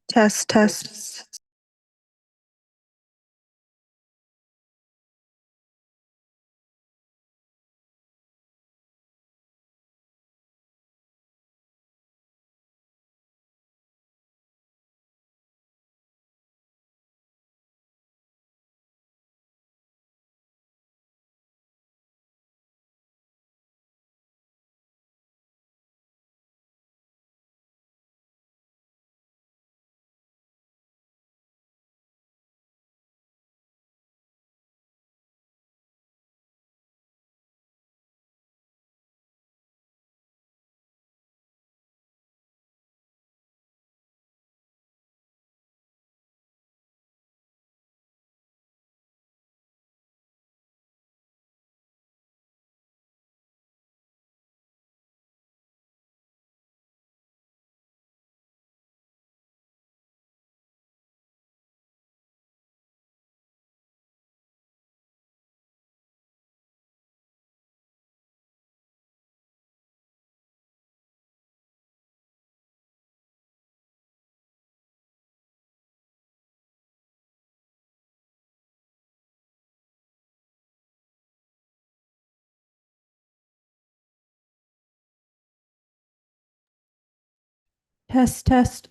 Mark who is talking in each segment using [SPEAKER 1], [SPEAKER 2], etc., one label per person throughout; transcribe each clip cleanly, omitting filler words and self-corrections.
[SPEAKER 1] Test, test. Test, test.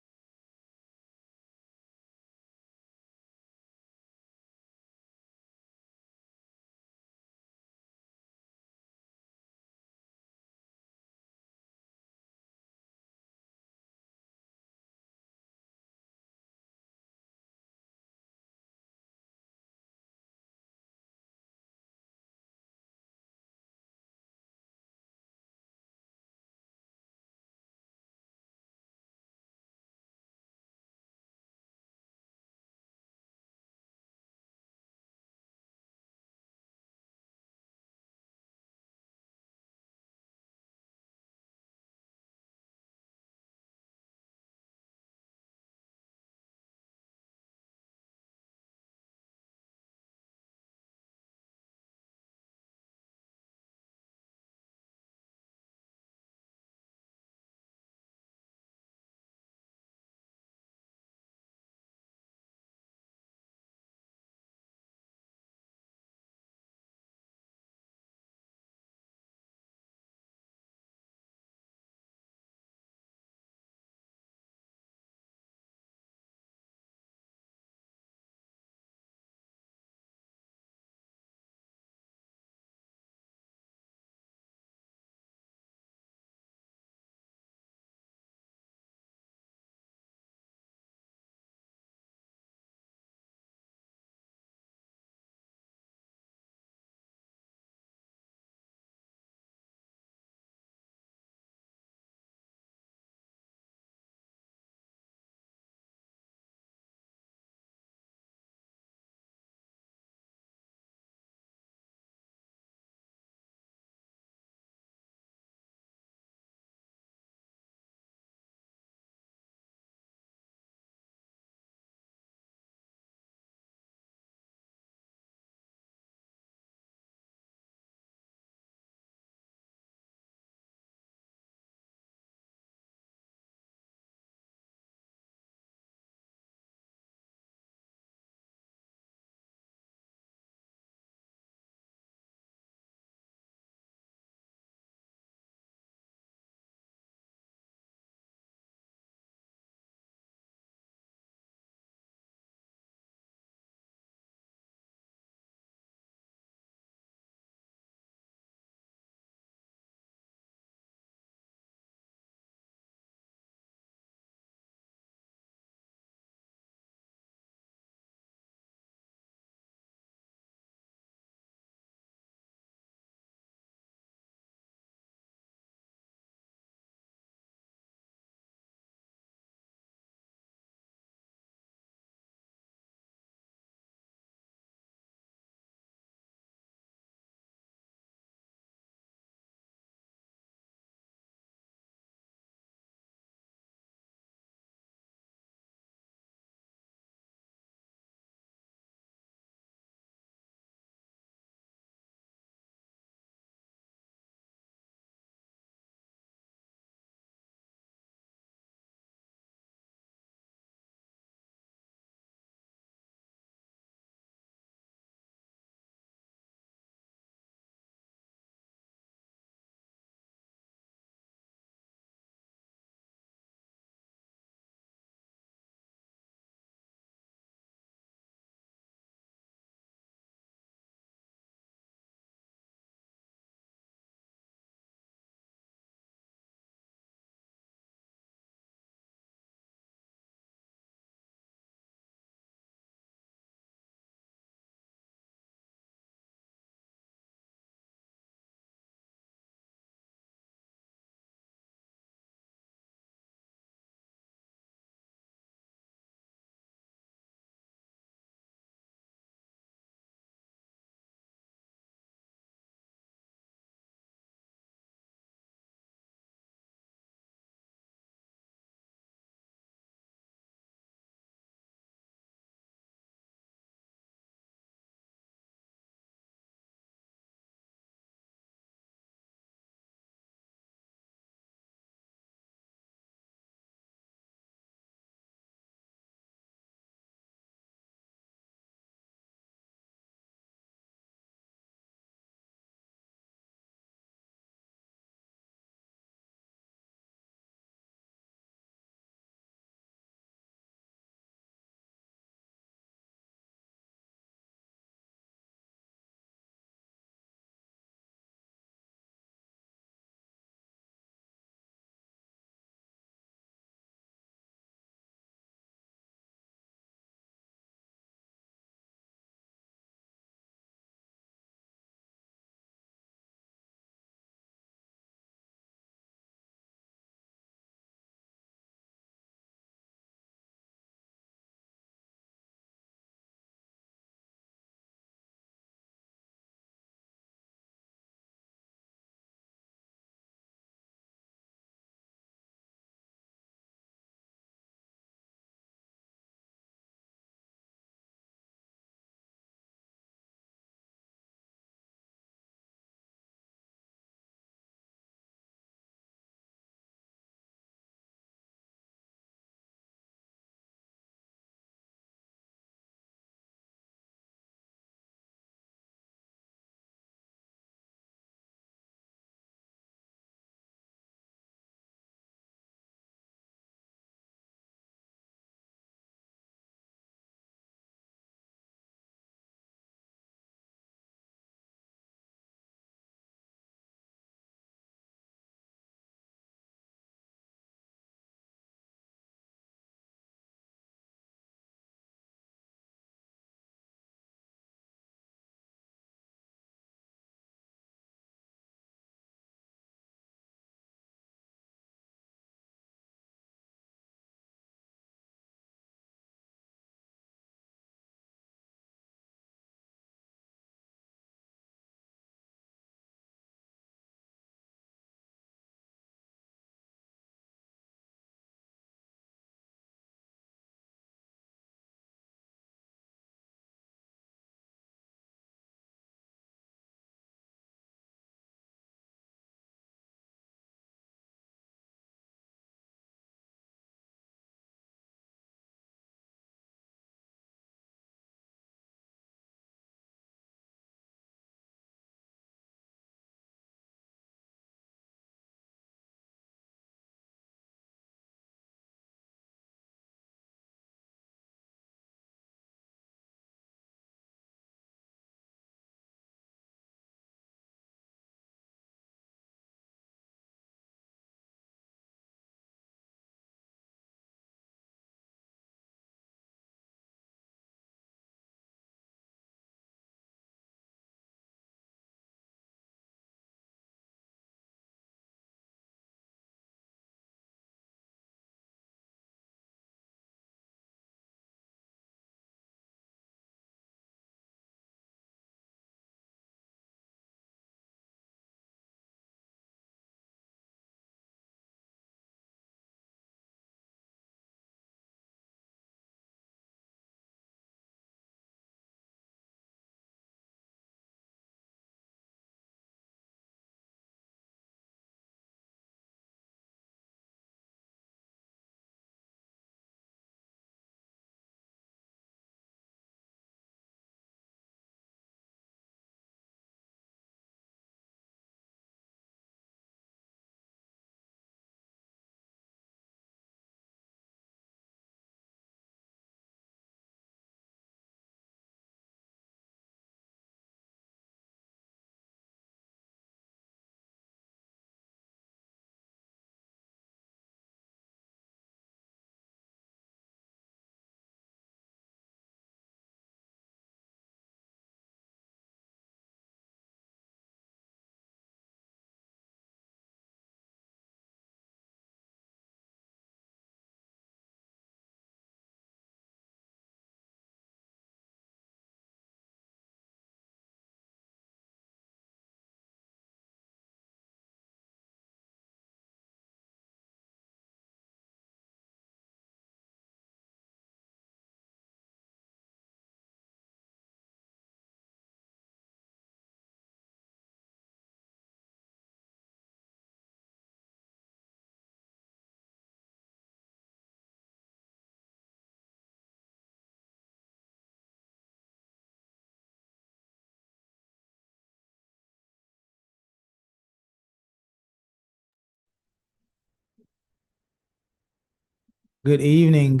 [SPEAKER 2] Good evening,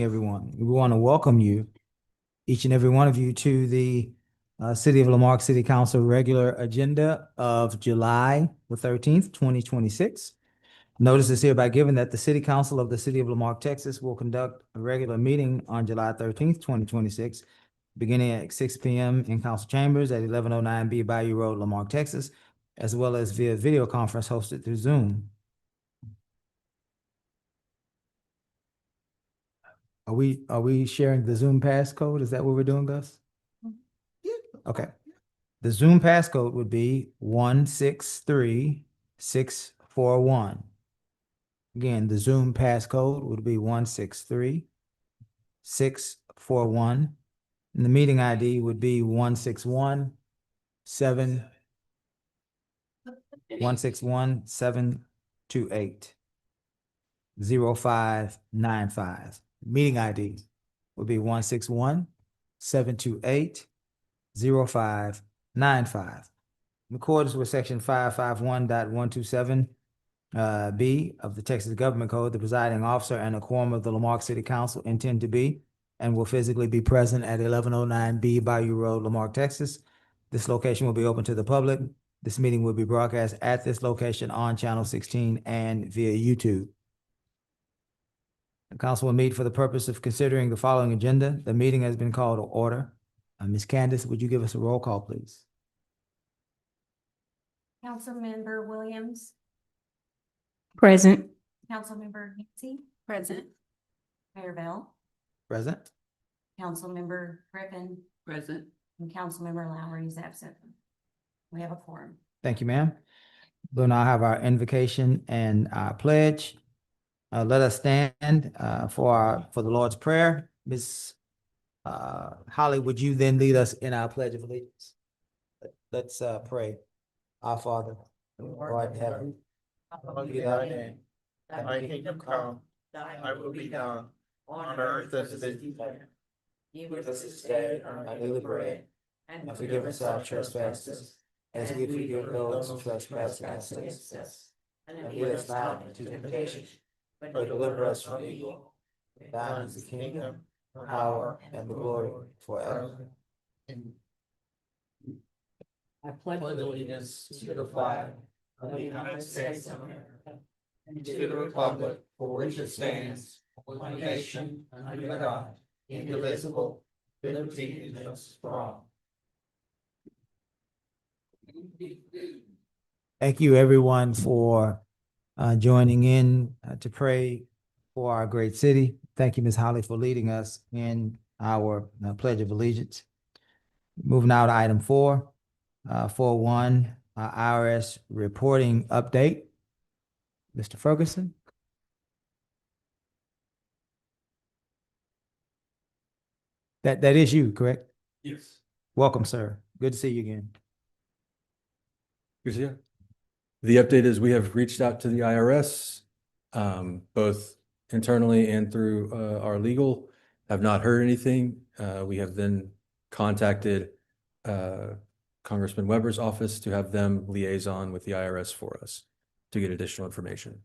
[SPEAKER 2] everyone. We want to welcome you, each and every one of you, to the City of Lamarck City Council regular agenda of July the 13th, 2026. Notice is hereby given that the City Council of the City of Lamarck, Texas will conduct a regular meeting on July 13th, 2026, beginning at 6 p.m. in council chambers at 1109 B Bayou Road, Lamarck, Texas, as well as via video conference hosted through Zoom. Are we sharing the Zoom passcode? Is that what we're doing, Gus? Okay. The Zoom passcode would be 163641. Again, the Zoom passcode would be 163641. And the meeting ID would be 161728 0595. Meeting ID would be 161728 0595. In accordance with section 551.127 B of the Texas Government Code, the presiding officer and a quorum of the Lamarck City Council intend to be and will physically be present at 1109 B Bayou Road, Lamarck, Texas. This location will be open to the public. This meeting will be broadcast at this location on Channel 16 and via YouTube. The council will meet for the purpose of considering the following agenda. The meeting has been called to order. Ms. Candace, would you give us a roll call, please?
[SPEAKER 3] Councilmember Williams,
[SPEAKER 1] Present.
[SPEAKER 3] Councilmember Nancy. Present. Mayor Bell,
[SPEAKER 2] Present.
[SPEAKER 3] Councilmember Griffin,
[SPEAKER 4] Present.
[SPEAKER 3] and Councilmember Lowry is absent. We have a quorum.
[SPEAKER 2] Thank you, ma'am. We'll now have our invocation and our pledge. Let us stand for the Lord's Prayer. Ms. Holly, would you then lead us in our Pledge of Allegiance? Let's pray. Our Father, who art in heaven, hallowed be thy name.
[SPEAKER 5] Thy kingdom come, thy will be done, on earth as it is in heaven.
[SPEAKER 2] Give us this day our daily bread, and forgive us our trespasses, as we forgive those who trespass against us. And lead us not into temptation, but deliver us from evil. Thine is the kingdom, the power, and the glory forever.
[SPEAKER 5] I pledge allegiance to the flag of the United States of America and to the republic for which it stands, one nation, under God, indivisible, with liberty and justice for all.
[SPEAKER 2] Thank you, everyone, for joining in to pray for our great city. Thank you, Ms. Holly, for leading us in our Pledge of Allegiance. Moving now to item 4, 4.1, IRS reporting update. Mr. Ferguson. That is you, correct?
[SPEAKER 5] Yes.
[SPEAKER 2] Welcome, sir. Good to see you again.
[SPEAKER 6] Good to see you. The update is we have reached out to the IRS, both internally and through our legal, have not heard anything. We have then contacted Congressman Weber's office to have them liaison with the IRS for us to get additional information.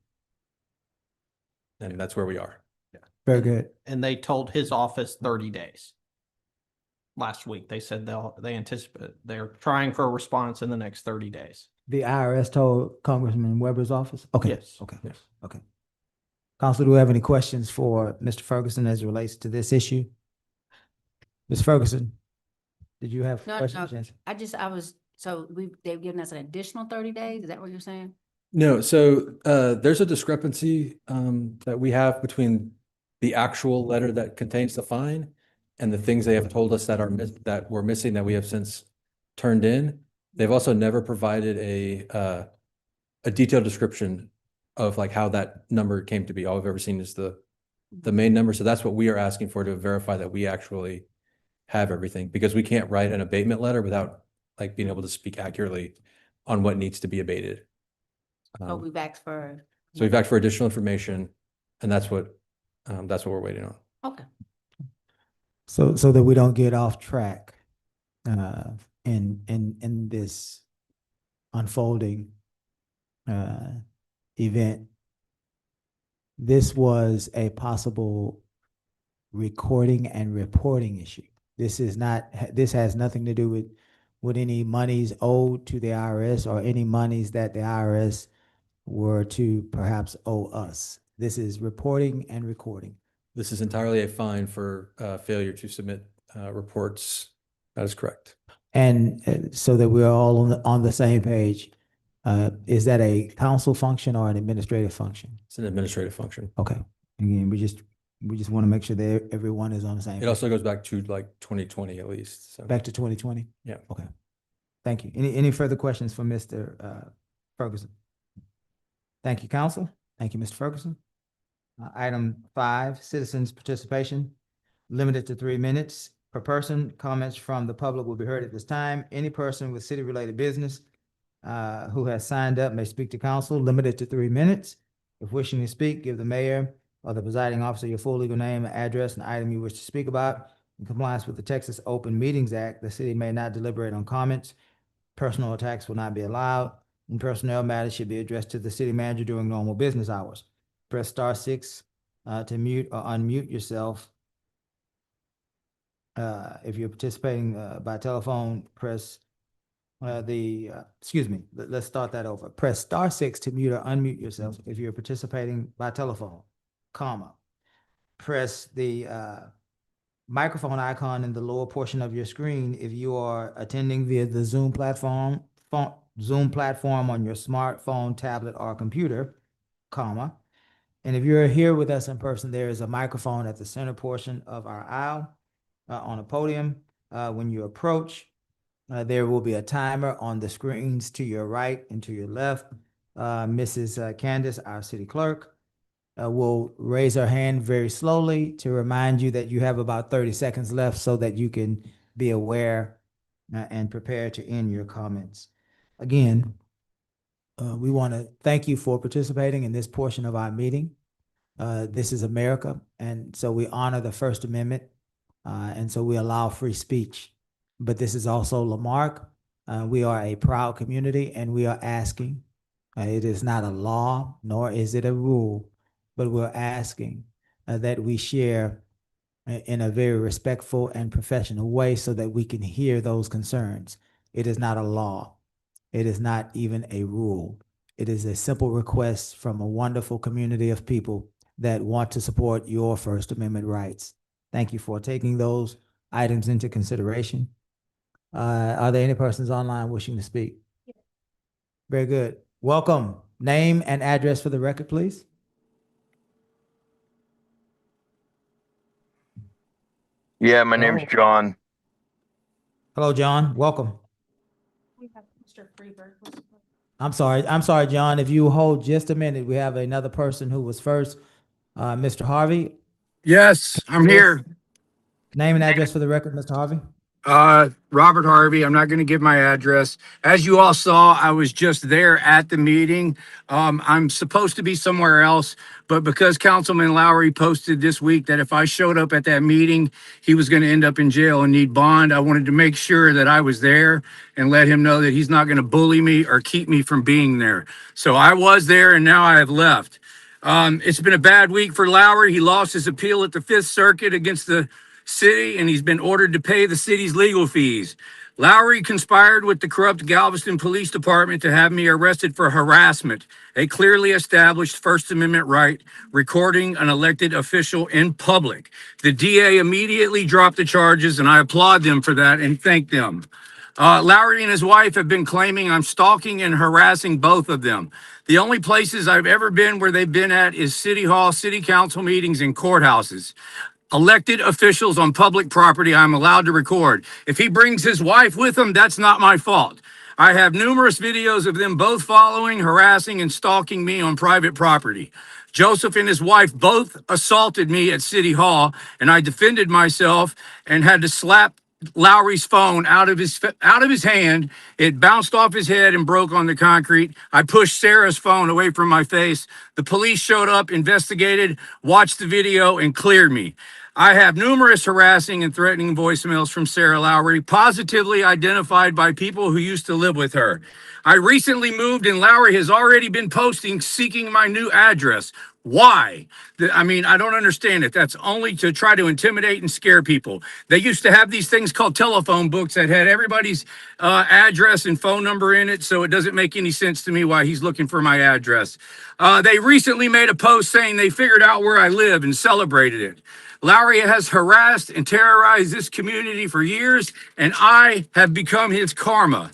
[SPEAKER 6] And that's where we are. Yeah.
[SPEAKER 2] Very good.
[SPEAKER 4] And they told his office 30 days. Last week, they said they anticipate, they're trying for a response in the next 30 days.
[SPEAKER 2] The IRS told Congressman Weber's office? Okay.
[SPEAKER 4] Yes.
[SPEAKER 2] Okay.
[SPEAKER 6] Yes.
[SPEAKER 2] Okay. Council, do we have any questions for Mr. Ferguson as it relates to this issue? Ms. Ferguson, did you have
[SPEAKER 7] No,
[SPEAKER 2] questions?
[SPEAKER 7] they've given us an additional 30 days. Is that what you're saying?
[SPEAKER 6] No, so there's a discrepancy that we have between the actual letter that contains the fine and the things they have told us that were missing that we have since turned in. They've also never provided a detailed description of like how that number came to be. All we've ever seen is the main number. So that's what we are asking for, to verify that we actually have everything, because we can't write an abatement letter without like being able to speak accurately on what needs to be abated.
[SPEAKER 7] Oh, we've asked for.
[SPEAKER 6] So we've asked for additional information, and that's what we're waiting on.
[SPEAKER 7] Okay.
[SPEAKER 2] So that we don't get off track in this unfolding event this was a possible recording and reporting issue. This is not, this has nothing to do with any monies owed to the IRS or any monies that the IRS were to perhaps owe us. This is reporting and recording.
[SPEAKER 6] This is entirely a fine for failure to submit reports. That is correct.
[SPEAKER 2] And so that we're all on the same page, is that a council function or an administrative function?
[SPEAKER 6] It's an administrative function.
[SPEAKER 2] Okay. Again, we just want to make sure that everyone is on the same.
[SPEAKER 6] It
[SPEAKER 2] page.
[SPEAKER 6] also goes back to like 2020 at least. So
[SPEAKER 2] Back to 2020?
[SPEAKER 6] Yeah.
[SPEAKER 2] Okay. Thank you. Any further questions for Mr. Ferguson? Thank you, council. Thank you, Mr. Ferguson. Item 5, citizens' participation, limited to 3 minutes per person. Comments from the public will be heard at this time. Any person with city-related business who has signed up may speak to council, limited to 3 minutes. If wishing to speak, give the mayor or the presiding officer your full legal name, address, and item you wish to speak about. In compliance with the Texas Open Meetings Act, the city may not deliberate on comments. Personal attacks will not be allowed, and personnel matters should be addressed to the city manager during normal business hours. Press *6 to mute or unmute yourself. If you're participating by telephone, press excuse me, let's start that over. Press *6 to mute or unmute yourself if you're participating by telephone, comma. Press the microphone icon in the lower portion of your screen if you are attending via the Zoom platform on your smartphone, tablet, or computer, comma. And if you're here with us in person, there is a microphone at the center portion of our aisle on a podium. When you approach, there will be a timer on the screens to your right and to your left. Mrs. Candace, our city clerk, will raise her hand very slowly to remind you that you have about 30 seconds left so that you can be aware and prepare to end your comments. Again, we want to thank you for participating in this portion of our meeting. This is America, and so we honor the First Amendment, and so we allow free speech. But this is also Lamarque. We are a proud community, and we are asking, it is not a law, nor is it a rule, but we're asking that we share in a very respectful and professional way so that we can hear those concerns. It is not a law. It is not even a rule. It is a simple request from a wonderful community of people that want to support your First Amendment rights. Thank you for taking those items into consideration. Are there any persons online wishing to speak? Very good. Welcome. Name and address for the record, please.
[SPEAKER 8] Yeah, my name's John.
[SPEAKER 2] Hello, John. Welcome.
[SPEAKER 3] We have Mr. Freeberg.
[SPEAKER 2] I'm sorry, John. If you hold just a minute, we have another person who was first. Mr. Harvey,
[SPEAKER 9] Yes, I'm here.
[SPEAKER 2] name and address for the record, Mr. Harvey.
[SPEAKER 9] Robert Harvey. I'm not going to give my address. As you all saw, I was just there at the meeting. I'm supposed to be somewhere else, but because Councilman Lowry posted this week that if I showed up at that meeting, he was going to end up in jail and need bond, I wanted to make sure that I was there and let him know that he's not going to bully me or keep me from being there. So I was there, and now I have left. It's been a bad week for Lowry. He lost his appeal at the Fifth Circuit against the city, and he's been ordered to pay the city's legal fees. Lowry conspired with the corrupt Galveston Police Department to have me arrested for harassment, a clearly established First Amendment right, recording an elected official in public. The DA immediately dropped the charges, and I applaud them for that and thank them. Lowry and his wife have been claiming I'm stalking and harassing both of them. The only places I've ever been where they've been at is City Hall, City Council meetings, and courthouses. Elected officials on public property I'm allowed to record. If he brings his wife with him, that's not my fault. I have numerous videos of them both following, harassing, and stalking me on private property. Joseph and his wife both assaulted me at City Hall, and I defended myself and had to slap Lowry's phone out of his hand. It bounced off his head and broke on the concrete. I pushed Sarah's phone away from my face. The police showed up, investigated, watched the video, and cleared me. I have numerous harassing and threatening voicemails from Sarah Lowry, positively identified by people who used to live with her. I recently moved, and Lowry has already been posting seeking my new address. Why? I mean, I don't understand it. That's only to try to intimidate and scare people. They used to have these things called telephone books that had everybody's address and phone number in it, so it doesn't make any sense to me why he's looking for my address. They recently made a post saying they figured out where I live and celebrated it. Lowry has harassed and terrorized this community for years, and I have become his karma.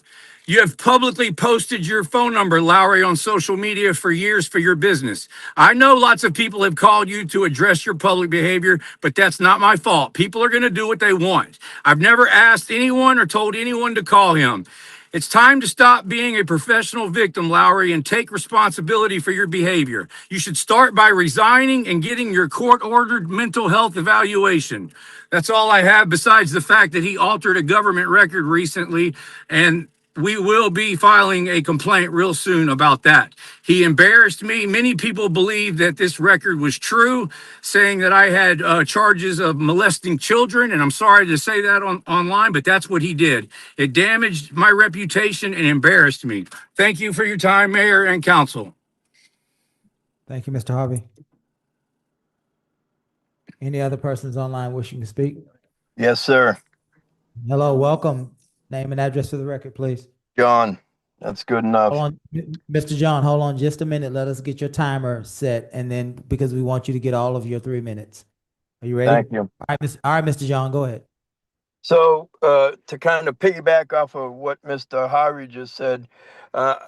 [SPEAKER 9] You have publicly posted your phone number, Lowry, on social media for years for your business. I know lots of people have called you to address your public behavior, but that's not my fault. People are going to do what they want. I've never asked anyone or told anyone to call him. It's time to stop being a professional victim, Lowry, and take responsibility for your behavior. You should start by resigning and getting your court-ordered mental health evaluation. That's all I have, besides the fact that he altered a government record recently, and we will be filing a complaint real soon about that. He embarrassed me. Many people believe that this record was true, saying that I had charges of molesting children, and I'm sorry to say that online, but that's what he did. It damaged my reputation and embarrassed me. Thank you for your time, Mayor and Council.
[SPEAKER 2] Thank you, Mr. Harvey. Any other persons online wishing to speak?
[SPEAKER 8] Yes, sir.
[SPEAKER 2] Hello, welcome. Name and address for the record, please.
[SPEAKER 8] John, that's good enough.
[SPEAKER 2] Hold on, Mr. John, hold on just a minute. Let us get your timer set, and then because we want you to get all of your 3 minutes. Are you ready?
[SPEAKER 8] Thank you.
[SPEAKER 2] All right, Mr. John, go ahead.
[SPEAKER 8] So, to kind of piggyback off of what Mr. Hari just said,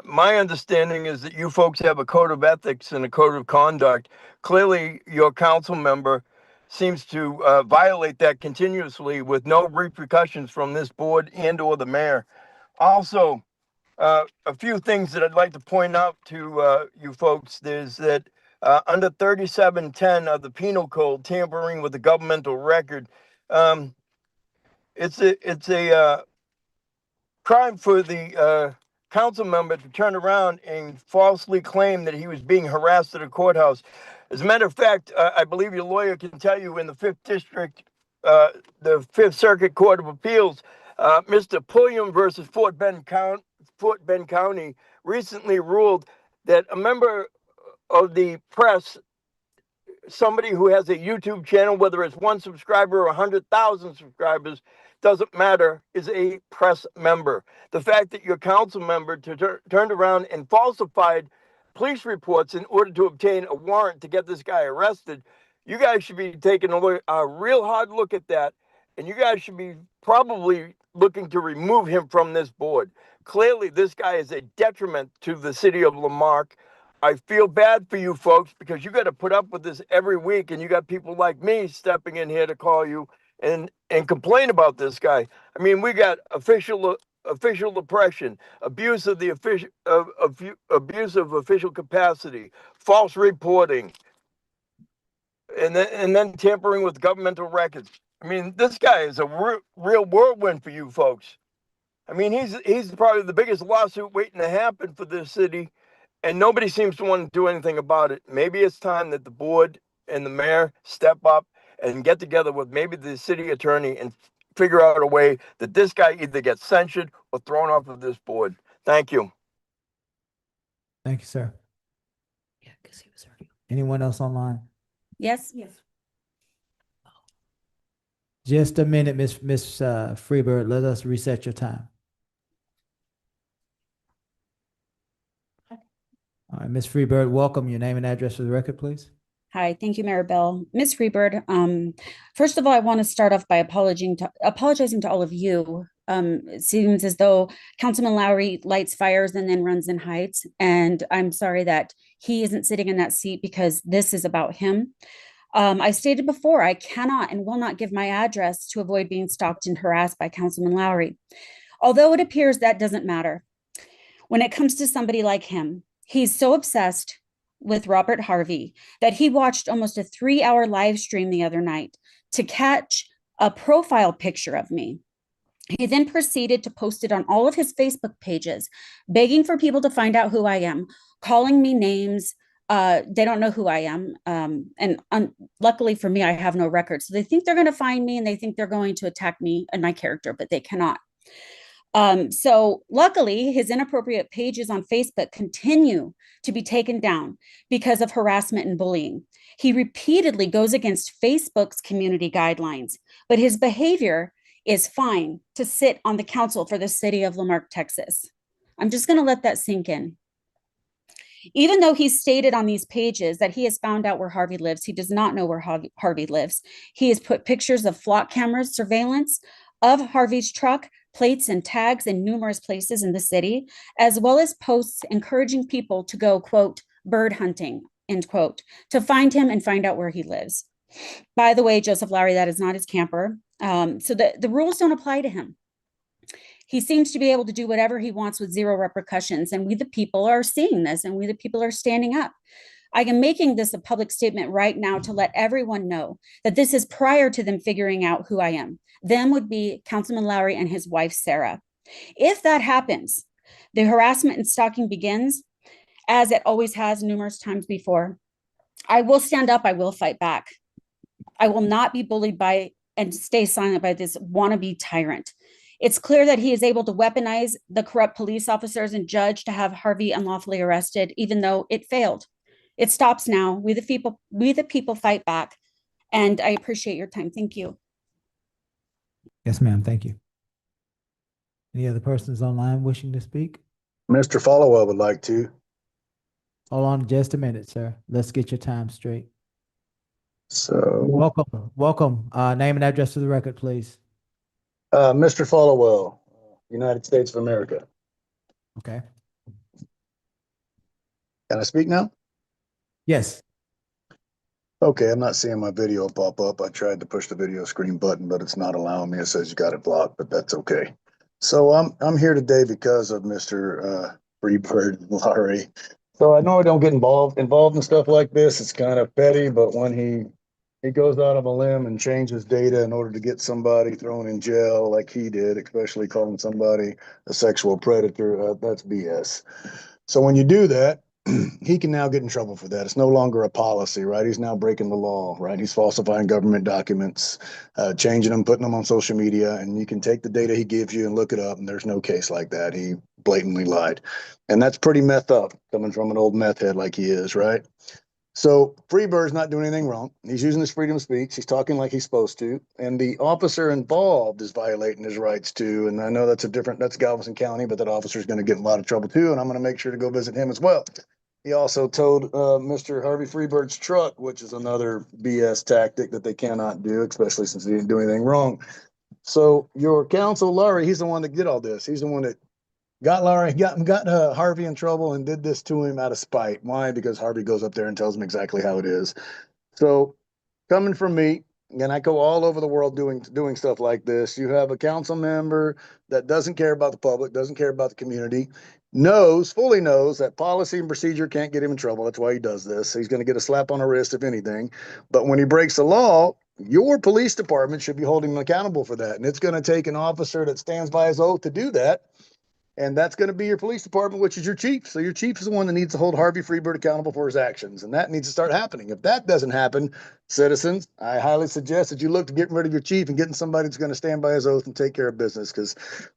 [SPEAKER 8] my understanding is that you folks have a code of ethics and a code of conduct. Clearly, your council member seems to violate that continuously with no repercussions from this board and or the mayor. Also, a few things that I'd like to point out to you folks is that under 3710 of the Penal Code, tampering with the governmental record, it's a crime for the council member to turn around and falsely claim that he was being harassed at a courthouse. As a matter of fact, I believe your lawyer can tell you in the 5th District, the 5th Circuit Court of Appeals, Mr. Pulliam versus Fort Bend County recently ruled that a member of the press, somebody who has a YouTube channel, whether it's 1 subscriber or 100,000 subscribers, doesn't matter, is a press member. The fact that your council member turned around and falsified police reports in order to obtain a warrant to get this guy arrested, you guys should be taking a real hard look at that, and you guys should be probably looking to remove him from this board. Clearly, this guy is a detriment to the city of Lamarque. I feel bad for you folks because you got to put up with this every week, and you got people like me stepping in here to call you and complain about this guy. I mean, we got official oppression, abuse of the abuse of official capacity, false reporting, and then tampering with governmental records. I mean, this guy is a real whirlwind for you folks. I mean, he's probably the biggest lawsuit waiting to happen for this city, and nobody seems to want to do anything about it. Maybe it's time that the board and the mayor step up and get together with maybe the city attorney and figure out a way that this guy either gets censured or thrown off of this board. Thank you.
[SPEAKER 2] Thank you, sir.
[SPEAKER 7] Yeah, because he was already.
[SPEAKER 2] Anyone else online?
[SPEAKER 7] Yes.
[SPEAKER 2] Just a minute, Miss Freebird. Let us reset your time. All right, Miss Freebird, welcome. Your name and address for the record, please.
[SPEAKER 10] Hi, thank you, Mayor Bell. Ms. Freebird, first of all, I want to start off by apologizing to all of you. It seems as though Councilman Lowry lights fires and then runs and hides. And I'm sorry that he isn't sitting in that seat because this is about him. I stated before, I cannot and will not give my address to avoid being stalked and harassed by Councilman Lowry. Although it appears that doesn't matter. When it comes to somebody like him, he's so obsessed with Robert Harvey that he watched almost a 3-hour live stream the other night to catch a profile picture of me. He then proceeded to post it on all of his Facebook pages, begging for people to find out who I am, calling me names. They don't know who I am. Luckily for me, I have no record. So they think they're going to find me and they think they're going to attack me and my character, but they cannot. So luckily, his inappropriate pages on Facebook continue to be taken down because of harassment and bullying. He repeatedly goes against Facebook's community guidelines, but his behavior is fine to sit on the council for the city of Lamarque, Texas. I'm just going to let that sink in. Even though he stated on these pages that he has found out where Harvey lives, he does not know where Harvey lives. He has put pictures of flock cameras surveillance of Harvey's truck, plates and tags in numerous places in the city, as well as posts encouraging people to go, quote, bird hunting, end quote, to find him and find out where he lives. By the way, Joseph Lowry, that is not his camper. So the rules don't apply to him. He seems to be able to do whatever he wants with zero repercussions. And we, the people, are seeing this, and we, the people, are standing up. I am making this a public statement right now to let everyone know that this is prior to them figuring out who I am. Them would be Councilman Lowry and his wife, Sarah. If that happens, the harassment and stalking begins, as it always has numerous times before. I will stand up. I will fight back. I will not be bullied by and stay silent by this wannabe tyrant. It's clear that he is able to weaponize the corrupt police officers and judge to have Harvey unlawfully arrested, even though it failed. It stops now. We the people fight back. And I appreciate your time. Thank you.
[SPEAKER 2] Yes, ma'am. Thank you. Any other persons online wishing to speak?
[SPEAKER 11] Mr. Followell would like to.
[SPEAKER 2] Hold on just a minute, sir. Let's get your time straight.
[SPEAKER 11] So,
[SPEAKER 2] Welcome. Name and address to the record, please.
[SPEAKER 11] Mr. Followell, United States of America.
[SPEAKER 2] Okay.
[SPEAKER 11] Can I speak now?
[SPEAKER 2] Yes.
[SPEAKER 11] Okay, I'm not seeing my video pop up. I tried to push the video screen button, but it's not allowing me. It says you got it blocked, but that's okay. So I'm here today because of Mr. Freebird Lowry. So I know I don't get involved in stuff like this. It's kind of petty, but when he goes out of a limb and changes data in order to get somebody thrown in jail like he did, especially calling somebody a sexual predator, that's BS. So when you do that, he can now get in trouble for that. It's no longer a policy, right? He's now breaking the law, right? He's falsifying government documents, changing them, putting them on social media, and you can take the data he gives you and look it up, and there's no case like that. He blatantly lied. And that's pretty messed up coming from an old meth head like he is, right? So Freebird's not doing anything wrong. He's using his freedom of speech. He's talking like he's supposed to. And the officer involved is violating his rights too. And I know that's Galveston County, but that officer is going to get in a lot of trouble too. And I'm going to make sure to go visit him as well. He also towed Mr. Harvey Freebird's truck, which is another BS tactic that they cannot do, especially since he didn't do anything wrong. So your counsel, Laurie, he's the one that did all this. He's the one that got Harvey in trouble and did this to him out of spite. Why? Because Harvey goes up there and tells him exactly how it is. So coming from me, and I go all over the world doing stuff like this. You have a council member that doesn't care about the public, doesn't care about the community, fully knows that policy and procedure can't get him in trouble. That's why he does this. He's going to get a slap on the wrist, if anything. But when he breaks the law, your police department should be holding him accountable for that. And it's going to take an officer that stands by his oath to do that. And that's going to be your police department, which is your chief. So your chief is the one that needs to hold Harvey Freebird accountable for his actions. And that needs to start happening. If that doesn't happen, citizens, I highly suggest that you look to getting rid of your chief and getting somebody that's going to stand by his oath and take care of business. Because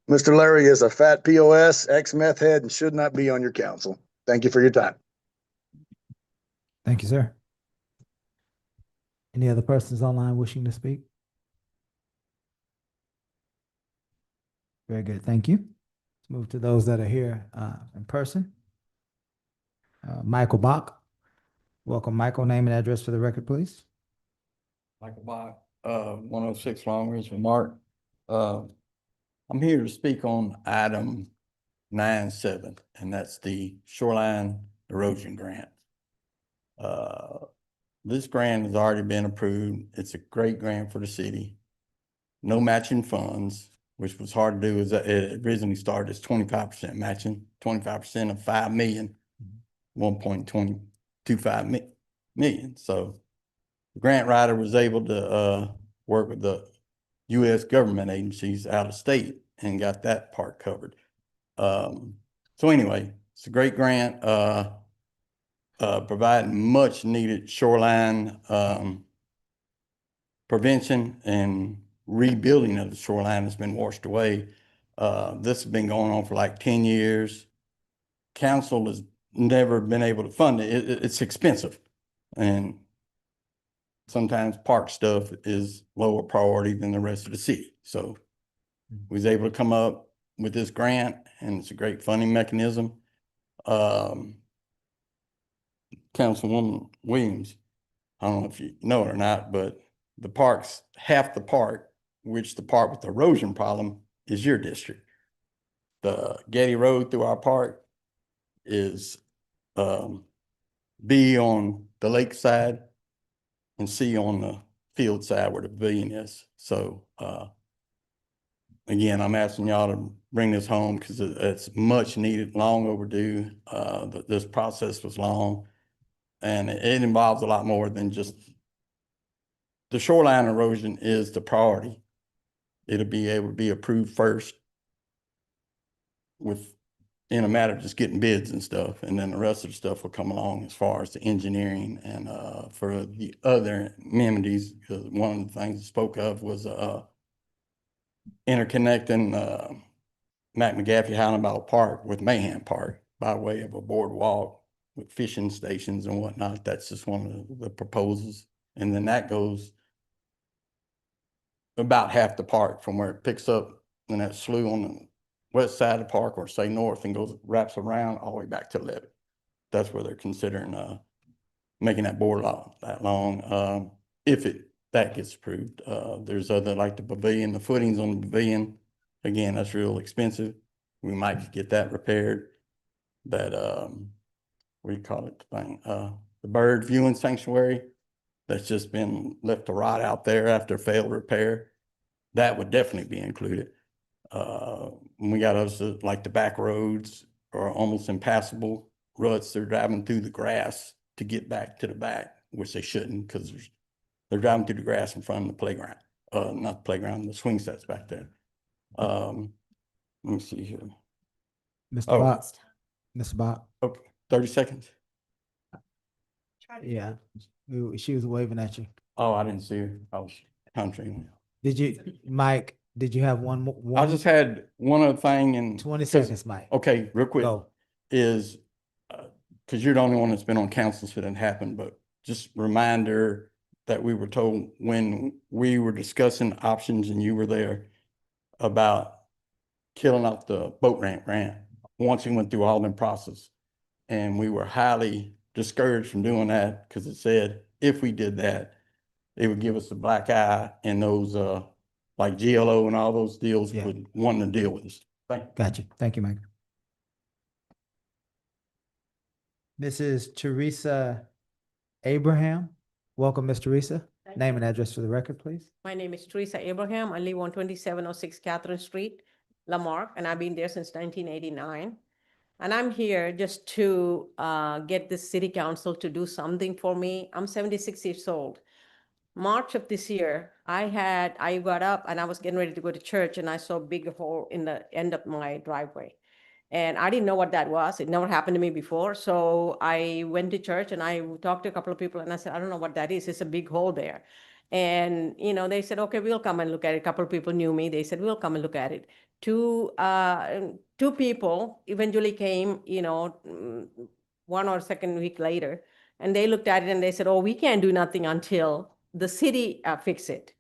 [SPEAKER 11] Mr. Larry is a fat POS, ex-meth head, and should not be on your council. Thank you for your time.
[SPEAKER 2] Thank you, sir. Any other persons online wishing to speak? Very good. Thank you. Let's move to those that are here in person. Michael Bach. Welcome, Michael. Name and address for the record, please.
[SPEAKER 12] Michael Bach, 106 Long Ridge with Marque. I'm here to speak on item 9.7, and that's the shoreline erosion grant. This grant has already been approved. It's a great grant for the city. No matching funds, which was hard to do. It originally started as 25% matching, 25% of 5 million, 1.225 million. So the grant writer was able to work with the U.S. government agencies out of state and got that part covered. So anyway, it's a great grant, providing much needed shoreline prevention and rebuilding of the shoreline has been washed away. This has been going on for like 10 years. Council has never been able to fund it. It's expensive. And sometimes park stuff is lower priority than the rest of the city. So we was able to come up with this grant, and it's a great funding mechanism. Councilwoman Williams, I don't know if you know it or not, but the parks, half the park, which the part with the erosion problem is your district. The Getty Road through our park is B on the lake side and C on the field side where the pavilion is. So again, I'm asking y'all to bring this home because it's much needed, long overdue. This process was long, and it involves a lot more than just the shoreline erosion is the priority. It'll be able to be approved first in a matter of just getting bids and stuff. And then the rest of the stuff will come along as far as the engineering and for the other amenities. Because one of the things I spoke of was interconnecting Mac McGaffey Highland Battle Park with Mahan Park by way of a boardwalk with fishing stations and whatnot. That's just one of the proposals. And then that goes about half the park from where it picks up in that slough on the west side of the park, or say north, and wraps around all the way back to Levitt. That's where they're considering making that boardwalk that long. If that gets approved. There's other, like the pavilion, the footings on the pavilion. Again, that's real expensive. We might get that repaired. That what do you call it? The bird viewing sanctuary that's just been left to rot out there after failed repair. That would definitely be included. We got us like the back roads are almost impassable ruts. They're driving through the grass to get back to the back, which they shouldn't, because they're driving through the grass in front of the playground. Not the playground, the swing sets back there. Let me see here.
[SPEAKER 2] Mr.
[SPEAKER 12] Oh.
[SPEAKER 2] Bott, Mr. Bott,
[SPEAKER 12] Okay, 30 seconds.
[SPEAKER 2] yeah, she was waving at you.
[SPEAKER 12] Oh, I didn't see her. I was countering.
[SPEAKER 2] Did you, Mike, did you have one more?
[SPEAKER 12] I just had one other thing, and
[SPEAKER 2] 20 seconds, Mike.
[SPEAKER 12] okay, real quick,
[SPEAKER 2] Go.
[SPEAKER 12] is because you're the only one that's been on council so it didn't happen, but just reminder that we were told when we were discussing options and you were there about killing off the boat ramp grant once we went through all them process. And we were highly discouraged from doing that because it said if we did that, it would give us a black eye, and those like GLO and all those deals would want to deal with us. Thank you.
[SPEAKER 2] Gotcha. Thank you, Mike. Mrs. Teresa Abraham. Welcome, Ms. Teresa. Name and address for the record, please.
[SPEAKER 13] My name is Teresa Abraham. I live on 2706 Catherine Street, Lamarck, and I've been there since 1989. And I'm here just to get the city council to do something for me. I'm 76 years old. March of this year, I got up and I was getting ready to go to church, and I saw a big hole in the end of my driveway. And I didn't know what that was. It never happened to me before. So I went to church and I talked to a couple of people, and I said, I don't know what that is. It's a big hole there. And, they said, okay, we'll come and look at it. A couple of people knew me. They said, we'll come and look at it. Two people eventually came, 1 or 2 week later, and they looked at it and they said, oh, we can't do nothing until the city fix it.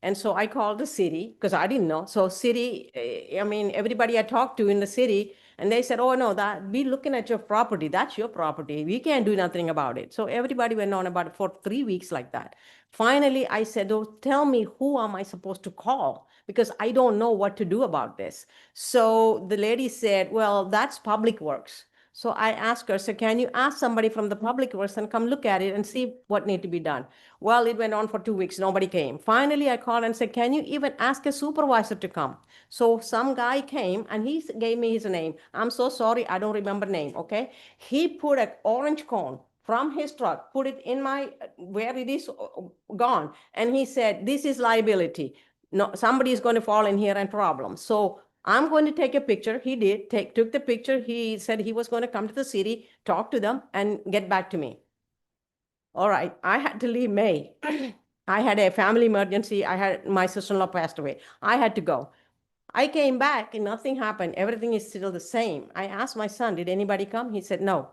[SPEAKER 13] And so I called the city because I didn't know. So city, everybody I talked to in the city, and they said, oh, no, we looking at your property. That's your property. We can't do nothing about it. So everybody went on about it for 3 weeks like that. Finally, I said, oh, tell me, who am I supposed to call? Because I don't know what to do about this. So the lady said, well, that's Public Works. So I asked her, so can you ask somebody from the Public Works and come look at it and see what needs to be done? Well, it went on for 2 weeks. Nobody came. Finally, I called and said, can you even ask a supervisor to come? So some guy came and he gave me his name. I'm so sorry, I don't remember name, okay? He put an orange cone from his truck, put it in where it is gone. And he said, this is liability. No, somebody is going to fall in here and problem. So I'm going to take a picture. He did, took the picture. He said he was going to come to the city, talk to them, and get back to me. All right, I had to leave May. I had a family emergency. My sister-in-law passed away. I had to go. I came back and nothing happened. Everything is still the same. I asked my son, did anybody come? He said, no.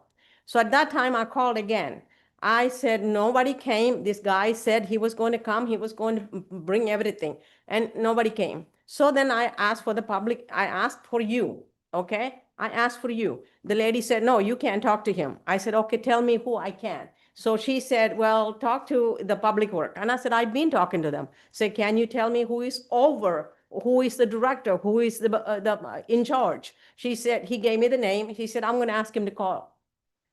[SPEAKER 13] So at that time I called again. I said, nobody came. This guy said he was going to come. He was going to bring everything and nobody came. So then I asked for the public. I asked for you. Okay. I asked for you. The lady said, no, you can't talk to him. I said, okay, tell me who I can. So she said, well, talk to the public work. And I said, I've been talking to them. Say, can you tell me who is the director, who is the in charge? She said, he gave me the name. He said, I'm going to ask him to call.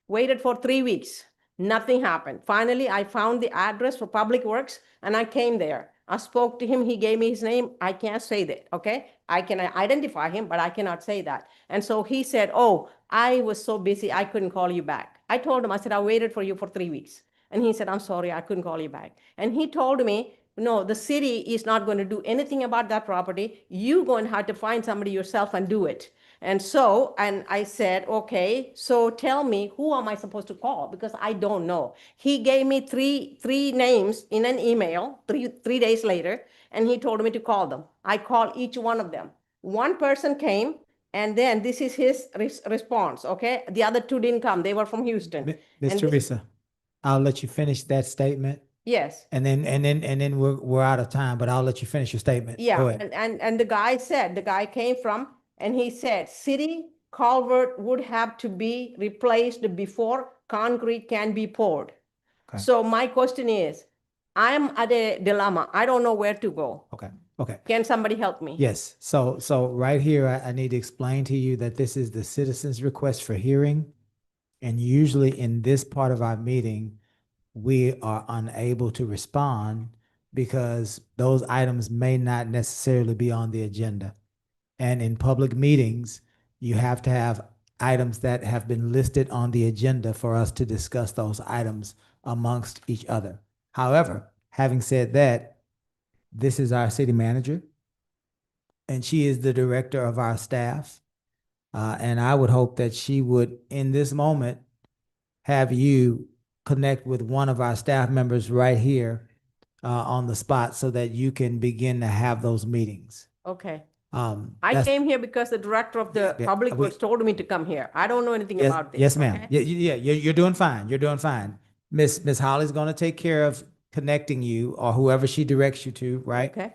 [SPEAKER 13] Waited for 3 weeks. Nothing happened. Finally, I found the address for Public Works and I came there. I spoke to him. He gave me his name. I can't say that. Okay. I can identify him, but I cannot say that. And so he said, oh, I was so busy. I couldn't call you back. I told him, I said, I waited for you for 3 weeks. And he said, I'm sorry, I couldn't call you back. And he told me, no, the city is not going to do anything about that property. You're going to have to find somebody yourself and do it. And I said, okay, so tell me, who am I supposed to call? Because I don't know. He gave me three names in an email, three days later, and he told me to call them. I called each one of them. One person came, and then this is his response, okay? The other two didn't come. They were from Houston.
[SPEAKER 2] Ms.
[SPEAKER 13] And
[SPEAKER 2] Teresa, I'll let you finish that statement.
[SPEAKER 13] Yes.
[SPEAKER 2] And then we're out of time, but I'll let you finish your statement. Go
[SPEAKER 13] Yeah,
[SPEAKER 2] ahead.
[SPEAKER 13] and the guy came from, and he said, city culvert would have to be replaced before concrete can be poured.
[SPEAKER 2] Okay.
[SPEAKER 13] So my question is, I'm at a dilemma. I don't know where to go.
[SPEAKER 2] Okay. Okay.
[SPEAKER 13] Can somebody help me?
[SPEAKER 2] Yes. So right here, I need to explain to you that this is the citizens' request for hearing. And usually in this part of our meeting, we are unable to respond because those items may not necessarily be on the agenda. And in public meetings, you have to have items that have been listed on the agenda for us to discuss those items amongst each other. However, having said that, this is our city manager, and she is the director of our staff. And I would hope that she would, in this moment, have you connect with one of our staff members right here on the spot so that you can begin to have those meetings.
[SPEAKER 13] Okay. I
[SPEAKER 2] That's-
[SPEAKER 13] came here because the director of the
[SPEAKER 2] Yeah,
[SPEAKER 13] public
[SPEAKER 2] we-
[SPEAKER 13] works told me to come here. I don't know anything
[SPEAKER 2] Yes,
[SPEAKER 13] about this.
[SPEAKER 2] yes, ma'am.
[SPEAKER 13] okay?
[SPEAKER 2] Yeah, you're doing fine. You're doing fine. Miss Holly's gonna take care of connecting you or whoever she directs you to, right?
[SPEAKER 13] Okay.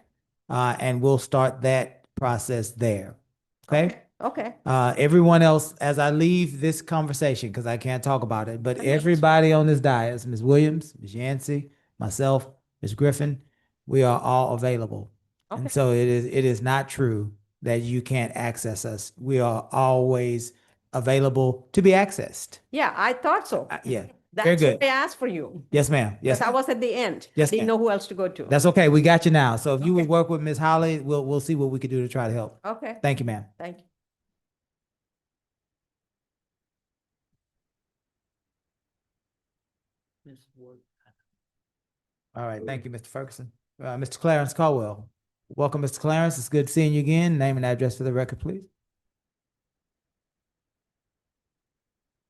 [SPEAKER 2] And we'll start that process there. Okay?
[SPEAKER 13] Okay.
[SPEAKER 2] Everyone else, as I leave this conversation, because I can't talk about it, but everybody on this dais, Ms. Williams, Ms. Yancey, myself, Ms. Griffin, we are all available.
[SPEAKER 13] Okay.
[SPEAKER 2] And so it is not true that you can't access us. We are always available to be accessed.
[SPEAKER 13] Yeah, I thought so.
[SPEAKER 2] Yeah, very
[SPEAKER 13] That's
[SPEAKER 2] good.
[SPEAKER 13] why I asked for you.
[SPEAKER 2] Yes, ma'am. Yes,
[SPEAKER 13] Because I was at the end.
[SPEAKER 2] Yes,
[SPEAKER 13] Didn't
[SPEAKER 2] ma'am.
[SPEAKER 13] know who else to go to.
[SPEAKER 2] that's okay. We got you now. So if you would work with Ms. Holly, we'll see what we could do to try to help.
[SPEAKER 13] Okay.
[SPEAKER 2] Thank you, ma'am.
[SPEAKER 13] Thank you.
[SPEAKER 2] All right, thank you, Mr. Ferguson. Mr. Clarence Caldwell. Welcome, Mr. Clarence. It's good seeing you again. Name and address for the record, please.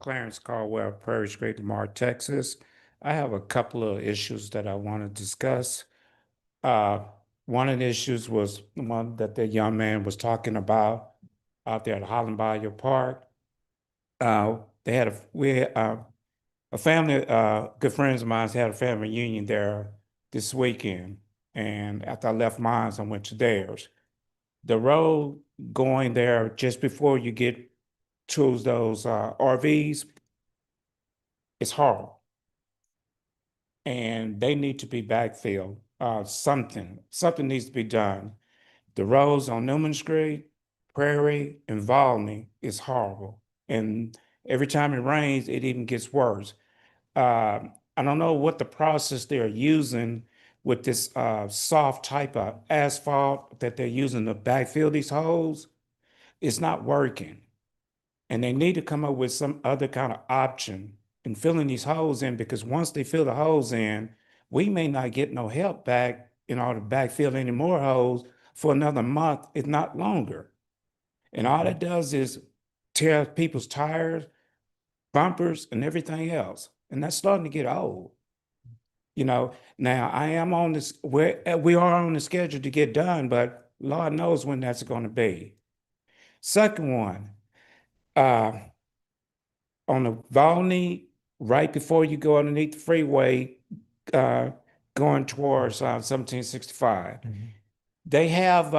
[SPEAKER 14] Clarence Caldwell, Prairie Street, Lamar, Texas. I have a couple of issues that I want to discuss. One of the issues was the one that the young man was talking about out there at Holland Bayou Park. They had a family, good friends of mine had a family reunion there this weekend. And after I left mine, I went to theirs. The road going there just before you get to those RVs, it's horrible. And they need to be backfilled. Something needs to be done. The roads on Newman Street, Prairie, and Volney is horrible. And every time it rains, it even gets worse. I don't know what the process they're using with this soft type of asphalt that they're using to backfill these holes. It's not working. And they need to come up with some other kind of option in filling these holes in, because once they fill the holes in, we may not get no help back in order to backfill any more holes for another month, if not longer. And all it does is tear people's tires, bumpers, and everything else. And that's starting to get old. You know, now I am on this, we are on the schedule to get done, but Lord knows when that's gonna be. Second one, on the Volney, right before you go underneath the freeway, going towards 1765. They have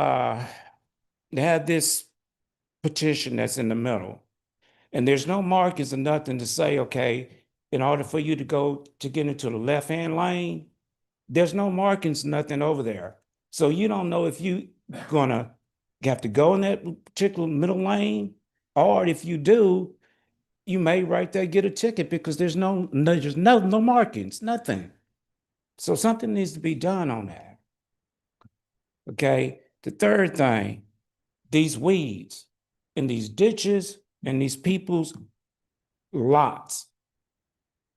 [SPEAKER 14] this petition that's in the middle. And there's no markings or nothing to say, okay, in order for you to go to get into the left-hand lane, there's no markings, nothing over there. So you don't know if you gonna have to go in that particular middle lane, or if you do, you may right there get a ticket because there's no markings, nothing. So something needs to be done on that. Okay, the third thing, these weeds in these ditches and these people's lots.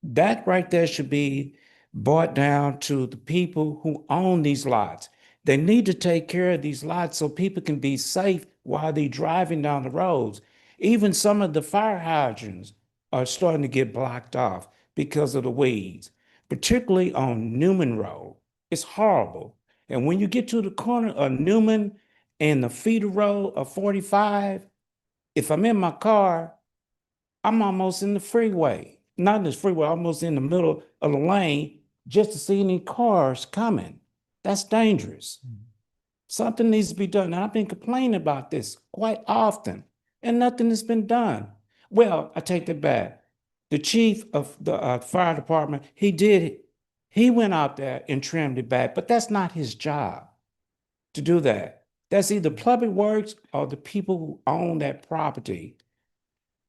[SPEAKER 14] That right there should be brought down to the people who own these lots. They need to take care of these lots so people can be safe while they're driving down the roads. Even some of the fire hydrants are starting to get blocked off because of the weeds, particularly on Newman Road. It's horrible. And when you get to the corner of Newman and the feeder road of 45, if I'm in my car, I'm almost in the freeway, not in the freeway, almost in the middle of the lane just to see any cars coming. That's dangerous. Something needs to be done. And I've been complaining about this quite often, and nothing has been done. Well, I take that back. The chief of the fire department, he went out there and trimmed it back, but that's not his job to do that. That's either Public Works or the people who own that property.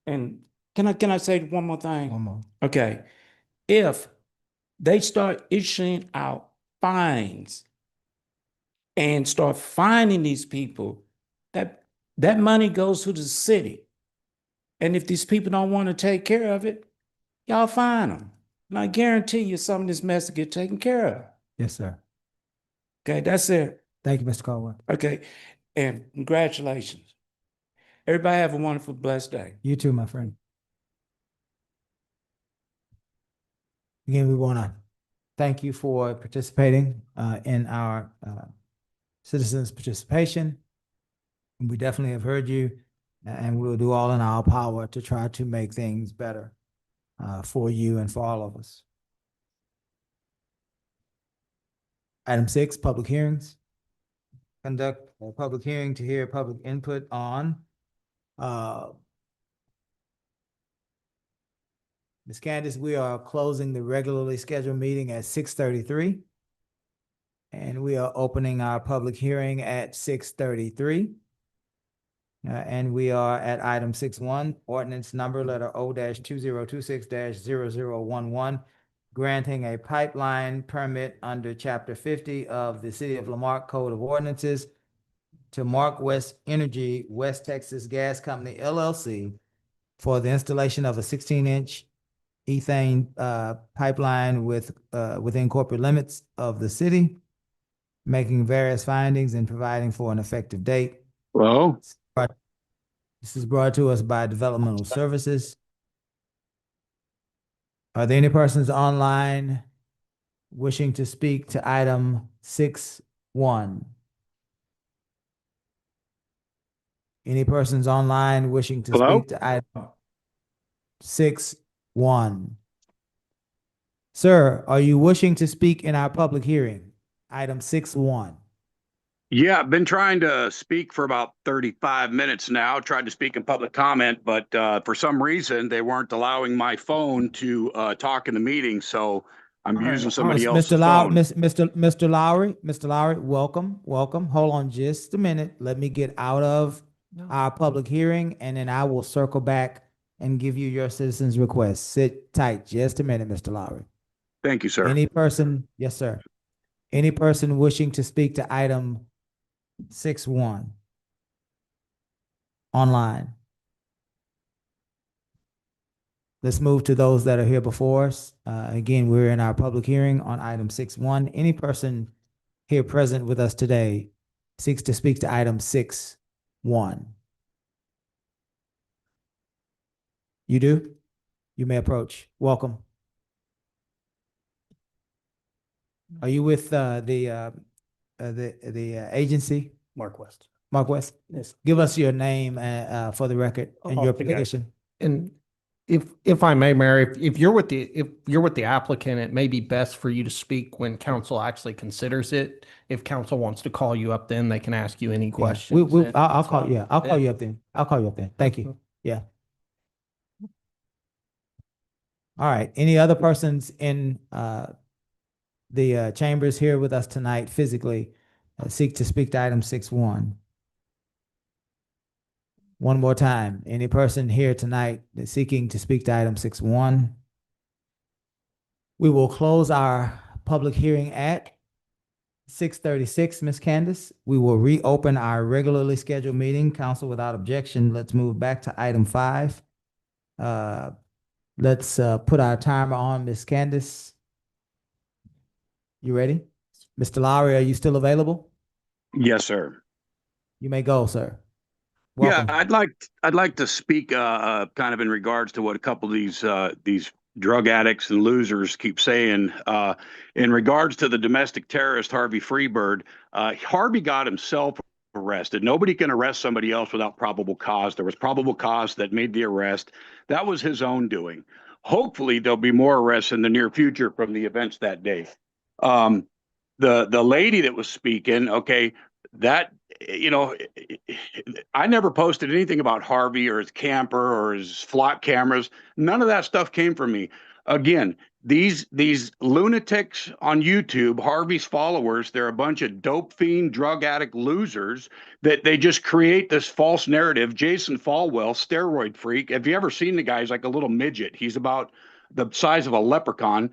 [SPEAKER 14] And can I say one more thing?
[SPEAKER 2] One more.
[SPEAKER 14] Okay. If they start issuing out fines and start fining these people, that money goes to the city. And if these people don't want to take care of it, y'all fine them. And I guarantee you some of this mess will get taken care of.
[SPEAKER 2] Yes, sir.
[SPEAKER 14] Okay, that's it.
[SPEAKER 2] Thank you, Mr. Caldwell.
[SPEAKER 14] Okay, and congratulations. Everybody have a wonderful, blessed day.
[SPEAKER 2] You too, my friend. Again, we want to thank you for participating in our citizens' participation. We definitely have heard you, and we'll do all in our power to try to make things better for you and for all of us. Item 6, public hearings. Conduct a public hearing to hear public input on Ms. Candace, we are closing the regularly scheduled meeting at 6:33. And we are opening our public hearing at 6:33. And we are at item 6.1, ordinance number letter O-2026-0011, granting a pipeline permit under chapter 50 of the City of Lamarque Code of Ordinances to Marque West Energy West Texas Gas Company LLC for the installation of a 16-inch ethane pipeline within corporate limits of the city, making various findings and providing for an effective date.
[SPEAKER 9] Hello?
[SPEAKER 2] This is brought to us by Developmental Services. Are there any persons online wishing to speak to item 6.1? Any persons online wishing to
[SPEAKER 9] Hello?
[SPEAKER 2] speak to item 6.1? Sir, are you wishing to speak in our public hearing? Item 6.1.
[SPEAKER 9] Yeah, I've been trying to speak for about 35 minutes now. Tried to speak in public comment, but for some reason they weren't allowing my phone to talk in the meeting, so I'm using somebody else's phone.
[SPEAKER 2] Mr. Lowry, welcome. Hold on just a minute. Let me get out of our public hearing, and then I will circle back and give you your citizen's request. Sit tight just a minute, Mr. Lowry.
[SPEAKER 9] Thank you, sir.
[SPEAKER 2] Any person, yes, sir. Any person wishing to speak to item 6.1 online? Let's move to those that are here before us. Again, we're in our public hearing on item 6.1. Any person here present with us today seeks to speak to item 6.1. You do? You may approach. Welcome. Are you with the agency?
[SPEAKER 5] Mark West.
[SPEAKER 2] Mark West,
[SPEAKER 5] Yes.
[SPEAKER 2] give us your name for the record and your
[SPEAKER 5] Okay.
[SPEAKER 2] position.
[SPEAKER 4] And if I may, Mayor, if you're with the applicant, it may be best for you to speak when council actually considers it. If council wants to call you up, then they can ask you any
[SPEAKER 2] Yeah.
[SPEAKER 4] questions.
[SPEAKER 2] I'll call, yeah, I'll call you up then. I'll call you up then. Thank you. Yeah. All right. Any other persons in the chambers here with us tonight physically seek to speak to item 6.1? One more time. Any person here tonight that's seeking to speak to item 6.1? We will close our public hearing at 6:36, Ms. Candace. We will reopen our regularly scheduled meeting. Council, without objection, let's move back to item 5. Let's put our timer on, Ms. Candace. You ready? Mr. Lowry, are you still available?
[SPEAKER 15] Yes, sir.
[SPEAKER 2] You may go, sir.
[SPEAKER 15] Yeah,
[SPEAKER 2] Welcome.
[SPEAKER 15] I'd like to speak kind of in regards to what a couple of these drug addicts and losers keep saying. In regards to the domestic terrorist Harvey Freebird, Harvey got himself arrested. Nobody can arrest somebody else without probable cause. There was probable cause that made the arrest. That was his own doing. Hopefully, there'll be more arrests in the near future from the events that day. The lady that was speaking, okay, that, you know, I never posted anything about Harvey or his camper or his flock cameras. None of that stuff came from me. Again, these lunatics on YouTube, Harvey's followers, they're a bunch of dope fiend, drug addict losers that they just create this false narrative. Jason Falwell, steroid freak. Have you ever seen the guy? He's like a little midget. He's about the size of a leprechaun.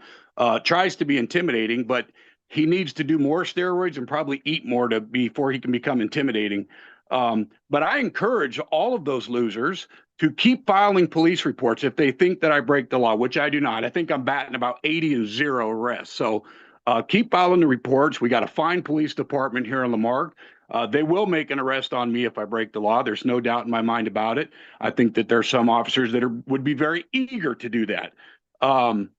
[SPEAKER 15] Tries to be intimidating, but he needs to do more steroids and probably eat more before he can become intimidating. But I encourage all of those losers to keep filing police reports if they think that I break the law, which I do not. I think I'm batting about 80 and 0 arrests. So keep filing the reports. We got a fine police department here in Lamarque. They will make an arrest on me if I break the law. There's no doubt in my mind about it. I think that there's some officers that would be very eager to do that. But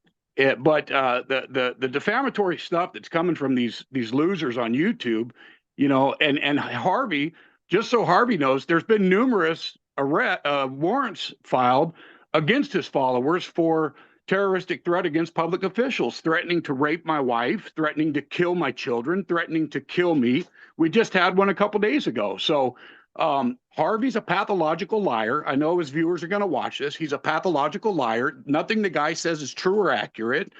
[SPEAKER 15] the defamatory stuff that's coming from these losers on YouTube, you know, and Harvey, just so Harvey knows, there's been numerous warrants filed against his followers for terroristic threat against public officials, threatening to rape my wife, threatening to kill my children, threatening to kill me. We just had one a couple days ago. So Harvey's a pathological liar. I know his viewers are going to watch this. He's a pathological liar. Nothing the guy says is true or accurate.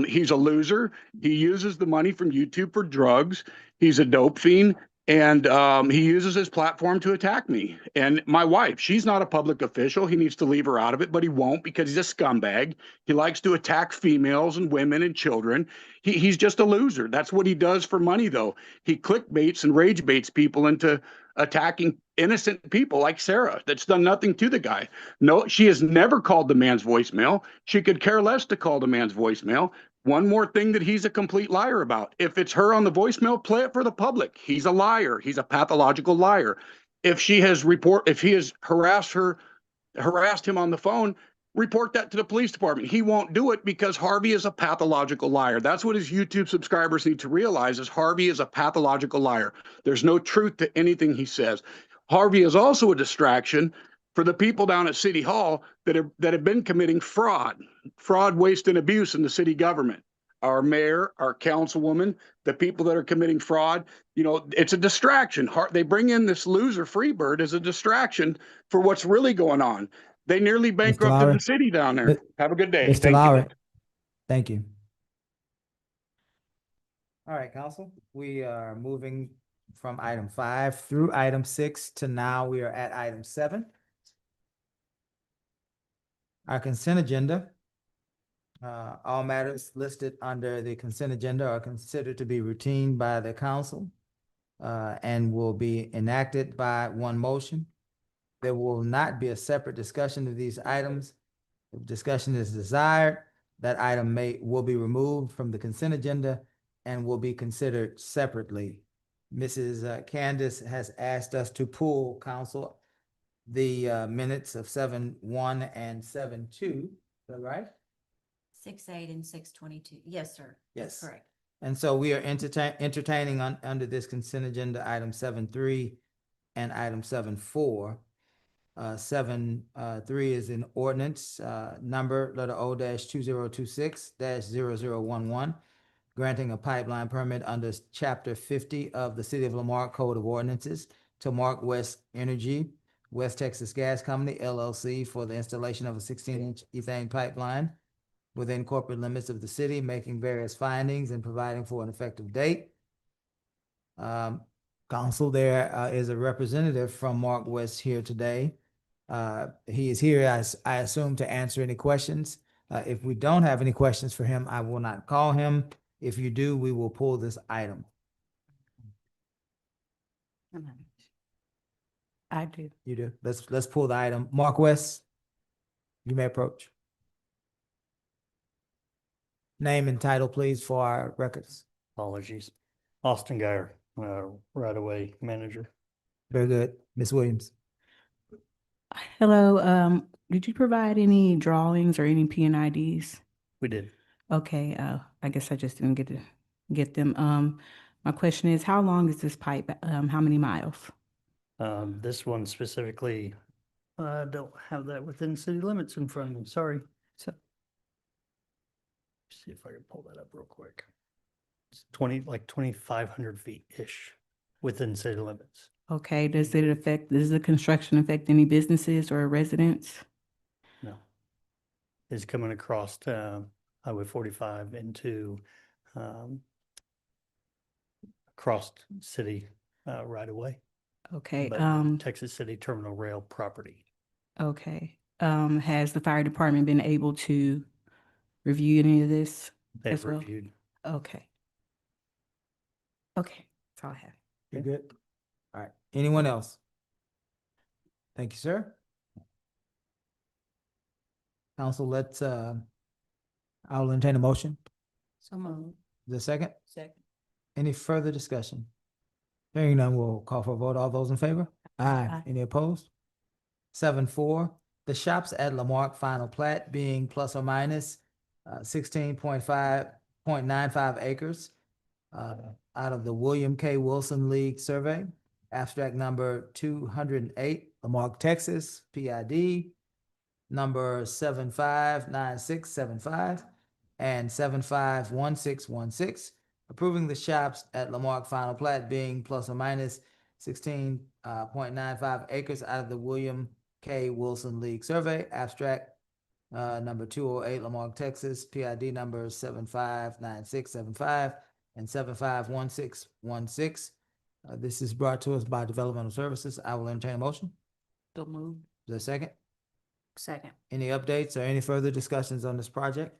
[SPEAKER 15] He's a loser. He uses the money from YouTube for drugs. He's a dope fiend. And he uses his platform to attack me and my wife. She's not a public official. He needs to leave her out of it, but he won't because he's a scumbag. He likes to attack females and women and children. He's just a loser. That's what he does for money, though. He clickbaits and rage baits people into attacking innocent people like Sarah that's done nothing to the guy. No, she has never called the man's voicemail. She could care less to call the man's voicemail. One more thing that he's a complete liar about. If it's her on the voicemail, play it for the public. He's a liar. He's a pathological liar. If he has harassed him on the phone, report that to the police department. He won't do it because Harvey is a pathological liar. That's what his YouTube subscribers need to realize is Harvey is a pathological liar. There's no truth to anything he says. Harvey is also a distraction for the people down at City Hall that have been committing fraud, waste, and abuse in the city government. Our mayor, our councilwoman, the people that are committing fraud, you know, it's a distraction. They bring in this loser Freebird as a distraction for what's really going on. They nearly bankrupted the city down there. Have a good day.
[SPEAKER 2] Mr. Lowry, thank you. All right, council, we are moving from item 5 through item 6 to now we are at item 7. Our consent agenda. All matters listed under the consent agenda are considered to be routine by the council and will be enacted by one motion. There will not be a separate discussion of these items. If discussion is desired, that item will be removed from the consent agenda and will be considered separately. Mrs. Candace has asked us to pull, council, the minutes of 7:1 and 7:2. Is that right?
[SPEAKER 3] 6:8 and 6:22. Yes, sir.
[SPEAKER 2] Yes.
[SPEAKER 3] Correct.
[SPEAKER 2] And so we are entertaining under this consent agenda, item 7.3 and item 7.4. 7.3 is an ordinance, number letter O -2026-0011, granting a pipeline permit under chapter 50 of the City of Lamar Code of Ordinances to Marque West Energy, West Texas Gas Company, LLC, for the installation of a 16-inch ethane pipeline within corporate limits of the city, making various findings and providing for an effective date. Council, there is a representative from Marque West here today. He is here, I assume, to answer any questions. If we don't have any questions for him, I will not call him. If you do, we will pull this item.
[SPEAKER 1] I do.
[SPEAKER 2] You do? Let's pull the item. Marque West, you may approach. Name and title, please, for our records.
[SPEAKER 5] Apologies. Austin Geyer, right-of-way manager.
[SPEAKER 2] Very good. Ms. Williams.
[SPEAKER 1] Hello, did you provide any drawings or any PNIDs?
[SPEAKER 5] We did.
[SPEAKER 1] Okay, I guess I just didn't get them. My question is, how long is this pipe? How many miles?
[SPEAKER 5] This one specifically, I don't have that within city limits in front of me, sorry.
[SPEAKER 1] So,
[SPEAKER 5] See if I can pull that up real quick. It's 2,500 feet-ish within city limits.
[SPEAKER 1] okay, does the construction affect any businesses or residents?
[SPEAKER 5] No. It's coming across Highway 45 into across city right away.
[SPEAKER 1] Okay,
[SPEAKER 5] But Texas City Terminal Rail property.
[SPEAKER 1] okay. Has the fire department been able to review any of this
[SPEAKER 5] They've
[SPEAKER 1] as well?
[SPEAKER 5] reviewed.
[SPEAKER 1] Okay. Okay, that's all I have.
[SPEAKER 2] You good? All right. Anyone else? Thank you, sir. Council, I'll entertain a motion.
[SPEAKER 7] So moved.
[SPEAKER 2] The second?
[SPEAKER 7] Second.
[SPEAKER 2] Any further discussion? Hearing none, we'll call for a vote. All those in favor? Aye. Any opposed? 7.4, the shops at Lamarck final plat being plus or minus 16.95 acres out of the William K. Wilson League Survey, abstract number 208, Lamarck, Texas, PID number 759675 and 751616, approving the shops at Lamarck final plat being plus or minus 16.95 acres out of the William K. Wilson League Survey, abstract number 208, Lamarck, Texas, PID number 759675 and 751616. This is brought to us by Developmental Services. I will entertain a motion.
[SPEAKER 7] So moved.
[SPEAKER 2] Is there a second?
[SPEAKER 7] Second.
[SPEAKER 2] Any updates or any further discussions on this project?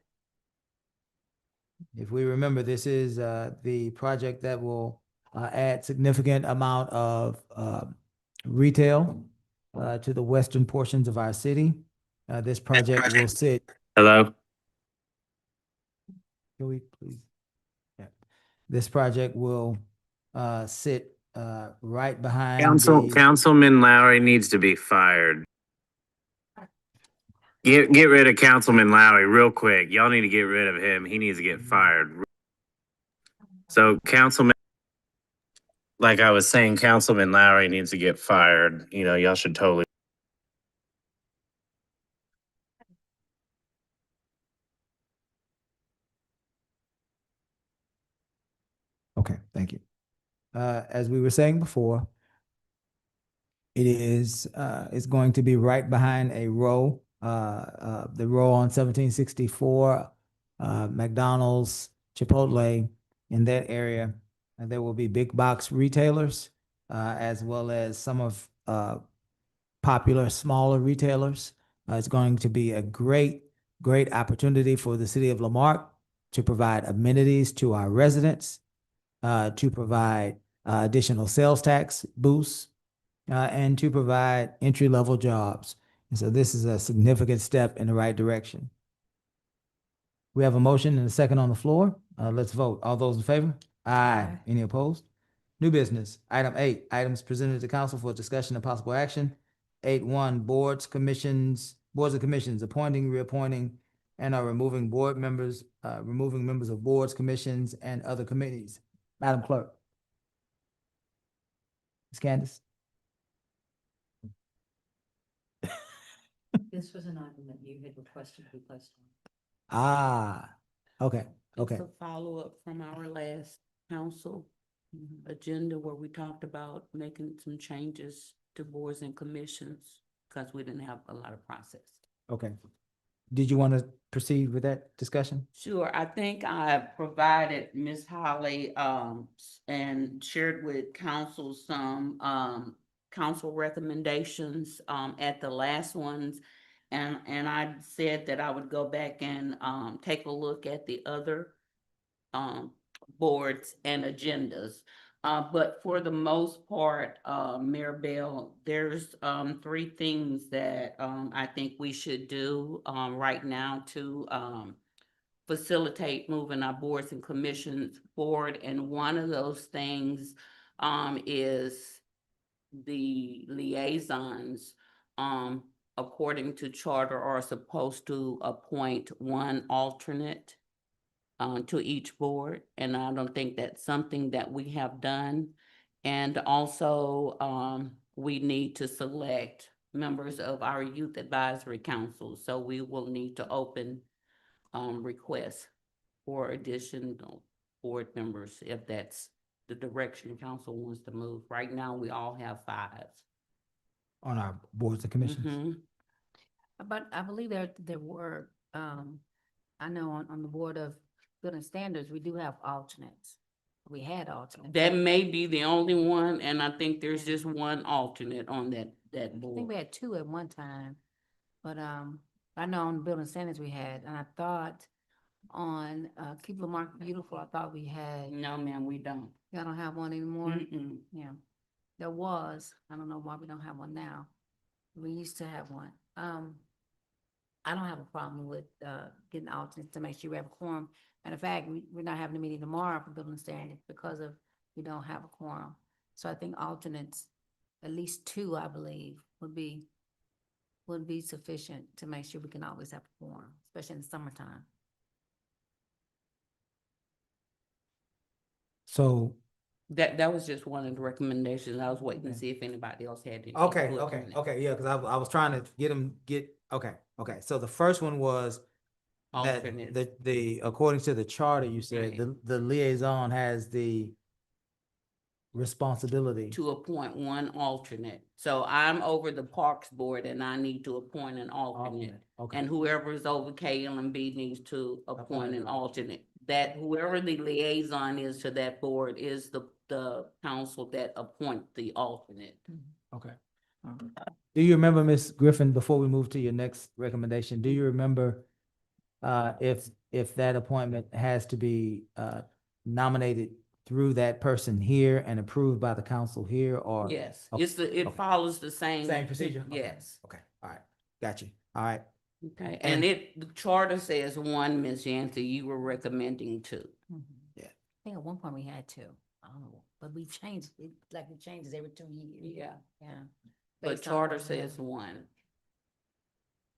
[SPEAKER 2] If we remember, this is the project that will add significant amount of retail to the western portions of our city. This project will sit.
[SPEAKER 16] Hello?
[SPEAKER 2] Can we please? Yeah. This project will sit right behind
[SPEAKER 16] Councilman Lowry needs to be fired. Get rid of Councilman Lowry real quick. Y'all need to get rid of him. He needs to get fired. So Councilman, like I was saying, Councilman Lowry needs to get fired. You know, y'all should totally.
[SPEAKER 2] Okay, thank you. As we were saying before, it's going to be right behind a row, the row on 1764, McDonald's, Chipotle, in that area. And there will be big box retailers, as well as some of popular smaller retailers. It's going to be a great opportunity for the city of Lamarck to provide amenities to our residents, to provide additional sales tax boosts, and to provide entry-level jobs. And so this is a significant step in the right direction. We have a motion and a second on the floor. Let's vote. All those in favor? Aye. Any opposed? New business. Item 8, items presented to council for discussion and possible action. 8.1, boards and commissions, appointing, reappointing, and are removing removing members of boards, commissions, and other committees. Madam Clerk. Ms. Candace?
[SPEAKER 3] This was an item that you had requested to be placed on.
[SPEAKER 2] Ah, okay, okay.
[SPEAKER 5] It's a follow-up from our last council agenda where we talked about making some changes to boards and commissions because we didn't have a lot of process.
[SPEAKER 2] Okay. Did you want to proceed with that discussion?
[SPEAKER 5] Sure, I think I provided Ms. Holly, and shared with council some, council recommendations, at the last ones. And I said that I would go back and, take a look at the other, boards and agendas. But for the most part, Mayor Bell, there's, three things that, I think we should do, right now to, facilitate moving our boards and commissions forward. And one of those things, is the liaisons, according to charter, are supposed to appoint one alternate to each board, and I don't think that's something that we have done. And also, we need to select members of our youth advisory council, so we will need to open requests for additional board members if that's the direction council wants to move. Right now, we all have 5.
[SPEAKER 2] On our boards and commissions?
[SPEAKER 5] Mhm.
[SPEAKER 7] But I believe there were, I know on the Board of Building Standards, we do have alternates. We had alternates.
[SPEAKER 5] That may be the only one, and I think there's just one alternate on that
[SPEAKER 7] I think
[SPEAKER 5] board.
[SPEAKER 7] we had 2 at one time, but, I know on Building Standards we had, and I thought on, Keep Lamarck Beautiful, I thought we had.
[SPEAKER 5] No, ma'am, we don't.
[SPEAKER 7] Y'all don't have one anymore?
[SPEAKER 5] Mm-mm.
[SPEAKER 7] Yeah, there was. I don't know why we don't have one now. We used to have one. I don't have a problem with, getting alternates to make sure we have a quorum. Matter of fact, we're not having a meeting tomorrow for Building Standards because we don't have a quorum. So I think alternates, at least 2, I believe, would be sufficient to make sure we can always have a quorum, especially in the summertime.
[SPEAKER 2] So,
[SPEAKER 5] That was just one of the recommendations. I was waiting to see if anybody else had any.
[SPEAKER 2] okay,
[SPEAKER 5] input
[SPEAKER 2] okay,
[SPEAKER 5] on it.
[SPEAKER 2] okay, yeah, because I was trying to okay, okay. So the first one was that
[SPEAKER 5] Alternates.
[SPEAKER 2] the according to the charter, you said
[SPEAKER 5] Right.
[SPEAKER 2] the liaison has the responsibility.
[SPEAKER 5] To appoint one alternate. So I'm over the Parks Board and I need to appoint an alternate.
[SPEAKER 2] Okay,
[SPEAKER 5] And whoever is over KLMB needs to appoint an
[SPEAKER 2] an
[SPEAKER 5] alternate. That whoever the liaison is to that board is the council that appoint the alternate.
[SPEAKER 2] okay. Do you remember, Ms. Griffin, before we move to your next recommendation, do you remember if that appointment has to be nominated through that person here and approved by the council here, or?
[SPEAKER 5] Yes,
[SPEAKER 2] Okay,
[SPEAKER 5] it
[SPEAKER 2] okay.
[SPEAKER 5] follows the same.
[SPEAKER 2] Same procedure? Okay,
[SPEAKER 5] Yes.
[SPEAKER 2] Okay, all right, got you, all right.
[SPEAKER 5] Okay,
[SPEAKER 2] And-
[SPEAKER 5] and the charter says 1, Ms. Yancey, you were recommending 2.
[SPEAKER 2] Yeah.
[SPEAKER 7] I think at one point we had 2. I don't know, but we changed it, like it changes every 2 years.
[SPEAKER 5] Yeah.
[SPEAKER 7] Yeah.
[SPEAKER 5] But
[SPEAKER 7] Based on
[SPEAKER 5] charter
[SPEAKER 7] what we have.
[SPEAKER 5] says 1.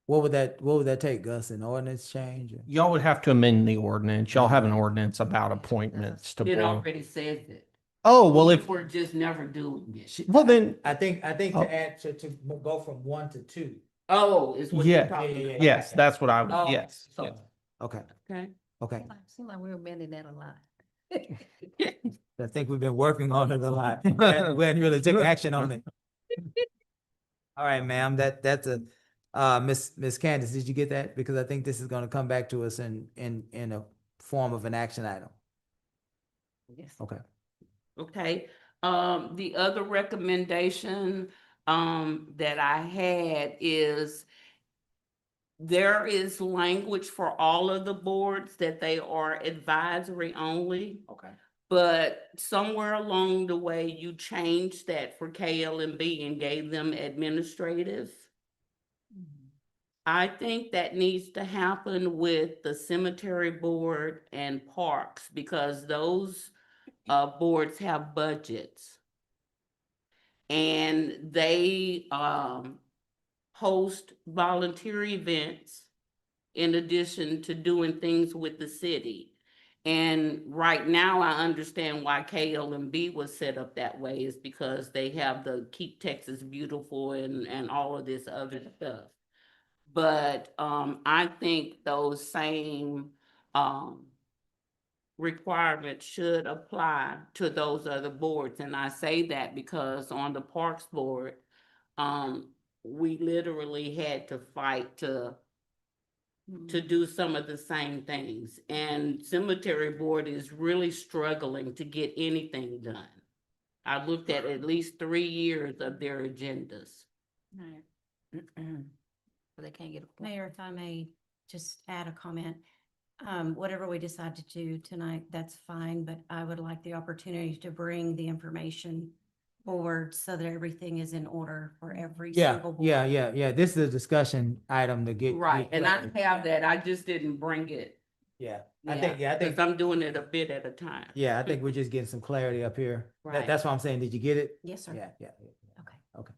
[SPEAKER 2] What would that take, Gus? An ordinance change? or-
[SPEAKER 4] Y'all would have to amend the ordinance. Y'all have an ordinance about appointments to
[SPEAKER 5] It
[SPEAKER 4] board.
[SPEAKER 5] already says it.
[SPEAKER 4] Oh, well, if,
[SPEAKER 5] We're just never doing it.
[SPEAKER 4] well, then,
[SPEAKER 2] I think
[SPEAKER 4] Oh.
[SPEAKER 2] to add to go from 1 to 2.
[SPEAKER 5] Oh, is what you're
[SPEAKER 4] yeah,
[SPEAKER 5] talking about.
[SPEAKER 4] yes, that's what I
[SPEAKER 5] Oh,
[SPEAKER 4] would, yes.
[SPEAKER 5] so-
[SPEAKER 4] yes.
[SPEAKER 2] Okay,
[SPEAKER 5] Okay.
[SPEAKER 2] okay.
[SPEAKER 7] Seems like we're amending that a lot.
[SPEAKER 2] I think we've been working on it a lot. We hadn't really taken action on it. All right, ma'am, that's a, Miss Candace, did you get that? Because I think this is gonna come back to us in a form of an action item.
[SPEAKER 5] Yes.
[SPEAKER 2] Okay.
[SPEAKER 5] Okay, the other recommendation, that I had is there is language for all of the boards that they are advisory only.
[SPEAKER 2] Okay.
[SPEAKER 5] But somewhere along the way, you changed that for KLMB and gave them administrative. I think that needs to happen with the cemetery board and parks because those boards have budgets. And they host volunteer events
[SPEAKER 17] in addition to doing things with the city. And right now, I understand why KLMB was set up that way is because they have the Keep Texas Beautiful and all of this other stuff. But I think those same requirements should apply to those other boards. And I say that because on the Parks Board, we literally had to fight to do some of the same things. And Cemetery Board is really struggling to get anything done. I looked at least 3 years of their agendas.
[SPEAKER 7] Right. So they can't get a.
[SPEAKER 3] Mayor, if I may just add a comment. Whatever we decide to do tonight, that's fine, but I would like the opportunity to bring the information forward so that everything is in order for every
[SPEAKER 2] Yeah,
[SPEAKER 3] single board.
[SPEAKER 2] yeah. This is a discussion item to get.
[SPEAKER 17] Right, and I have that, I just didn't bring it.
[SPEAKER 2] Yeah, I
[SPEAKER 17] Yeah,
[SPEAKER 2] think,
[SPEAKER 17] because I'm doing it a bit at a time.
[SPEAKER 2] I think we're just getting some clarity up here.
[SPEAKER 17] Right.
[SPEAKER 2] That's why I'm saying, did you get it?
[SPEAKER 3] Yes, sir.
[SPEAKER 2] Yeah.
[SPEAKER 3] Okay.
[SPEAKER 2] Okay.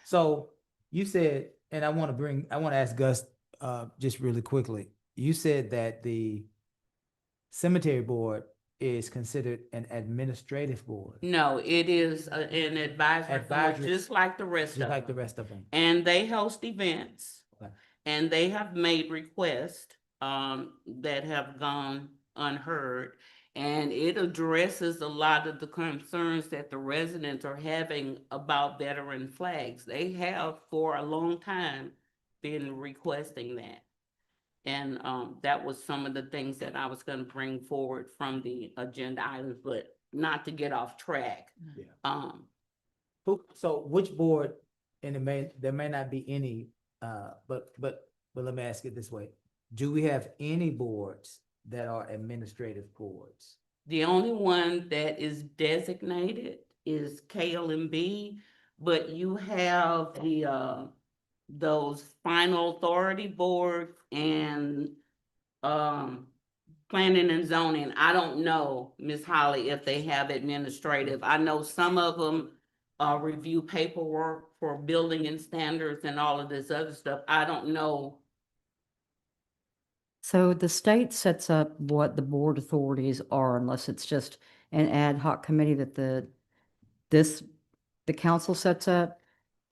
[SPEAKER 2] So you said, and I want to ask Gus, just really quickly. You said that the cemetery board is considered an administrative board,
[SPEAKER 17] No, it is an advisory board,
[SPEAKER 2] Advisory-
[SPEAKER 17] just like the rest
[SPEAKER 2] just
[SPEAKER 17] of
[SPEAKER 2] like the
[SPEAKER 17] them.
[SPEAKER 2] rest of them.
[SPEAKER 17] And they host events.
[SPEAKER 2] Okay.
[SPEAKER 17] And they have made requests that have gone unheard. And it addresses a lot of the concerns that the residents are having about veteran flags. They have for a long time been requesting that. And that was some of the things that I was going to bring forward from the agenda items, but not to get off track.
[SPEAKER 2] Yeah. So which board, and there may not be any, but let me ask it this way. Do we have any boards that are administrative boards?
[SPEAKER 17] The only one that is designated is KLMB, but you have the those final authority boards and planning and zoning. I don't know, Ms. Holly, if they have administrative. I know some of them review paperwork for building and standards and all of this other stuff. I don't know.
[SPEAKER 18] So the state sets up what the board authorities are unless it's just an ad hoc committee that the council sets up.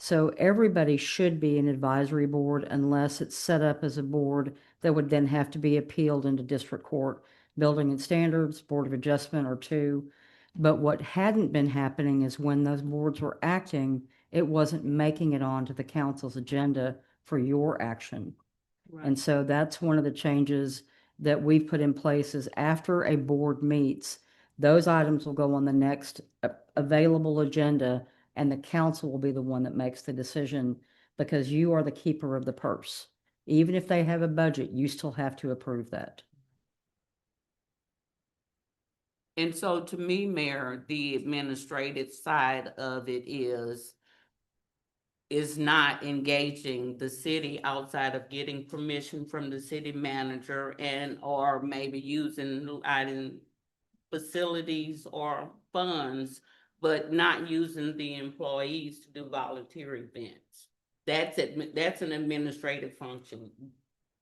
[SPEAKER 18] So everybody should be an advisory board unless it's set up as a board that would then have to be appealed into district court, building and standards, board of adjustment or two. But what hadn't been happening is when those boards were acting, it wasn't making it onto the council's agenda for your action. And so that's one of the changes that we've put in place is after a board meets, those items will go on the next available agenda and the council will be the one that makes the decision because you are the keeper of the purse. Even if they have a budget, you still have to approve that.
[SPEAKER 17] And so to me, Mayor, the administrative side of it is not engaging the city outside of getting permission from the city manager and or maybe using facilities or funds, but not using the employees to do volunteer events. That's an administrative function.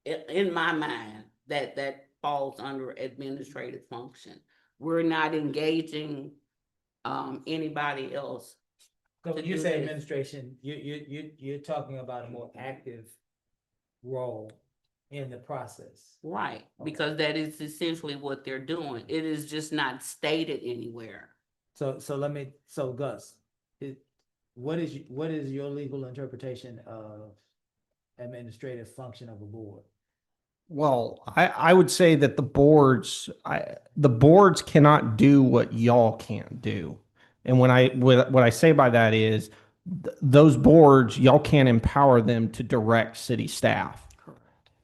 [SPEAKER 17] In my mind, that falls under administrative function. We're not engaging anybody else.
[SPEAKER 2] So when you say administration, you're talking about a more active role in the process.
[SPEAKER 17] Right, because that is essentially what they're doing. It is just not stated anywhere.
[SPEAKER 2] So Gus, what is your legal interpretation of administrative function of a board?
[SPEAKER 4] Well, I would say that the boards cannot do what y'all can't do. And what I say by that is those boards, y'all can't empower them to direct city staff.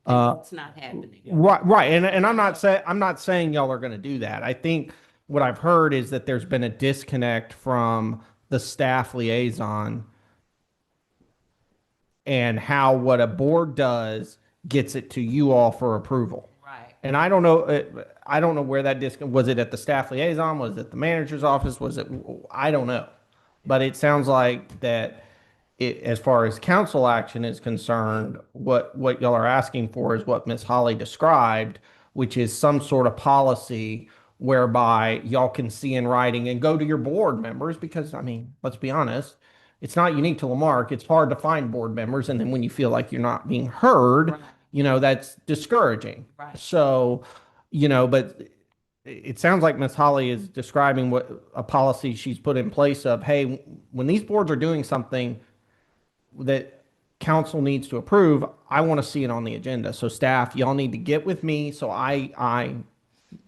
[SPEAKER 17] And it's not happening.
[SPEAKER 4] Right. And I'm not saying y'all are going to do that. I think what I've heard is that there's been a disconnect from the staff liaison and how what a board does gets it to you all for approval.
[SPEAKER 17] Right.
[SPEAKER 4] And I don't know where that disconnect was. It at the staff liaison? Was it the manager's office? I don't know. But it sounds like that as far as council action is concerned, what y'all are asking for is what Ms. Holly described, which is some sort of policy whereby y'all can see in writing and go to your board members, because I mean, let's be honest, it's not unique to Lamarck. It's hard to find board members. And then when you feel like you're not being heard,
[SPEAKER 17] Right.
[SPEAKER 4] you know, that's discouraging.
[SPEAKER 17] Right.
[SPEAKER 4] So, you know, but it sounds like Ms. Holly is describing what a policy she's put in place of, hey, when these boards are doing something that council needs to approve, I want to see it on the agenda. So staff, y'all need to get with me. So I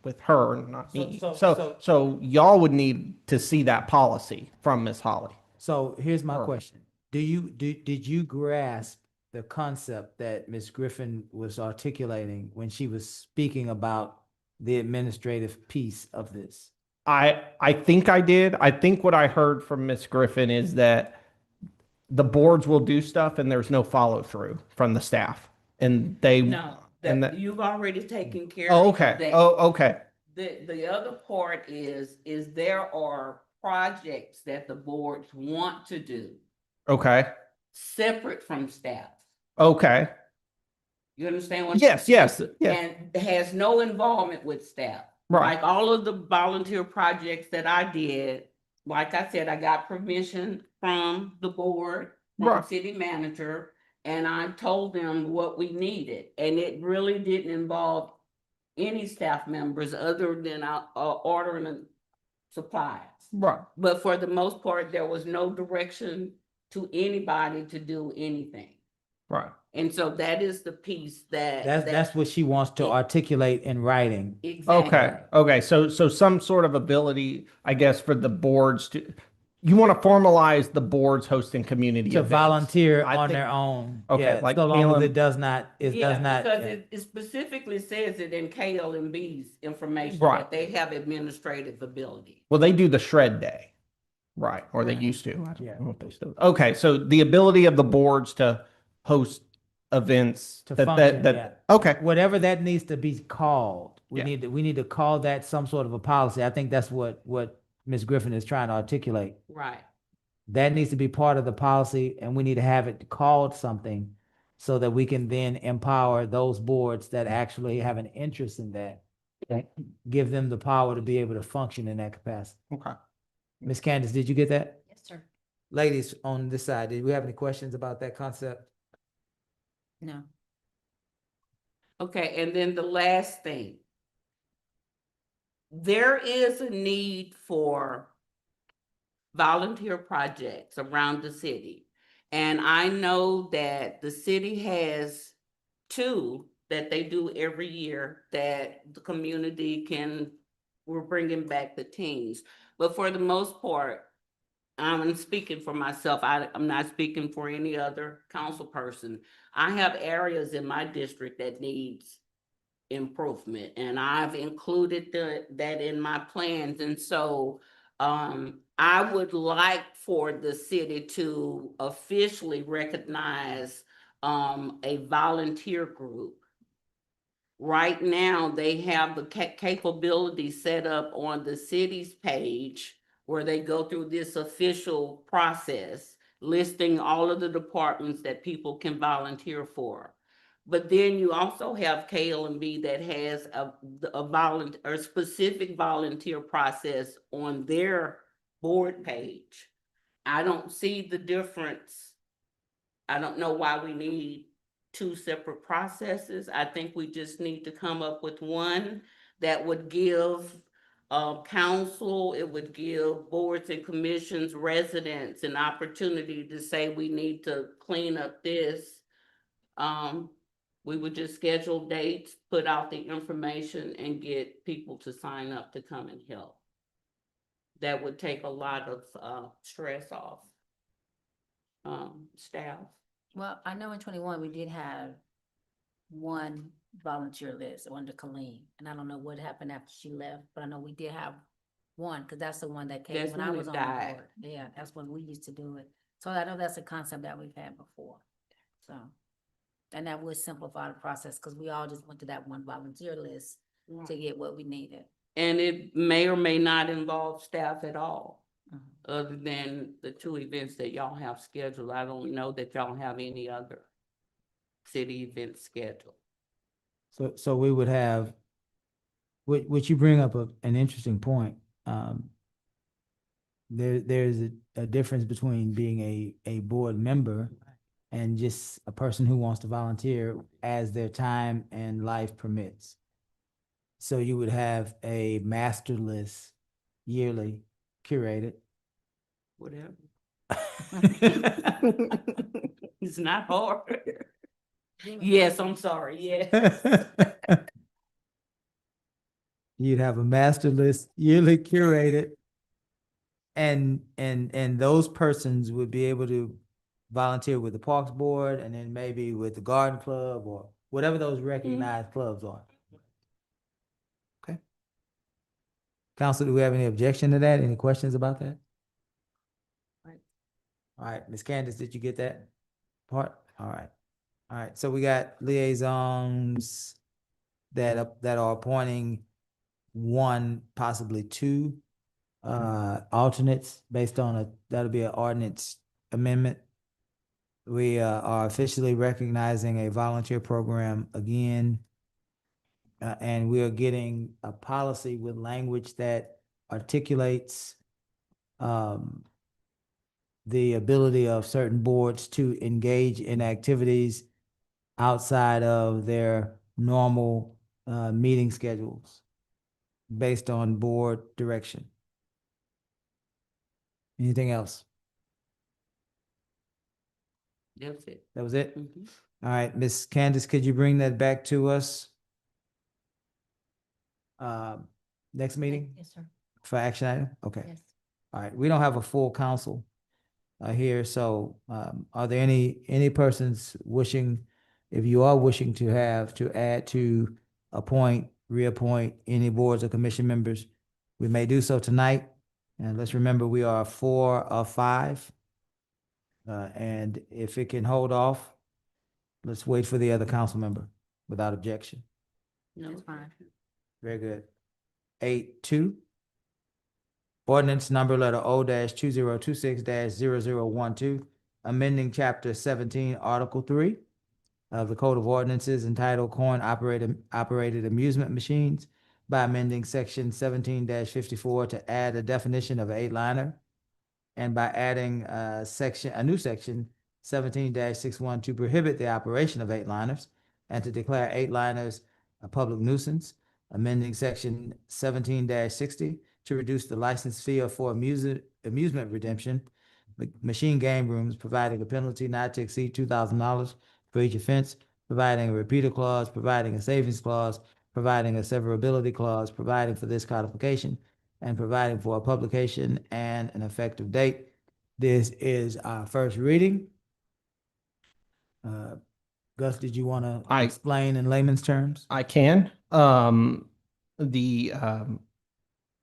[SPEAKER 4] with her, not me. So y'all would need to see that policy from Ms. Holly.
[SPEAKER 2] So here's my
[SPEAKER 4] Sure.
[SPEAKER 2] question. Did you grasp the concept that Ms. Griffin was articulating when she was speaking about the administrative piece of this?
[SPEAKER 4] I think I did. I think what I heard from Ms. Griffin is that the boards will do stuff and there's no follow through from the staff. And they
[SPEAKER 17] No,
[SPEAKER 4] and
[SPEAKER 17] that
[SPEAKER 4] that,
[SPEAKER 17] you've already taken care
[SPEAKER 4] oh,
[SPEAKER 17] of
[SPEAKER 4] okay.
[SPEAKER 17] that.
[SPEAKER 4] Oh, okay.
[SPEAKER 17] The other part is there are projects that the boards want to do
[SPEAKER 4] Okay.
[SPEAKER 17] separate from staff.
[SPEAKER 4] Okay.
[SPEAKER 17] You understand what?
[SPEAKER 4] Yes, yes, yeah.
[SPEAKER 17] And has no involvement with staff.
[SPEAKER 4] Right.
[SPEAKER 17] Like all of the volunteer projects that I did, like I said, I got permission from the board, from the
[SPEAKER 4] Right.
[SPEAKER 17] city manager, and I told them what we needed. And it really didn't involve any staff members other than ordering supplies.
[SPEAKER 4] Right.
[SPEAKER 17] But for the most part, there was no direction to anybody to do anything.
[SPEAKER 4] Right.
[SPEAKER 17] And so that is the piece that.
[SPEAKER 2] That's what she wants to articulate in writing.
[SPEAKER 17] Exactly.
[SPEAKER 4] Okay. Okay. So some sort of ability, I guess, for the boards to, you want to formalize the boards hosting community
[SPEAKER 2] To
[SPEAKER 4] events.
[SPEAKER 2] volunteer
[SPEAKER 4] I
[SPEAKER 2] on
[SPEAKER 4] think-
[SPEAKER 2] their own.
[SPEAKER 4] Okay,
[SPEAKER 2] Yeah,
[SPEAKER 4] like
[SPEAKER 2] so long as
[SPEAKER 4] Caleb-
[SPEAKER 2] it does not,
[SPEAKER 17] Because
[SPEAKER 2] yeah.
[SPEAKER 17] it specifically says it in KLMB's information
[SPEAKER 4] Right.
[SPEAKER 17] that they have administrative ability.
[SPEAKER 4] Well, they do the shred day. Right. Or they used to. I don't
[SPEAKER 2] Yeah.
[SPEAKER 4] know if they still. Okay. So the ability of the boards to host events
[SPEAKER 2] To
[SPEAKER 4] that,
[SPEAKER 2] function,
[SPEAKER 4] that,
[SPEAKER 2] yeah.
[SPEAKER 4] okay.
[SPEAKER 2] Whatever that needs to be called, we
[SPEAKER 4] Yeah.
[SPEAKER 2] need to call that some sort of a policy. I think that's what Ms. Griffin is trying to articulate.
[SPEAKER 17] Right.
[SPEAKER 2] That needs to be part of the policy, and we need to have it called something so that we can then empower those boards that actually have an interest in that. Give them the power to be able to function in that capacity.
[SPEAKER 4] Okay.
[SPEAKER 2] Ms. Candace, did you get that?
[SPEAKER 7] Yes, sir.
[SPEAKER 2] Ladies on this side, did we have any questions about that concept?
[SPEAKER 7] No.
[SPEAKER 17] Okay, and then the last thing. There is a need for volunteer projects around the city. And I know that the city has two that they do every year that the community we're bringing back the teens. But for the most part, I'm speaking for myself. I'm not speaking for any other council person. I have areas in my district that needs improvement, and I've included that in my plans. And so I would like for the city to officially recognize a volunteer group. Right now, they have the capability set up on the city's page where they go through this official process, listing all of the departments that people can volunteer for. But then you also have KLMB that has a specific volunteer process on their board page. I don't see the difference. I don't know why we need two separate processes. I think we just need to come up with one that would give council, it would give boards and commissions, residents an opportunity to say we need to clean up this. We would just schedule dates, put out the information, and get people to sign up to come and help. That would take a lot of stress off staff.
[SPEAKER 7] Well, I know in 21, we did have one volunteer list under Colleen, and I don't know what happened after she left, but I know we did have one, because that's the one that came
[SPEAKER 17] That's
[SPEAKER 7] when I
[SPEAKER 17] when
[SPEAKER 7] was
[SPEAKER 17] it
[SPEAKER 7] on the
[SPEAKER 17] died.
[SPEAKER 7] board. Yeah, that's when we used to do it. So I know that's a concept that we've had before. So, and that would simplify the process, because we all just went to that one volunteer list to get what we needed.
[SPEAKER 17] And it may or may not involve staff at all.
[SPEAKER 7] Mhm.
[SPEAKER 17] other than the 2 events that y'all have scheduled. I don't know that y'all have any other city events scheduled.
[SPEAKER 2] So we would have, which you bring up an interesting point. There's a difference between being a board member and just a person who wants to volunteer as their time and life permits. So you would have a master list yearly curated.
[SPEAKER 17] Whatever. It's not hard. Yes, I'm sorry, yes.
[SPEAKER 2] You'd have a master list yearly curated. And those persons would be able to volunteer with the Parks Board and then maybe with the Garden Club or whatever those recognized clubs are. Okay. Council, do we have any objection to that? Any questions about that? All right, Ms. Candace, did you get that part? All right. All right, so we got liaisons that are appointing 1, possibly 2 alternates based on that'll be an ordinance amendment. We are officially recognizing a volunteer program again. And we are getting a policy with language that articulates the ability of certain boards to engage in activities outside of their normal meeting schedules based on board direction. Anything else?
[SPEAKER 17] That's it.
[SPEAKER 2] That was it?
[SPEAKER 17] Mhm.
[SPEAKER 2] All right, Ms. Candace, could you bring that back to us? Next meeting
[SPEAKER 3] Yes, sir.
[SPEAKER 2] for action item? Okay.
[SPEAKER 3] Yes.
[SPEAKER 2] All right, we don't have a full council here, so are there any persons wishing, if you are wishing to add to appoint, reappoint any boards or commission members, we may do so tonight. And let's remember, we are 4 of 5. And if it can hold off, let's wait for the other council member without objection.
[SPEAKER 17] No,
[SPEAKER 7] That's fine.
[SPEAKER 2] Very good. 8.2. Ordinance number letter O-2026-0012, amending chapter 17, article 3 of the Code of Ordinances entitled Coin Operated Amusement Machines by amending section 17-54 to add a definition of 8-liner and by adding a new section 17-61 to prohibit the operation of 8-liners and to declare 8-liners a public nuisance, amending section 17-60 to reduce the license fee for amusement redemption, machine game rooms, providing a penalty not to exceed $2,000 for each offense, providing a repeater clause, providing a savings clause, providing a severability clause, providing for this codification, and providing for a publication and an effective date. This is our first reading. Gus, did you want to explain in layman's terms?
[SPEAKER 4] I can. The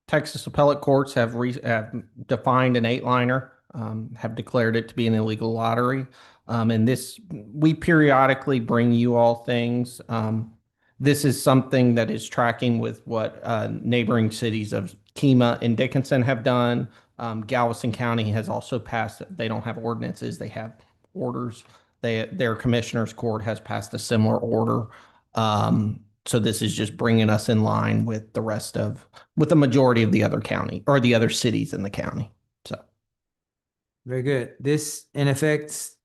[SPEAKER 4] Texas appellate courts have defined an 8-liner, have declared it to be an illegal lottery. And we periodically bring you all things. This is something that is tracking with what neighboring cities of Kemah and Dickinson have done. Galveston County has also passed, they don't have ordinances, they have orders. Their commissioner's court has passed a similar order. So this is just bringing us in line with with the majority of the other county or the other cities in the county. So.
[SPEAKER 2] Very good. This in effect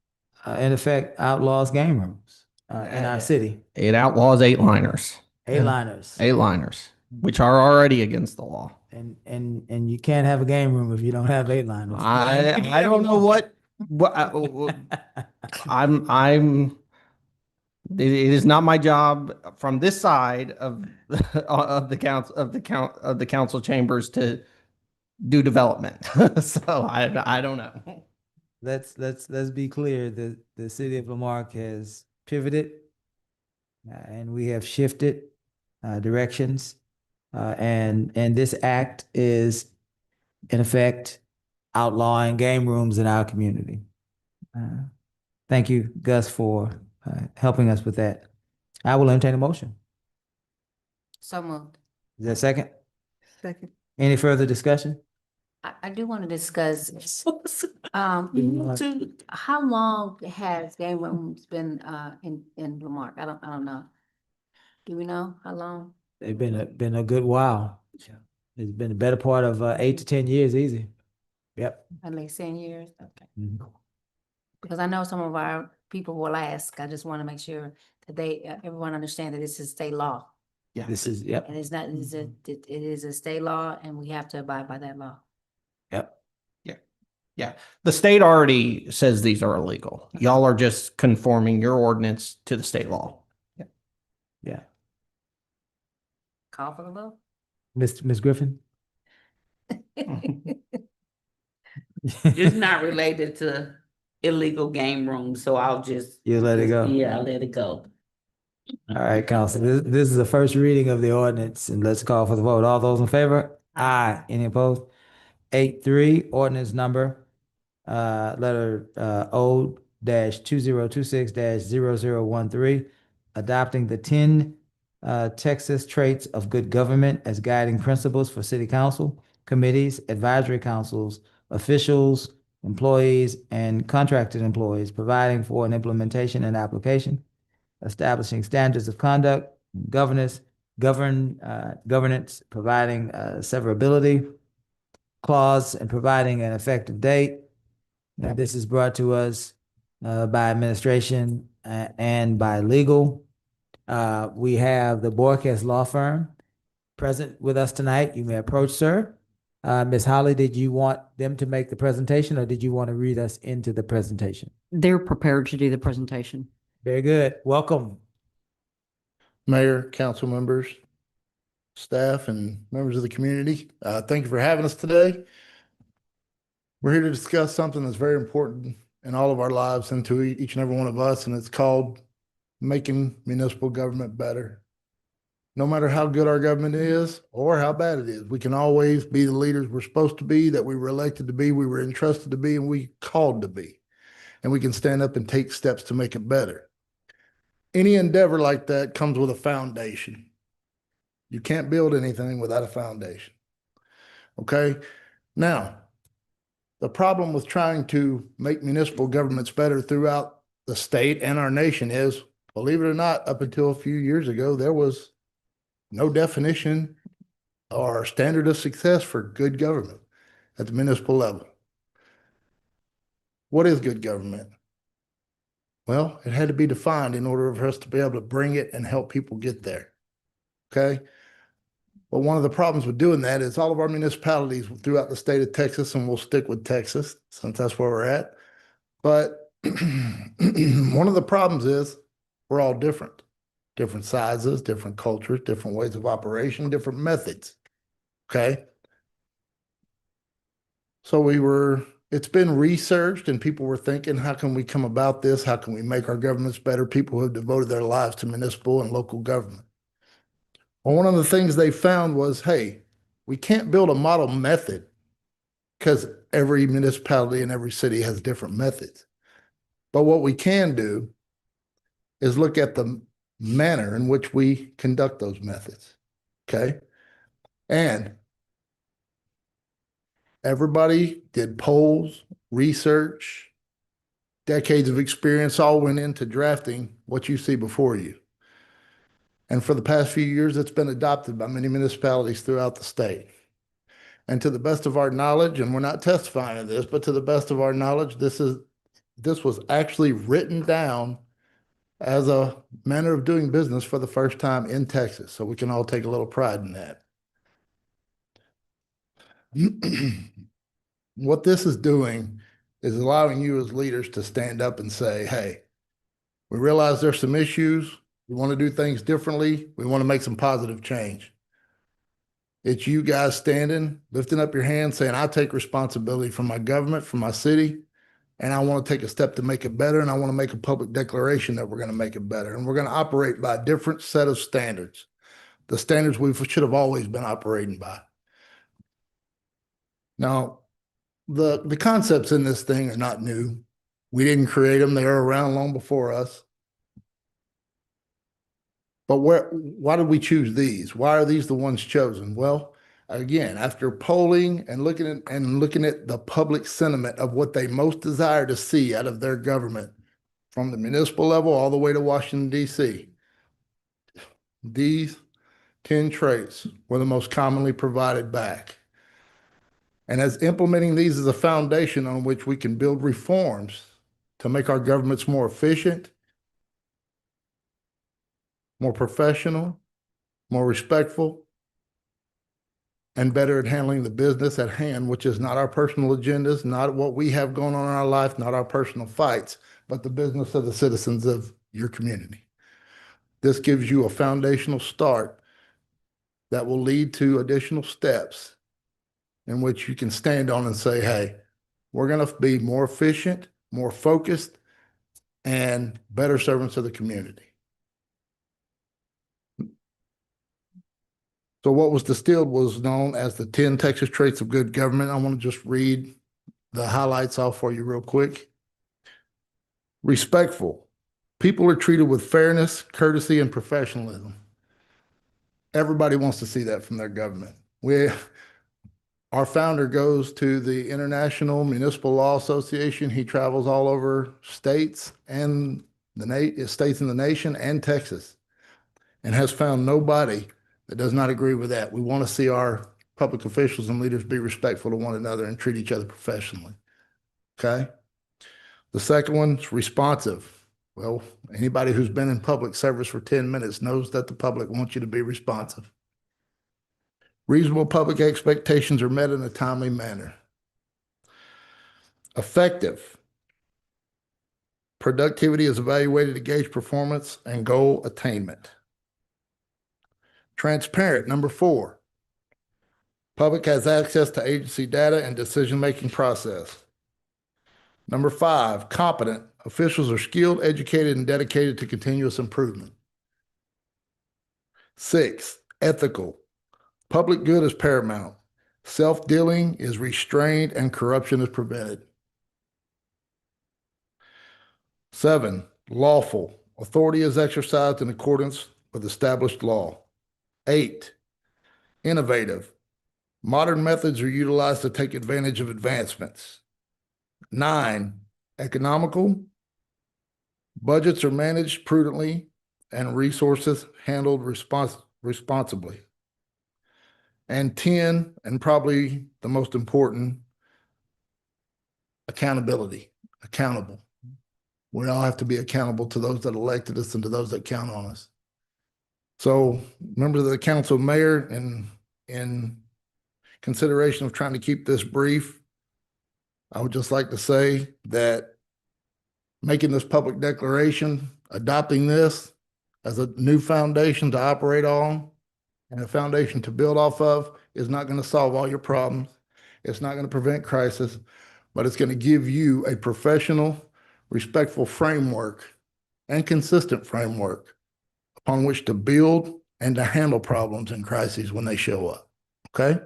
[SPEAKER 2] outlaws game rooms in our city.
[SPEAKER 4] It outlaws 8-liners.
[SPEAKER 2] 8-liners.
[SPEAKER 4] 8-liners, which are already against the law.
[SPEAKER 2] And you can't have a game room if you don't have 8-liners.
[SPEAKER 4] I don't know what it is not my job from this side of the council chambers to do development. So I don't know.
[SPEAKER 2] Let's be clear. The city of Lamarck has pivoted and we have shifted directions. And this act is in effect outlawing game rooms in our community. Thank you, Gus, for helping us with that. I will entertain a motion.
[SPEAKER 7] So moved.
[SPEAKER 2] Is there a second?
[SPEAKER 1] Second.
[SPEAKER 2] Any further discussion?
[SPEAKER 7] I do want to discuss, how long has game rooms been, in Lamarck? I don't know. Do we know how long?
[SPEAKER 2] They've been a good while. It's been the better part of 8 to 10 years, easy. Yep.
[SPEAKER 7] At least 10 years? Okay.
[SPEAKER 2] Mhm.
[SPEAKER 7] Because I know some of our people will ask. I just want to make sure that everyone understand that this is state law.
[SPEAKER 4] Yeah.
[SPEAKER 2] This is, yep,
[SPEAKER 7] And it's not, it is a state law and we have to abide by that law.
[SPEAKER 2] yep.
[SPEAKER 4] Yeah. The state already says these are illegal. Y'all are just conforming your ordinance to the state law.
[SPEAKER 2] Yeah.
[SPEAKER 7] Call for the vote.
[SPEAKER 2] Miss Griffin?
[SPEAKER 17] It's not related to illegal game rooms, so I'll just.
[SPEAKER 2] You let it go.
[SPEAKER 17] Yeah, I'll let it go.
[SPEAKER 2] All right, council, this is the first reading of the ordinance, and let's call for the vote. All those in favor? Aye. Any opposed? 8-3, ordinance number, letter, O-2026-0013, adopting the 10, Texas traits of good government as guiding principles for city council, committees, advisory councils, officials, employees, and contracted employees, providing for an implementation and application, establishing standards of conduct, governance, governance, providing severability clause, and providing an effective date. Now, this is brought to us by administration and by legal. We have the Borges Law Firm present with us tonight. You may approach, sir. Ms. Holly, did you want them to make the presentation, or did you want to read us into the presentation?
[SPEAKER 18] They're prepared to do the presentation.
[SPEAKER 2] Very good. Welcome.
[SPEAKER 19] Mayor, council members, staff, and members of the community. Thank you for having us today. We're here to discuss something that's very important in all of our lives and to each and every one of us, and it's called making municipal government better. No matter how good our government is or how bad it is, we can always be the leaders we're supposed to be, that we were elected to be, we were entrusted to be, and we called to be. And we can stand up and take steps to make it better. Any endeavor like that comes with a foundation. You can't build anything without a foundation. Okay? Now, the problem with trying to make municipal governments better throughout the state and our nation is, believe it or not, up until a few years ago, there was no definition or standard of success for good government at the municipal level. What is good government? Well, it had to be defined in order for us to be able to bring it and help people get there. Okay? But one of the problems with doing that is all of our municipalities throughout the state of Texas, and we'll stick with Texas since that's where we're at. But one of the problems is we're all different. Different sizes, different cultures, different ways of operation, different methods. Okay? So it's been researched and people were thinking, how can we come about this? How can we make our governments better? People who have devoted their lives to municipal and local government. Well, one of the things they found was, hey, we can't build a model method because every municipality and every city has different methods. But what we can do is look at the manner in which we conduct those methods. Okay? And everybody did polls, research, decades of experience all went into drafting what you see before you. And for the past few years, it's been adopted by many municipalities throughout the state. And to the best of our knowledge, and we're not testifying to this, but to the best of our knowledge, this was actually written down as a manner of doing business for the first time in Texas. So we can all take a little pride in that. What this is doing is allowing you as leaders to stand up and say, hey, we realize there's some issues. We want to do things differently. We want to make some positive change. It's you guys standing, lifting up your hand, saying, I take responsibility for my government, for my city, and I want to take a step to make it better, and I want to make a public declaration that we're going to make it better. And we're going to operate by a different set of standards, the standards we should have always been operating by. Now, the concepts in this thing are not new. We didn't create them. They were around long before us. But why did we choose these? Why are these the ones chosen? Well, Again, after polling and looking at the public sentiment of what they most desire to see out of their government, from the municipal level all the way to Washington, D.C., these 10 traits were the most commonly provided back. And as implementing these as a foundation on which we can build reforms to make our governments more efficient, more professional, more respectful, and better at handling the business at hand, which is not our personal agendas, not what we have going on in our life, not our personal fights, but the business of the citizens of your community. This gives you a foundational start that will lead to additional steps in which you can stand on and say, hey, we're going to be more efficient, more focused, and better servants of the community. So what was distilled was known as the 10 Texas Traits of Good Government. I want to just read the highlights off for you real quick. Respectful. People are treated with fairness, courtesy, and professionalism. Everybody wants to see that from their government. Our founder goes to the International Municipal Law Association. He travels all over states and states in the nation and Texas, and has found nobody that does not agree with that. We want to see our public officials and leaders be respectful to one another and treat each other professionally. Okay? The second one's responsive. Well, anybody who's been in public service for 10 minutes knows that the public wants you to be responsive. Reasonable public expectations are met in a timely manner. Effective. Productivity is evaluated to gauge performance and goal attainment. Transparent, number 4. Public has access to agency data and decision-making process. Number 5, competent. Officials are skilled, educated, and dedicated to continuous improvement. 6, ethical. Public good is paramount. Self-dealing is restrained and corruption is prevented. 7, lawful. Authority is exercised in accordance with established law. 8, innovative. Modern methods are utilized to take advantage of advancements. 9, economical. Budgets are managed prudently and resources handled responsibly. And 10, and probably the most important, accountability. Accountable. We all have to be accountable to those that elected us and to those that count on us. So, members of the council, mayor, in consideration of trying to keep this brief, I would just like to say that making this public declaration, adopting this as a new foundation to operate on and a foundation to build off of is not going to solve all your problems. It's not going to prevent crisis, but it's going to give you a professional, respectful framework and consistent framework upon which to build and to handle problems and crises when they show up. Okay?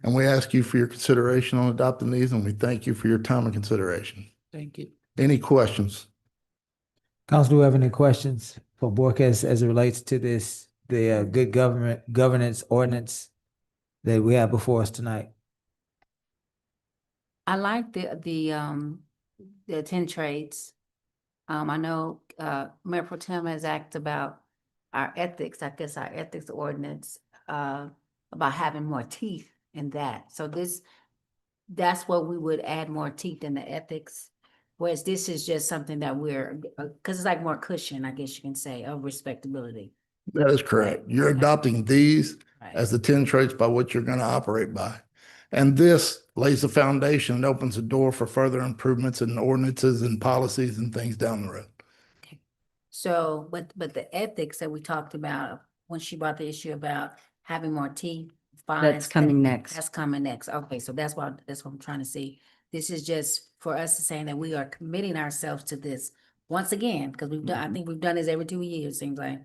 [SPEAKER 19] And we ask you for your consideration on adopting these, and we thank you for your time and consideration.
[SPEAKER 2] Thank you.
[SPEAKER 19] Any questions?
[SPEAKER 2] Council, do we have any questions for Borges as it relates to this, the good governance ordinance that we have before us tonight?
[SPEAKER 7] I like the 10 traits. I know Mayor Pro Tem has asked about our ethics, I guess our ethics ordinance, about having more teeth in that. So that's what we would add more teeth in the ethics. Whereas this is just something that because it's like more cushion, I guess you can say, of respectability.
[SPEAKER 19] That is correct. You're adopting these
[SPEAKER 7] Right.
[SPEAKER 19] as the 10 traits by which you're going to operate by. And this lays the foundation and opens the door for further improvements in ordinances and policies and things down the road.
[SPEAKER 7] Okay. So, but the ethics that we talked about when she brought the issue about having more teeth.
[SPEAKER 18] That's coming next.
[SPEAKER 7] That's coming next. Okay, so that's what I'm trying to see. This is just for us saying that we are committing ourselves to this once again, because we've done, I think we've done this every 2 years, seems like.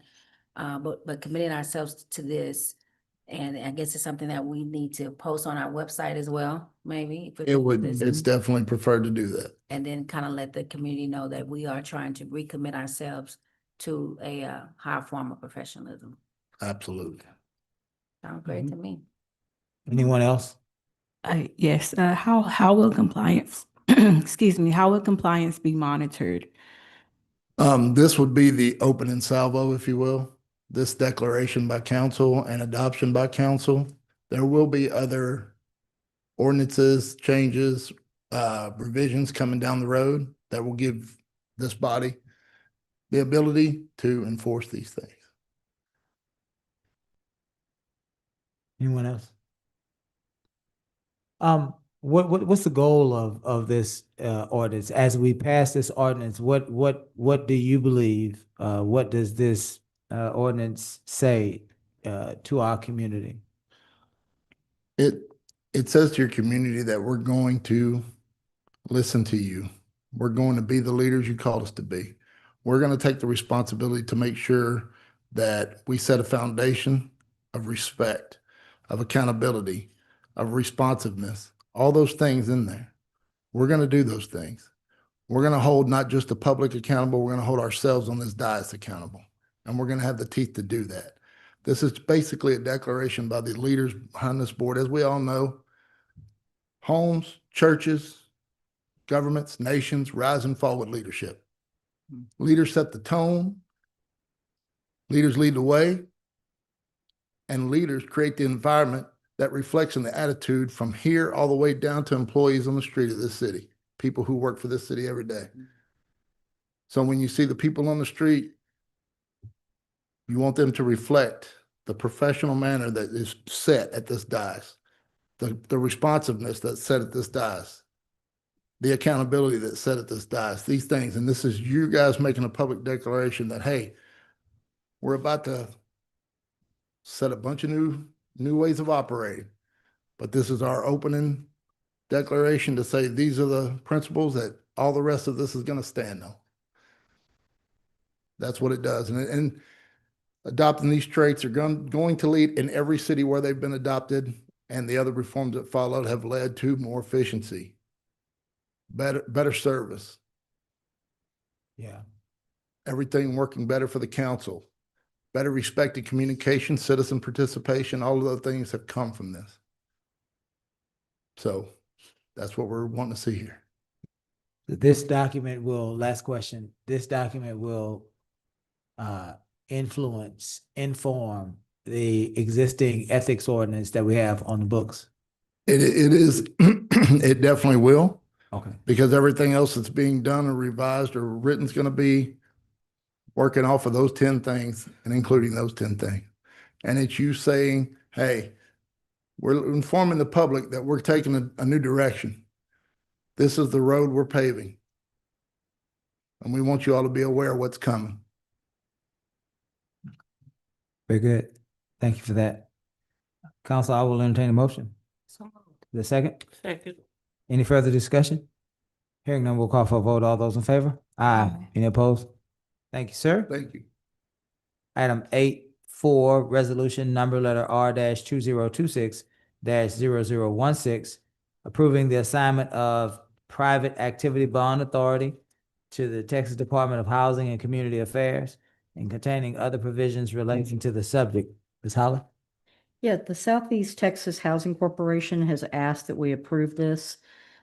[SPEAKER 7] But committing ourselves to this, and I guess it's something that we need to post on our website as well, maybe.
[SPEAKER 19] It's definitely preferred to do that.
[SPEAKER 7] And then kind of let the community know that we are trying to recommit ourselves to a higher form of professionalism.
[SPEAKER 19] Absolutely.
[SPEAKER 7] Sounds great to me.
[SPEAKER 2] Anyone else?
[SPEAKER 1] Yes, how will compliance, excuse me, how will compliance be monitored?
[SPEAKER 19] This would be the opening salvo, if you will. This declaration by council and adoption by council. There will be other ordinances, changes, revisions coming down the road that will give this body the ability to enforce these things.
[SPEAKER 2] Anyone else? What's the goal of this ordinance? As we pass this ordinance, what do you believe? What does this ordinance say to our community?
[SPEAKER 19] It says to your community that we're going to listen to you. We're going to be the leaders you called us to be. We're going to take the responsibility to make sure that we set a foundation of respect, of accountability, of responsiveness, all those things in there. We're going to do those things. We're going to hold not just the public accountable, we're going to hold ourselves on this dais accountable. And we're going to have the teeth to do that. This is basically a declaration by the leaders behind this board. As we all know, homes, churches, governments, nations rise and fall with leadership. Leaders set the tone, leaders lead the way, and leaders create the environment that reflects in the attitude from here all the way down to employees on the street of this city, people who work for this city every day. So when you see the people on the street, you want them to reflect the professional manner that is set at this dais, the responsiveness that's set at this dais, the accountability that's set at this dais, these things. And this is you guys making a public declaration that, hey, we're about to set a bunch of new ways of operating. But this is our opening declaration to say these are the principles that all the rest of this is going to stand on. That's what it does. And adopting these traits are going to lead in every city where they've been adopted, and the other reforms that followed have led to more efficiency, better service.
[SPEAKER 2] Yeah.
[SPEAKER 19] Everything working better for the council, better respected communication, citizen participation, all of those things have come from this. So that's what we're wanting to see here.
[SPEAKER 2] This document will, last question, this document will inform the existing ethics ordinance that we have on the books.
[SPEAKER 19] It is, it definitely will.
[SPEAKER 2] Okay.
[SPEAKER 19] Because everything else that's being done or revised or written is going to be working off of those 10 things and including those 10 things. And it's you saying, hey, we're informing the public that we're taking a new direction. This is the road we're paving. And we want you all to be aware of what's coming.
[SPEAKER 2] Very good. Thank you for that. Council, I will entertain a motion. The second?
[SPEAKER 17] Second.
[SPEAKER 2] Any further discussion? Hearing none, we'll call for a vote. All those in favor? Aye. Any opposed? Thank you, sir.
[SPEAKER 19] Thank you.
[SPEAKER 2] Item 8.4, resolution number letter R-2026-0016, approving the assignment of private activity bond authority to the Texas Department of Housing and Community Affairs and containing other provisions relating to the subject. Ms. Holly?
[SPEAKER 18] Yeah, the Southeast Texas Housing Corporation has asked that we approve this.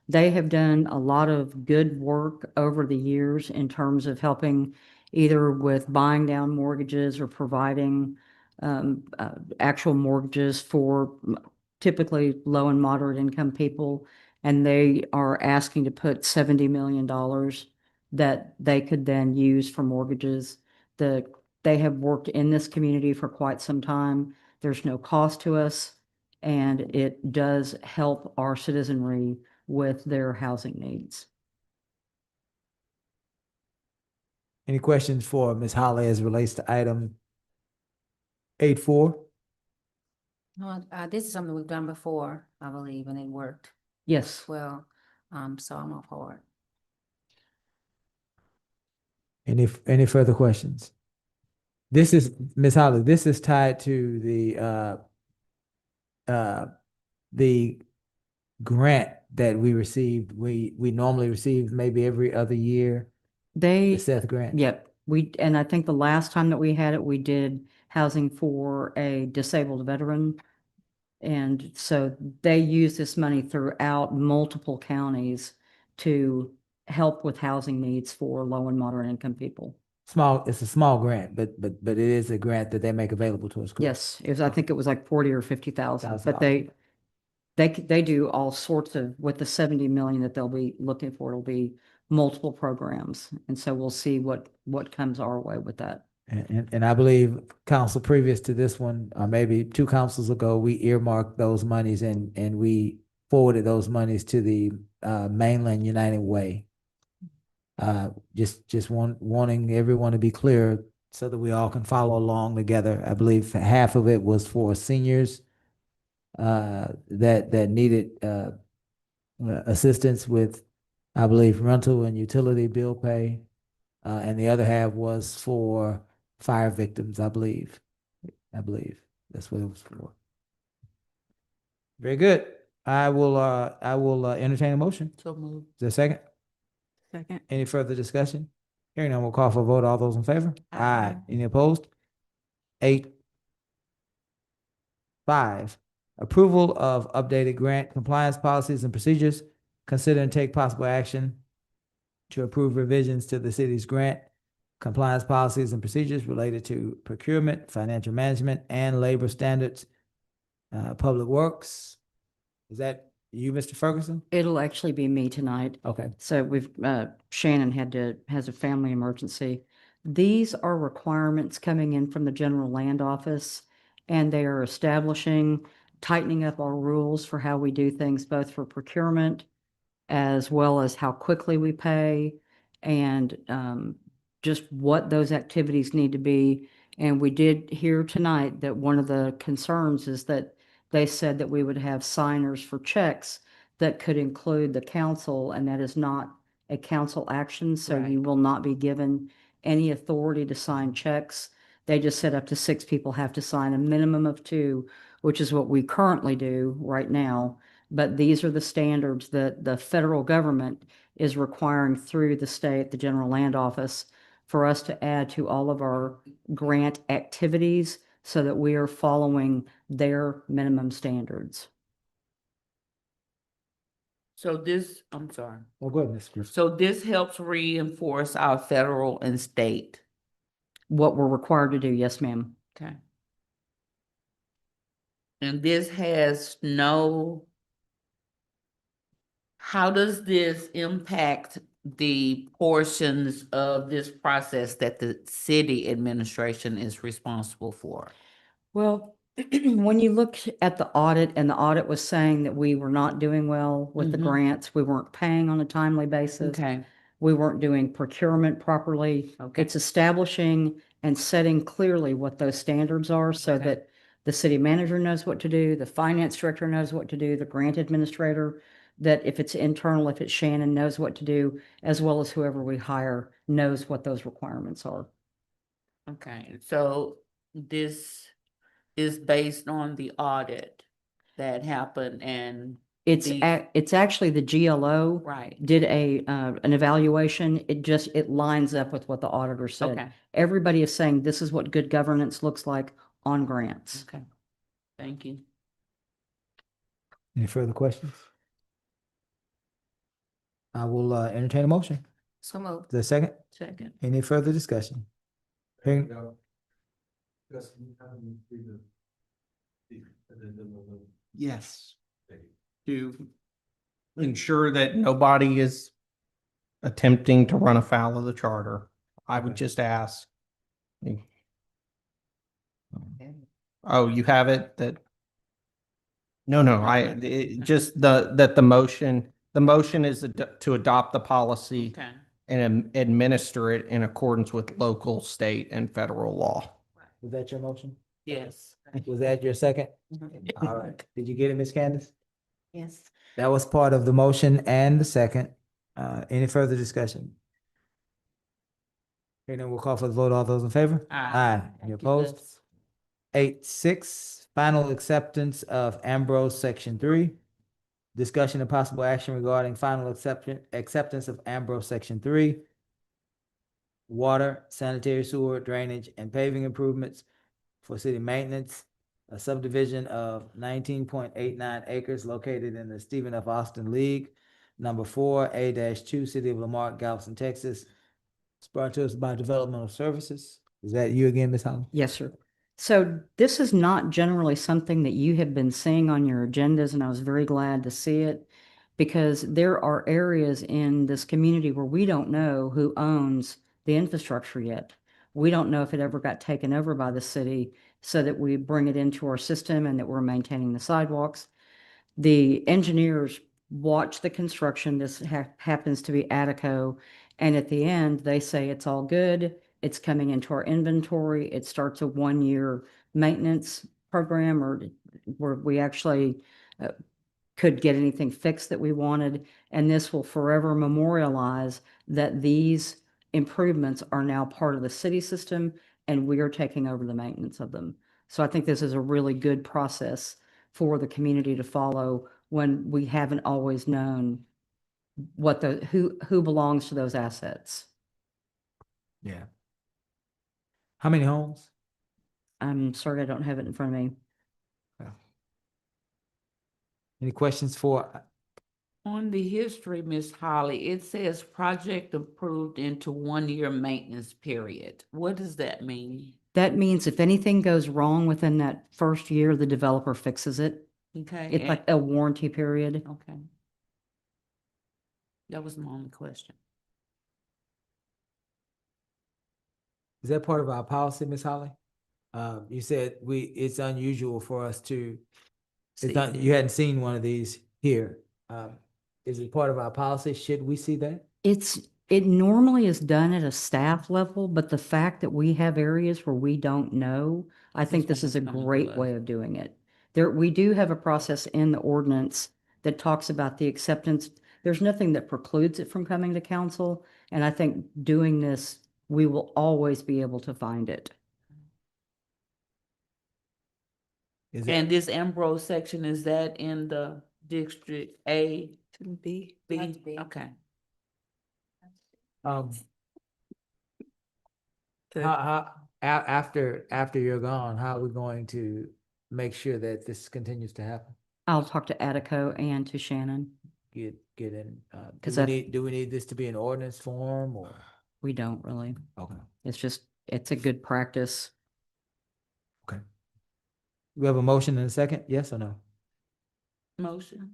[SPEAKER 18] They have done a lot of good work over the years in terms of helping either with buying down mortgages or providing actual mortgages for typically low and moderate income people. And they are asking to put $70 million that they could then use for mortgages. They have worked in this community for quite some time. There's no cost to us, and it does help our citizenry with their housing needs.
[SPEAKER 2] Any questions for Ms. Holly as it relates to item 8.4?
[SPEAKER 7] No, this is something we've done before, I believe, and it worked
[SPEAKER 18] Yes.
[SPEAKER 7] well. So I'm all for it.
[SPEAKER 2] Any further questions? This is, Ms. Holly, this is tied to the grant that we received. We normally receive maybe every other year. The Seth grant.
[SPEAKER 18] Yep. And I think the last time that we had it, we did housing for a disabled veteran. And so they use this money throughout multiple counties to help with housing needs for low and moderate income people.
[SPEAKER 2] It's a small grant, but it is a grant that they make available to us. correct?
[SPEAKER 18] Yes, I think it was like 40 or 50,000, but
[SPEAKER 2] $50,000.
[SPEAKER 18] they do all sorts of, with the 70 million that they'll be looking for, it'll be multiple programs. And so we'll see what comes our way with that.
[SPEAKER 2] And I believe council previous to this one, or maybe two councils ago, we earmarked those monies and we forwarded those monies to the Mainland United Way. Just wanting everyone to be clear so that we all can follow along together. I believe half of it was for seniors that needed assistance with, I believe, rental and utility bill pay. And the other half was for fire victims, I believe. That's what it was for. Very good. I will entertain a motion.
[SPEAKER 17] So moved.
[SPEAKER 2] Is there a second?
[SPEAKER 1] Second.
[SPEAKER 2] Any further discussion? Hearing none, we'll call for a vote. All those in favor? Aye. Any opposed? 8-5. Approval of updated grant compliance policies and procedures. Consider and take possible action to approve revisions to the city's grant compliance policies and procedures related to procurement, financial management, and labor standards. Public Works. Is that you, Mr. Ferguson?
[SPEAKER 18] It'll actually be me tonight.
[SPEAKER 2] Okay.
[SPEAKER 18] So Shannon has a family emergency. These are requirements coming in from the General Land Office, and they are tightening up our rules for how we do things, both for procurement as well as how quickly we pay and just what those activities need to be. And we did hear tonight that one of the concerns is that they said that we would have signers for checks that could include the council, and that is not a council action. So
[SPEAKER 17] Right.
[SPEAKER 18] you will not be given any authority to sign checks. They just said up to 6 people have to sign, a minimum of 2, which is what we currently do right now. But these are the standards that the federal government is requiring through the state, the General Land Office, for us to add to all of our grant activities so that we are following their minimum standards.
[SPEAKER 17] So this, I'm sorry.
[SPEAKER 2] Well, go ahead, Ms. Griffin.
[SPEAKER 17] So this helps reinforce our federal and state.
[SPEAKER 18] What we're required to do, yes, ma'am.
[SPEAKER 17] Okay. And this has how does this impact the portions of this process that the city administration is responsible for?
[SPEAKER 18] Well, when you look at the audit, and the audit was saying that we were not doing well with the
[SPEAKER 17] Mhm.
[SPEAKER 18] grants, we weren't paying on a timely basis.
[SPEAKER 17] Okay.
[SPEAKER 18] We weren't doing procurement properly.
[SPEAKER 17] Okay.
[SPEAKER 18] It's establishing and setting clearly what those standards are so
[SPEAKER 17] Okay.
[SPEAKER 18] that the city manager knows what to do, the finance director knows what to do, the grant administrator, that if it's internal, if it's Shannon, knows what to do, as well as whoever we hire knows what those requirements are.
[SPEAKER 17] Okay, so this is based on the audit that happened and these-
[SPEAKER 18] It's actually the GLO
[SPEAKER 17] right.
[SPEAKER 18] did an evaluation. It lines up with what the auditor said.
[SPEAKER 17] Okay.
[SPEAKER 18] Everybody is saying this is what good governance looks like on grants.
[SPEAKER 17] Okay. Thank you.
[SPEAKER 2] Any further questions? I will entertain a motion.
[SPEAKER 7] So moved.
[SPEAKER 2] Is there a second?
[SPEAKER 17] Second.
[SPEAKER 2] Any further discussion? Hearing,
[SPEAKER 4] Yes. To ensure that nobody is attempting to run afoul of the charter, I would just ask. Oh, you have it that? No, just that the motion is to adopt the policy
[SPEAKER 17] Okay.
[SPEAKER 4] and administer it in accordance with local, state, and federal law.
[SPEAKER 2] was that your motion?
[SPEAKER 17] Yes.
[SPEAKER 2] Was that your second?
[SPEAKER 17] Mhm.
[SPEAKER 2] All right. Did you get it, Ms. Candace?
[SPEAKER 7] Yes.
[SPEAKER 2] That was part of the motion and the second. Any further discussion? Hearing none, we'll call for the vote. All those in favor?
[SPEAKER 17] Aye.
[SPEAKER 2] Any opposed? 8-6, final acceptance of Ambrose Section 3. Discussion and possible action regarding final acceptance of Ambrose Section 3. Water, sanitary sewer, drainage, and paving improvements for city maintenance. a subdivision of 19.89 acres located in the Stephen F. Austin League, number 4A-2, City of Lamarck, Galveston, Texas. It's brought to us by Developmental Services. Is that you again, Ms. Holland?
[SPEAKER 18] Yes, sir. So this is not generally something that you have been seeing on your agendas, and I was very glad to see it because there are areas in this community where we don't know who owns the infrastructure yet. We don't know if it ever got taken over by the city so that we bring it into our system and that we're maintaining the sidewalks. The engineers watch the construction. This happens to be Attico. And at the end, they say it's all good. It's coming into our inventory. It starts a 1-year maintenance program or where we actually could get anything fixed that we wanted. And this will forever memorialize that these improvements are now part of the city system and we are taking over the maintenance of them. So I think this is a really good process for the community to follow when we haven't always known what who belongs to those assets.
[SPEAKER 2] Yeah. How many homes?
[SPEAKER 18] I'm sorry, I don't have it in front of me.
[SPEAKER 2] Any questions for,
[SPEAKER 17] On the history, Ms. Holly, it says project approved into 1-year maintenance period. What does that mean?
[SPEAKER 18] That means if anything goes wrong within that first year, the developer fixes it.
[SPEAKER 17] Okay.
[SPEAKER 18] It's like a warranty period.
[SPEAKER 17] Okay. That was my only question.
[SPEAKER 2] is that part of our policy, Ms. Holly? You said it's unusual for us to, it's not, you hadn't seen one of these here. Is it part of our policy? Should we see that?
[SPEAKER 18] It normally is done at a staff level, but the fact that we have areas where we don't know, I think this is a great way of doing it. We do have a process in the ordinance that talks about the acceptance. There's nothing that precludes it from coming to council, and I think doing this, we will always be able to find it.
[SPEAKER 17] And this Ambrose section, is that in the District A? B? B, okay.
[SPEAKER 2] After you're gone, how are we going to make sure that this continues to happen?
[SPEAKER 18] I'll talk to Attico and to Shannon.
[SPEAKER 2] Get in, do we need this to be an ordinance form or?
[SPEAKER 18] We don't really.
[SPEAKER 2] Okay.
[SPEAKER 18] It's a good practice.
[SPEAKER 2] Okay. We have a motion and a second, yes or no?
[SPEAKER 17] Motion.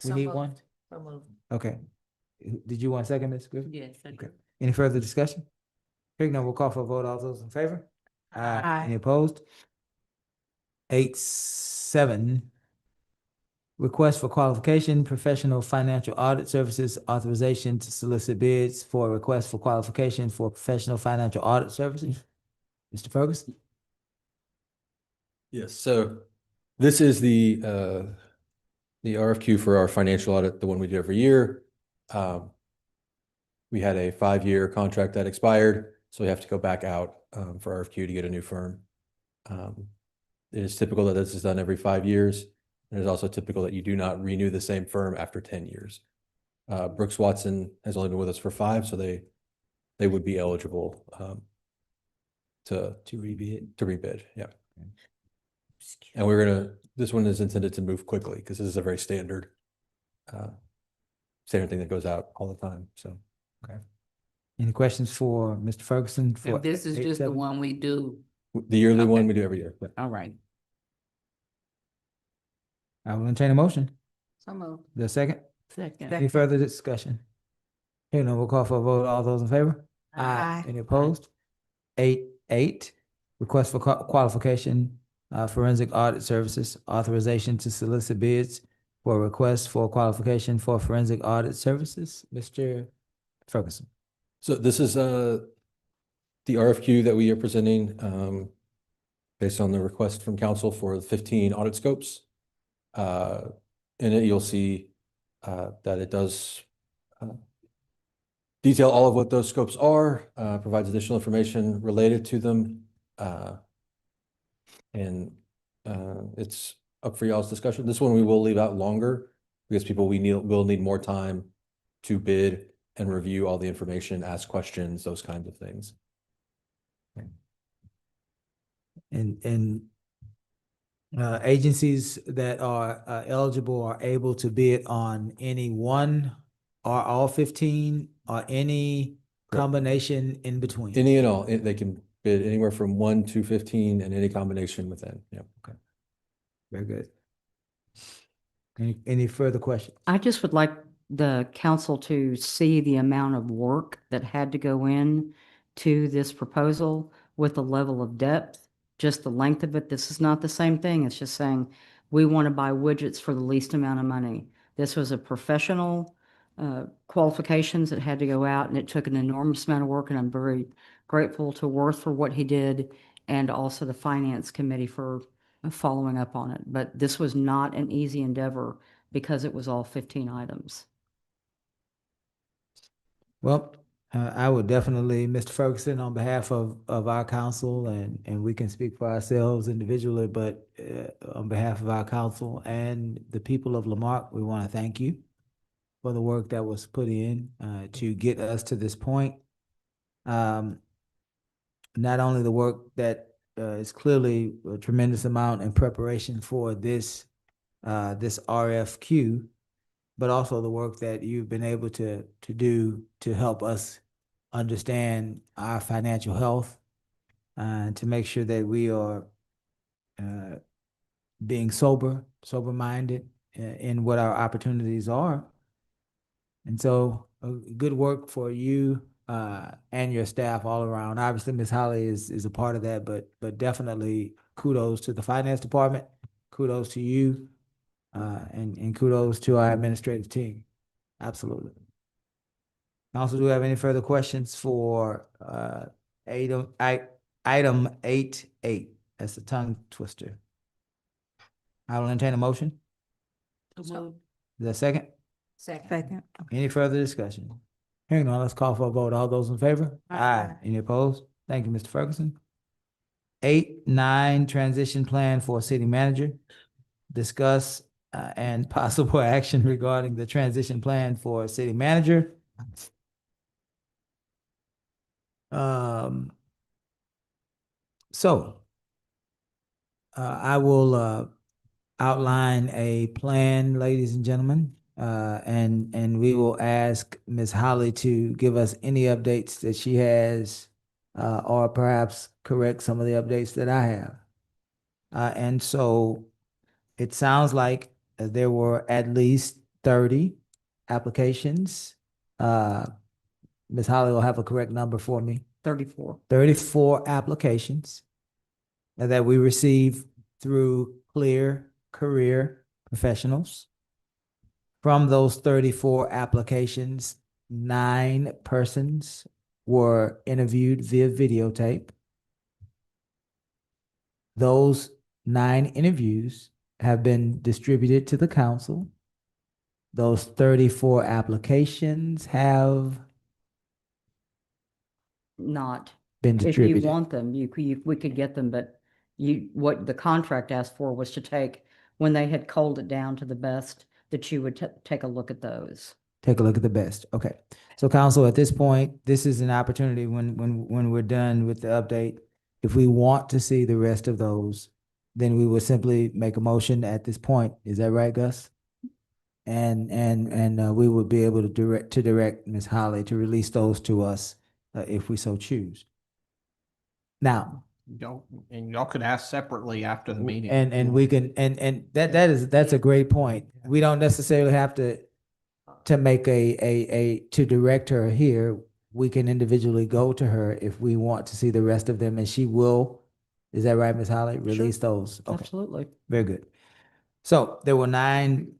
[SPEAKER 2] We need one? Okay. Did you want a second, Ms. Griffin?
[SPEAKER 17] Yes.
[SPEAKER 2] Okay. Any further discussion? Hearing none, we'll call for a vote. All those in favor?
[SPEAKER 17] Aye.
[SPEAKER 2] Any opposed? 8-7. Request for qualification, professional financial audit services, authorization to solicit bids for a request for qualification for professional financial audit services. Mr. Ferguson?
[SPEAKER 6] Yes, so this is the RFQ for our financial audit, the one we do every year. We had a 5-year contract that expired, so we have to go back out for RFQ to get a new firm. It is typical that this is done every 5 years. And it's also typical that you do not renew the same firm after 10 years. Brooks Watson has only been with us for 5, so they would be eligible to rebid. Yeah. And this one is intended to move quickly because this is a very standard thing that goes out all the time. So,
[SPEAKER 2] okay. Any questions for Mr. Ferguson? For
[SPEAKER 17] And this is just the one we do.
[SPEAKER 6] the yearly one we do every year.
[SPEAKER 17] All right.
[SPEAKER 2] I will entertain a motion.
[SPEAKER 7] So moved.
[SPEAKER 2] The second?
[SPEAKER 17] Second.
[SPEAKER 2] Any further discussion? Hearing none, we'll call for a vote. All those in favor?
[SPEAKER 7] Aye.
[SPEAKER 2] Any opposed? 8-8. Request for qualification, forensic audit services, authorization to solicit bids for a request for qualification for forensic audit services. Mr. Ferguson.
[SPEAKER 6] So this is the RFQ that we are presenting based on the request from council for the 15 audit scopes. In it, you'll see that it does detail all of what those scopes are, provides additional information related to them, and it's up for y'all's discussion. This one we will leave out longer because people will need more time to bid and review all the information, ask questions, those kinds of things.
[SPEAKER 2] and agencies that are eligible are able to bid on any one or all 15 or any
[SPEAKER 6] Correct.
[SPEAKER 2] combination in between.
[SPEAKER 6] Any and all, they can bid anywhere from 1 to 15 and any combination within, yeah.
[SPEAKER 2] Okay. Very good. Any further questions?
[SPEAKER 18] I just would like the council to see the amount of work that had to go in to this proposal with the level of depth, just the length of it. This is not the same thing. It's just saying, we want to buy widgets for the least amount of money. This was a professional qualifications that had to go out, and it took an enormous amount of work, and I'm very grateful to Worth for what he did, and also the Finance Committee for following up on it. But this was not an easy endeavor because it was all 15 items.
[SPEAKER 2] Well, I would definitely, Mr. Ferguson, on behalf of our council, and we can speak for ourselves individually, but on behalf of our council and the people of Lamarck, we want to thank you for the work that was put in to get us to this point. Not only the work that is clearly a tremendous amount in preparation for this RFQ, but also the work that you've been able to do to help us understand our financial health and to make sure that we are being sober-minded in what our opportunities are. And so good work for you and your staff all around. Obviously, Ms. Holly is a part of that, but definitely kudos to the finance department, kudos to you, and kudos to our administrative team. Absolutely. Council, do we have any further questions for item 8.8? That's a tongue twister. I will entertain a motion.
[SPEAKER 7] So moved.
[SPEAKER 2] Is that second?
[SPEAKER 7] Second.
[SPEAKER 2] Any further discussion? Hearing none, let's call for a vote. All those in favor?
[SPEAKER 7] Aye.
[SPEAKER 2] Any opposed? Thank you, Mr. Ferguson. 8.9, transition plan for city manager. Discuss and possible action regarding the transition plan for city manager. So I will outline a plan, ladies and gentlemen, and we will ask Ms. Holly to give us any updates that she has, or perhaps correct some of the updates that I have. And so it sounds like there were at least 30 applications. Ms. Holly will have a correct number for me.
[SPEAKER 18] 34.
[SPEAKER 2] 34 applications that we received through Clear Career Professionals. From those 34 applications, 9 persons were interviewed via videotape. Those 9 interviews have been distributed to the council. Those 34 applications have
[SPEAKER 18] Not.
[SPEAKER 2] been
[SPEAKER 18] If you
[SPEAKER 2] distributed.
[SPEAKER 18] want them, we could get them, but what the contract asked for was to take, when they had culled it down to the best, that you would take a look at those.
[SPEAKER 2] Take a look at the best. Okay. So council, at this point, this is an opportunity when we're done with the update. If we want to see the rest of those, then we will simply make a motion at this point. Is that right, Gus? And we would be able to direct Ms. Holly to release those to us if we so choose. Now,
[SPEAKER 4] Y'all could ask separately after the meeting.
[SPEAKER 2] and we can that's a great point. We don't necessarily have to make to direct her here. We can individually go to her if we want to see the rest of them, and she will. Is that right, Ms. Holly? Release those. Okay.
[SPEAKER 18] Absolutely.
[SPEAKER 2] Very good. So there were 9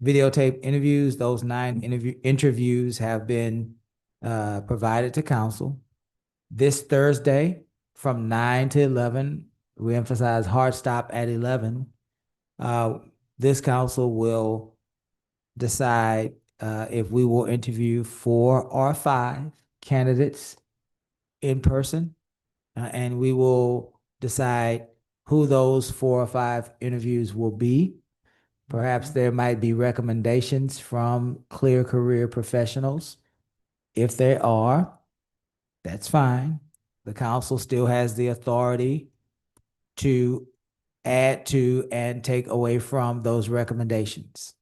[SPEAKER 2] videotape interviews. Those 9 interviews have been provided to council. This Thursday from 9 to 11, we emphasize hard stop at 11. This council will decide if we will interview 4 or 5 candidates in person, and we will decide who those 4 or 5 interviews will be. Perhaps there might be recommendations from Clear Career Professionals. If there are, that's fine. The council still has the authority to add to and take away from those recommendations.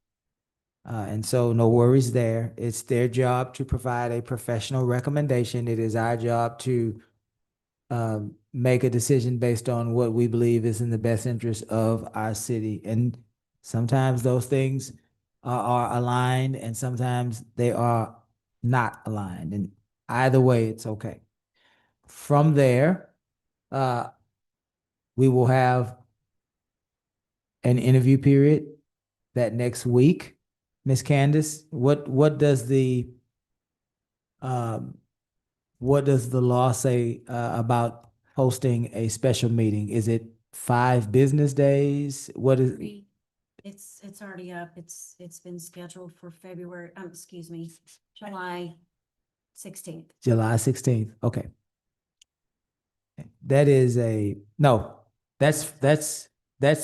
[SPEAKER 2] And so no worries there. It's their job to provide a professional recommendation. It is our job to make a decision based on what we believe is in the best interest of our city. And sometimes those things are aligned and sometimes they are not aligned. And either way, it's okay. From there, we will have an interview period that next week. Ms. Candace, what does the law say about hosting a special meeting? Is it 5 business days? What is?
[SPEAKER 3] It's already up. It's been scheduled for February, excuse me, July 16th.
[SPEAKER 2] July 16th. Okay. That is that's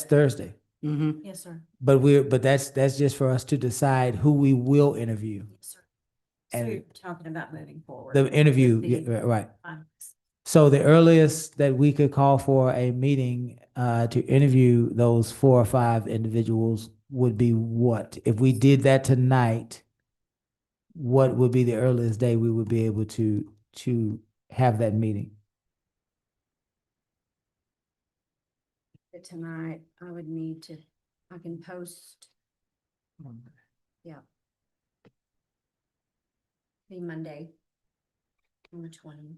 [SPEAKER 2] Thursday.
[SPEAKER 3] Yes, sir.
[SPEAKER 2] But that's just for us to decide who we will interview.
[SPEAKER 3] Yes, sir. So
[SPEAKER 2] And
[SPEAKER 3] you're talking about moving forward.
[SPEAKER 2] the interview,
[SPEAKER 3] with
[SPEAKER 2] yeah,
[SPEAKER 3] the
[SPEAKER 2] right.
[SPEAKER 3] finalists.
[SPEAKER 2] So the earliest that we could call for a meeting to interview those 4 or 5 individuals would be what? If we did that tonight, what would be the earliest day we would be able to have that meeting?
[SPEAKER 3] Tonight, I would need to, I can post. Yeah. Be Monday. On the 20th.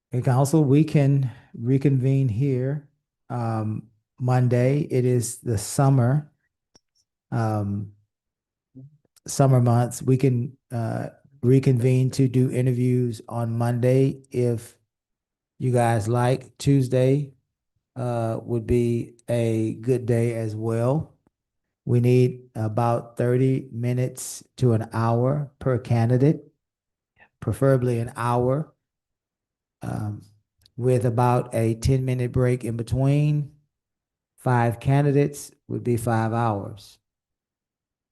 [SPEAKER 2] Hey, council, we can reconvene here Monday. It is the summer months. We can reconvene to do interviews on Monday if you guys like. Tuesday would be a good day as well. We need about 30 minutes to an hour per candidate, preferably an hour, with about a 10-minute break in between. 5 candidates would be 5 hours.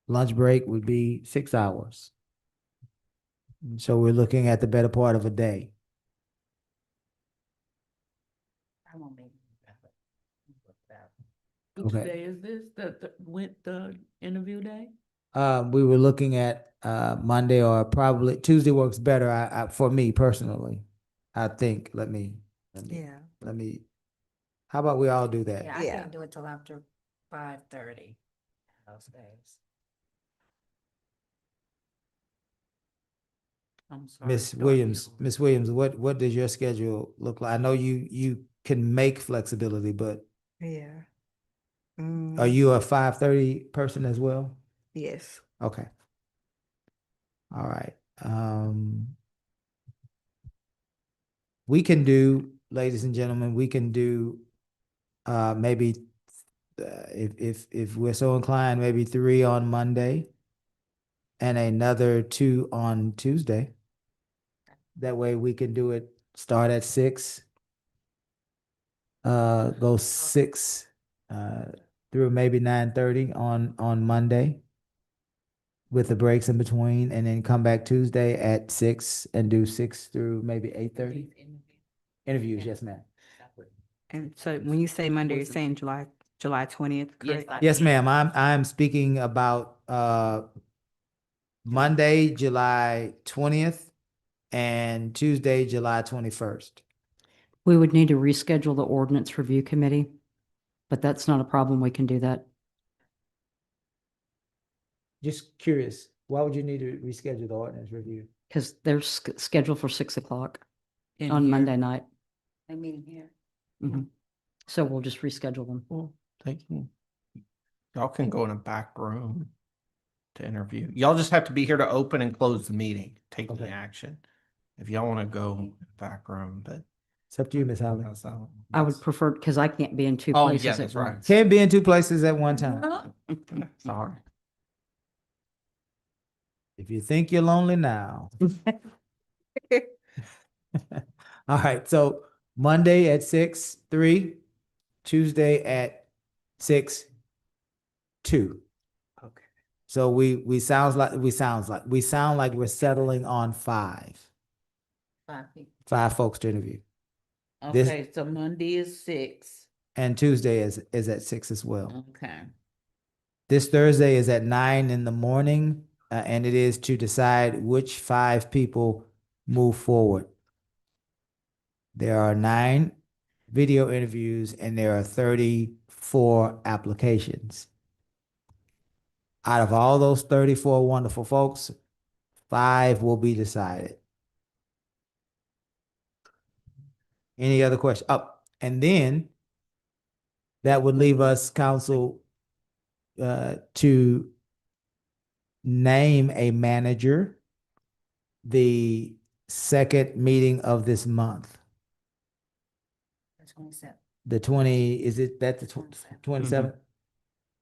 [SPEAKER 2] Lunch break would be 6 hours. So we're looking at the better part of a day.
[SPEAKER 7] I won't be.
[SPEAKER 2] Okay.
[SPEAKER 17] Which day is this, the interview day?
[SPEAKER 2] We were looking at Monday, or probably Tuesday works better for me personally. I think. Let me. How about we all do that?
[SPEAKER 7] Yeah, I can't do it till after 5:30 those days.
[SPEAKER 17] I'm sorry.
[SPEAKER 2] Miss Williams, what does your schedule look like? I know you can make flexibility, but
[SPEAKER 20] Yeah.
[SPEAKER 2] are you a 5:30 person as well?
[SPEAKER 20] Yes.
[SPEAKER 2] Okay. All right. We can do, ladies and gentlemen, we can do maybe if we're so inclined, maybe 3 on Monday and another 2 on Tuesday. That way we can do it, start at 6, go 6 through maybe 9:30 on Monday with the breaks in between, and then come back Tuesday at 6 and do 6 through maybe 8:30. Interviews, yes, ma'am.
[SPEAKER 1] And so when you say Monday, you're saying July 20th, correct?
[SPEAKER 2] Yes, ma'am. I'm speaking about Monday, July 20th and Tuesday, July 21st.
[SPEAKER 18] We would need to reschedule the ordinance review committee, but that's not a problem. We can do that.
[SPEAKER 2] Just curious, why would you need to reschedule the ordinance review?
[SPEAKER 18] Because they're scheduled for 6 o'clock
[SPEAKER 17] In
[SPEAKER 18] on
[SPEAKER 17] here.
[SPEAKER 18] Monday night.
[SPEAKER 7] They meeting here.
[SPEAKER 18] So we'll just reschedule them.
[SPEAKER 4] Well, y'all can go in a back room to interview. Y'all just have to be here to open and close the meeting, take the action. If y'all want to go in the back room, but
[SPEAKER 2] It's up to you, Ms. Holly.
[SPEAKER 18] I would prefer, because I can't be in 2
[SPEAKER 4] Oh,
[SPEAKER 18] places
[SPEAKER 4] yeah,
[SPEAKER 18] at
[SPEAKER 4] that's right.
[SPEAKER 18] once.
[SPEAKER 2] Can't be in 2 places at one time.
[SPEAKER 4] Sorry.
[SPEAKER 2] If you think you're lonely now. All right, so Monday at 6, 3, Tuesday at 6, 2. Okay. So we sound like we're settling on 5.
[SPEAKER 7] 5 people.
[SPEAKER 2] 5 folks to interview. This,
[SPEAKER 17] Okay, so Monday is 6.
[SPEAKER 2] and Tuesday is at 6 as well.
[SPEAKER 17] Okay.
[SPEAKER 2] This Thursday is at 9 in the morning, and it is to decide which 5 people move forward. There are 9 video interviews and there are 34 applications. Out of all those 34 wonderful folks, 5 will be decided. Any other question? And then that would leave us, council, to name a manager the second meeting of this month.
[SPEAKER 7] 27.
[SPEAKER 2] The 20, is it that the 27th?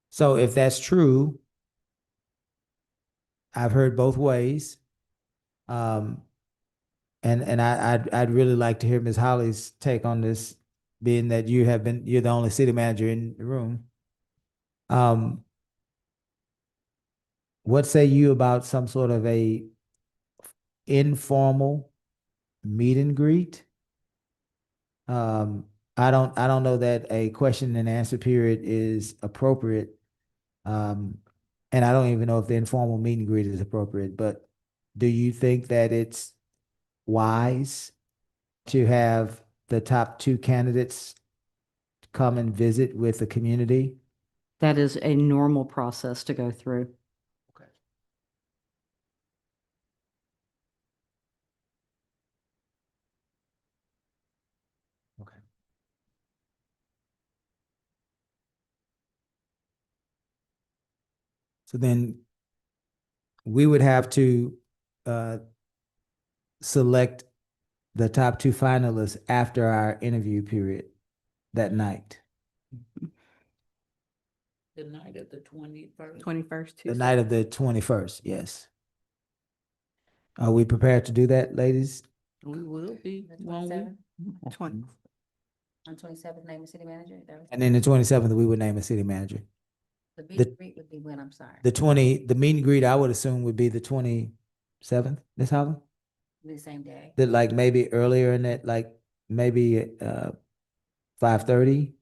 [SPEAKER 2] So if that's true, I've heard both ways. And I'd really like to hear Ms. Holly's take on this, being that you're the only city manager in the room. What say you about some sort of a informal meet and greet? I don't know that a question and answer period is appropriate. And I don't even know if the informal meet and greet is appropriate, but do you think that it's wise to have the top 2 candidates come and visit with the community?
[SPEAKER 18] That is a normal process to go through.
[SPEAKER 2] Okay. Okay. So then we would have to select the top 2 finalists after our interview period that night.
[SPEAKER 17] The night of the 21st.
[SPEAKER 1] 21st,
[SPEAKER 2] The
[SPEAKER 1] Tuesday.
[SPEAKER 2] night of the 21st, yes. Are we prepared to do that, ladies?
[SPEAKER 17] We will be, won't we?
[SPEAKER 1] 20.
[SPEAKER 7] On 27th, name of city manager.
[SPEAKER 2] And then the 27th, we would name a city manager.
[SPEAKER 7] The meet
[SPEAKER 2] the-
[SPEAKER 7] and greet would be when, I'm sorry.
[SPEAKER 2] The meet and greet, I would assume, would be the 27th, Ms. Holland?
[SPEAKER 7] The same day.
[SPEAKER 2] That, like, maybe earlier in that, like maybe 5:30?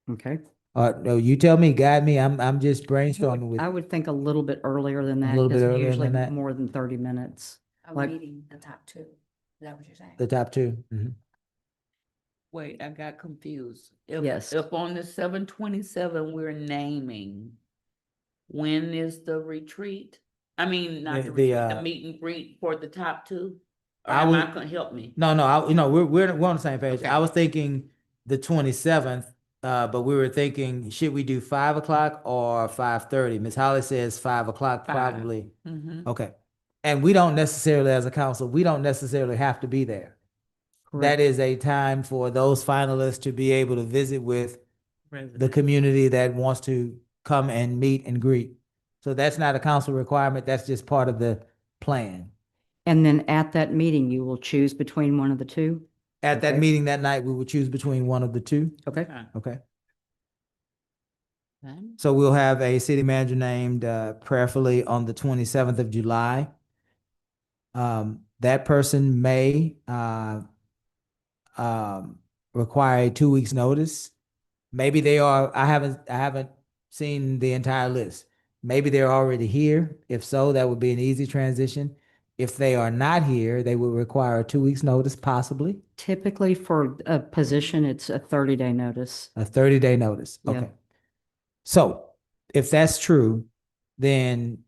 [SPEAKER 18] Okay.
[SPEAKER 2] No, you tell me, guide me. I'm just brainstorming with
[SPEAKER 18] I would think a little bit earlier than that.
[SPEAKER 2] little bit
[SPEAKER 18] 'cause
[SPEAKER 2] earlier
[SPEAKER 18] usually
[SPEAKER 2] than that?
[SPEAKER 18] more than 30 minutes.
[SPEAKER 7] Are
[SPEAKER 18] Like-
[SPEAKER 7] we meeting the top 2? Is that what you're saying?
[SPEAKER 2] the top 2.
[SPEAKER 17] Wait, I got confused. If,
[SPEAKER 18] Yes.
[SPEAKER 17] If on the 7/27, we're naming, when is the retreat? I mean, not
[SPEAKER 2] The-
[SPEAKER 17] the
[SPEAKER 2] the,
[SPEAKER 17] retreat, the meet and greet for the top 2? Or
[SPEAKER 2] I
[SPEAKER 17] am I
[SPEAKER 2] would-
[SPEAKER 17] gonna help me?
[SPEAKER 2] No, we're on the same page.
[SPEAKER 17] Okay.
[SPEAKER 2] I was thinking the 27th, but we were thinking, should we do 5 o'clock or 5:30? Ms. Holly says 5 o'clock,
[SPEAKER 17] 5.
[SPEAKER 2] probably.
[SPEAKER 17] Mhm.
[SPEAKER 2] Okay. And we don't necessarily, as a council, we don't necessarily have to be there. That
[SPEAKER 18] Correct.
[SPEAKER 2] is a time for those finalists to be able to visit with the
[SPEAKER 17] Resident.
[SPEAKER 2] community that wants to come and meet and greet. So that's not a council requirement. That's just part of the plan.
[SPEAKER 18] And then at that meeting, you will choose between one of the 2?
[SPEAKER 2] At that
[SPEAKER 18] Okay.
[SPEAKER 2] meeting that night, we will choose between one of the 2.
[SPEAKER 18] Okay.
[SPEAKER 2] Okay.
[SPEAKER 17] Okay.
[SPEAKER 2] So we'll have a city manager named prayerfully on the 27th of July. That person may require a 2 weeks notice. Maybe they are, I haven't seen the entire list. Maybe they're already here. If so, that would be an easy transition. If they are not here, they would require a 2 weeks notice, possibly
[SPEAKER 18] Typically for a position, it's a 30-day notice.
[SPEAKER 2] a 30-day notice.
[SPEAKER 18] Yeah.
[SPEAKER 2] Okay. So if that's true, then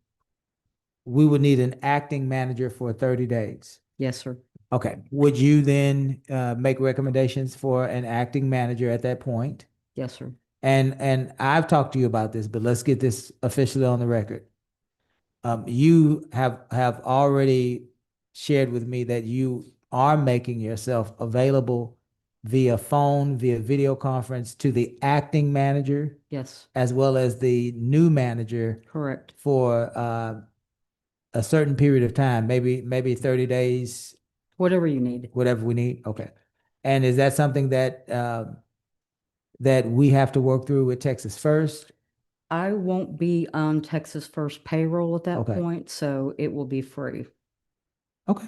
[SPEAKER 2] we would need an acting manager for 30 days.
[SPEAKER 18] Yes, sir.
[SPEAKER 2] Okay. Would you then make recommendations for an acting manager at that point?
[SPEAKER 18] Yes, sir.
[SPEAKER 2] And I've talked to you about this, but let's get this officially on the record. You have already shared with me that you are making yourself available via phone, via video conference to the acting manager,
[SPEAKER 18] Yes,
[SPEAKER 2] as well as the new manager
[SPEAKER 18] correct.
[SPEAKER 2] for a certain period of time, maybe 30 days,
[SPEAKER 18] Whatever you need.
[SPEAKER 2] whatever we need. Okay. And is that something that that we have to work through with Texas First?
[SPEAKER 18] I won't be on Texas First payroll at that
[SPEAKER 2] Okay.
[SPEAKER 18] point, so it will be free.
[SPEAKER 2] Okay.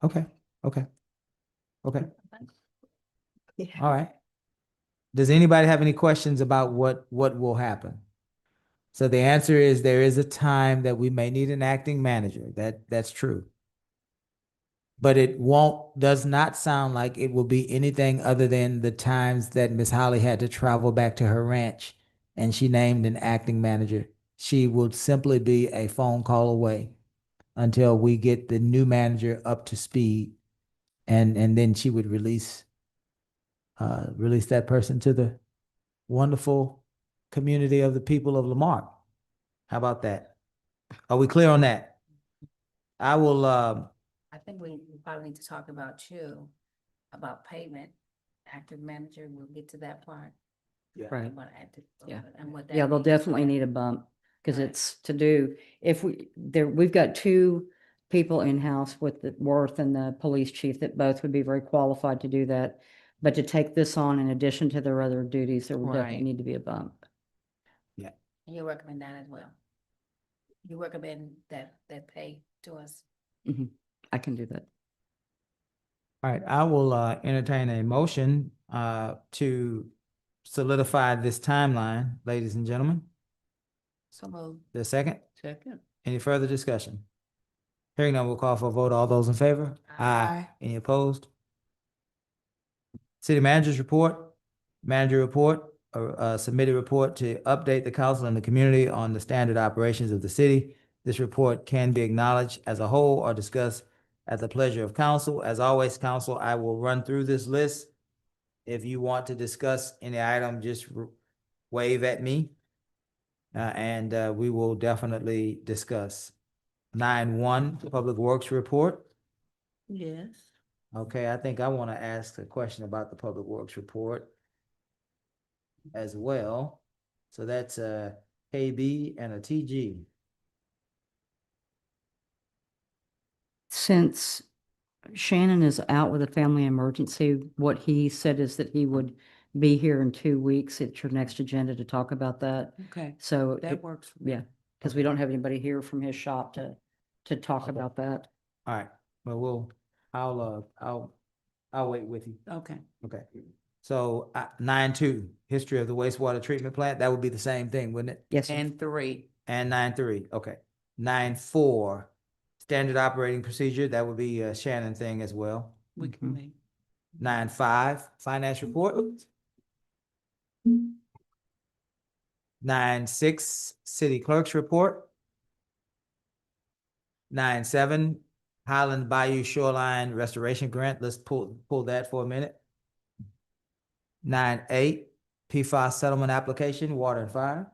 [SPEAKER 2] Okay. Okay. Okay. All right. Does anybody have any questions about what will happen? So the answer is there is a time that we may need an acting manager. That's true. But it does not sound like it will be anything other than the times that Miss Holly had to travel back to her ranch and she named an acting manager. She will simply be a phone call away until we get the new manager up to speed. And then she would release that person to the wonderful community of the people of Lamarck. How about that? Are we clear on that? I will,
[SPEAKER 7] I think we probably need to talk about too, about payment. Active manager, we'll get to that part.
[SPEAKER 18] Right.
[SPEAKER 7] And what active-
[SPEAKER 18] Yeah.
[SPEAKER 7] And what that
[SPEAKER 18] Yeah, they'll
[SPEAKER 7] means.
[SPEAKER 18] definitely need a bump because it's to do, if we've got two people in-house with the Worth and the police chief that both would be very qualified to do that. But to take this on in addition to their other duties, there will definitely
[SPEAKER 7] Right.
[SPEAKER 18] need to be a bump.
[SPEAKER 7] And you recommend that as well. You recommend that pay to us.
[SPEAKER 18] I can do that.
[SPEAKER 2] all right, I will entertain a motion to solidify this timeline, ladies and gentlemen.
[SPEAKER 7] So moved.
[SPEAKER 2] The second?
[SPEAKER 7] Second.
[SPEAKER 2] Any further discussion? Hearing none, we'll call for a vote. All those in favor?
[SPEAKER 7] Aye.
[SPEAKER 2] Any opposed? City managers report, manager report, submitted report to update the council and the community on the standard operations of the city. This report can be acknowledged as a whole or discussed at the pleasure of council. As always, council, I will run through this list. If you want to discuss any item, just wave at me. And we will definitely discuss. 9.1, Public Works Report.
[SPEAKER 17] Yes.
[SPEAKER 2] Okay, I think I want to ask a question about the Public Works Report as well. So that's a KB and a TG.
[SPEAKER 18] Since Shannon is out with a family emergency, what he said is that he would be here in 2 weeks at your next agenda to talk about that.
[SPEAKER 7] Okay.
[SPEAKER 18] So
[SPEAKER 7] That works for me.
[SPEAKER 18] yeah, because we don't have anybody here from his shop to talk about that.
[SPEAKER 2] All right, well, I'll wait with you.
[SPEAKER 7] Okay.
[SPEAKER 2] Okay. So 9.2, history of the wastewater treatment plant, that would be the same thing, wouldn't it?
[SPEAKER 18] Yes, sir.
[SPEAKER 7] And 3.
[SPEAKER 2] And 9.3, okay. 9.4, standard operating procedure, that would be a Shannon thing as well.
[SPEAKER 7] We can make.
[SPEAKER 2] 9.5, finance report. 9.6, city clerk's report. 9.7, Highland Bayou Shoreline Restoration Grant, let's pull that for a minute. 9.8, PFAS settlement application, water and fire.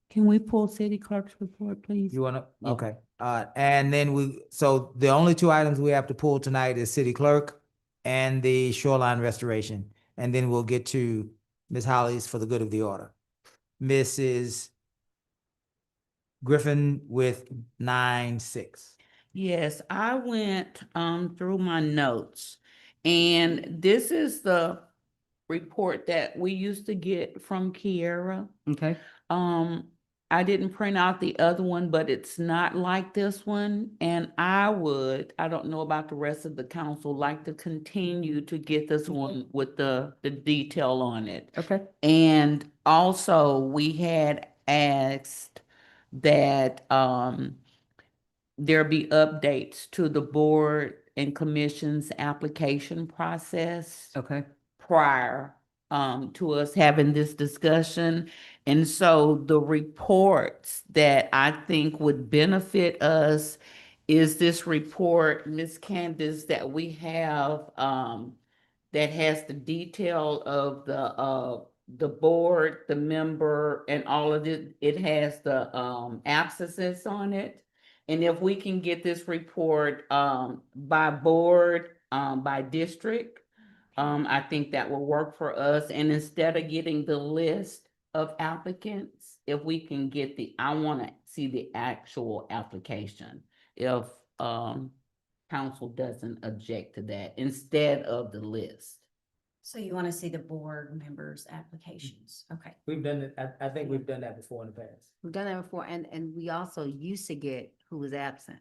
[SPEAKER 17] Can we pull city clerk's report, please?
[SPEAKER 2] You wanna,
[SPEAKER 17] Yeah.
[SPEAKER 2] okay, and then so the only two items we have to pull tonight is city clerk and the shoreline restoration. And then we'll get to Ms. Holly's for the good of the order. Mrs. Griffin with 9.6.
[SPEAKER 17] Yes, I went through my notes, and this is the report that we used to get from Kiera.
[SPEAKER 18] Okay.
[SPEAKER 17] I didn't print out the other one, but it's not like this one. And I don't know about the rest of the council, like to continue to get this one with the detail on it.
[SPEAKER 18] Okay.
[SPEAKER 17] And also we had asked that there be updates to the board and commission's application process
[SPEAKER 18] Okay.
[SPEAKER 17] prior to us having this discussion. And so the reports that I think would benefit us is this report, Ms. Candace, that we have that has the detail of the board, the member, and all of it. It has the abscesses on it. And if we can get this report by board, by district, I think that will work for us. And instead of getting the list of applicants, if we can get I want to see the actual application. If council doesn't object to that, instead of the list.
[SPEAKER 3] So you want to see the board members' applications? Okay.
[SPEAKER 2] We've done it, I think we've done that before in the past.
[SPEAKER 7] We've done that before, and we also used to get who was absent.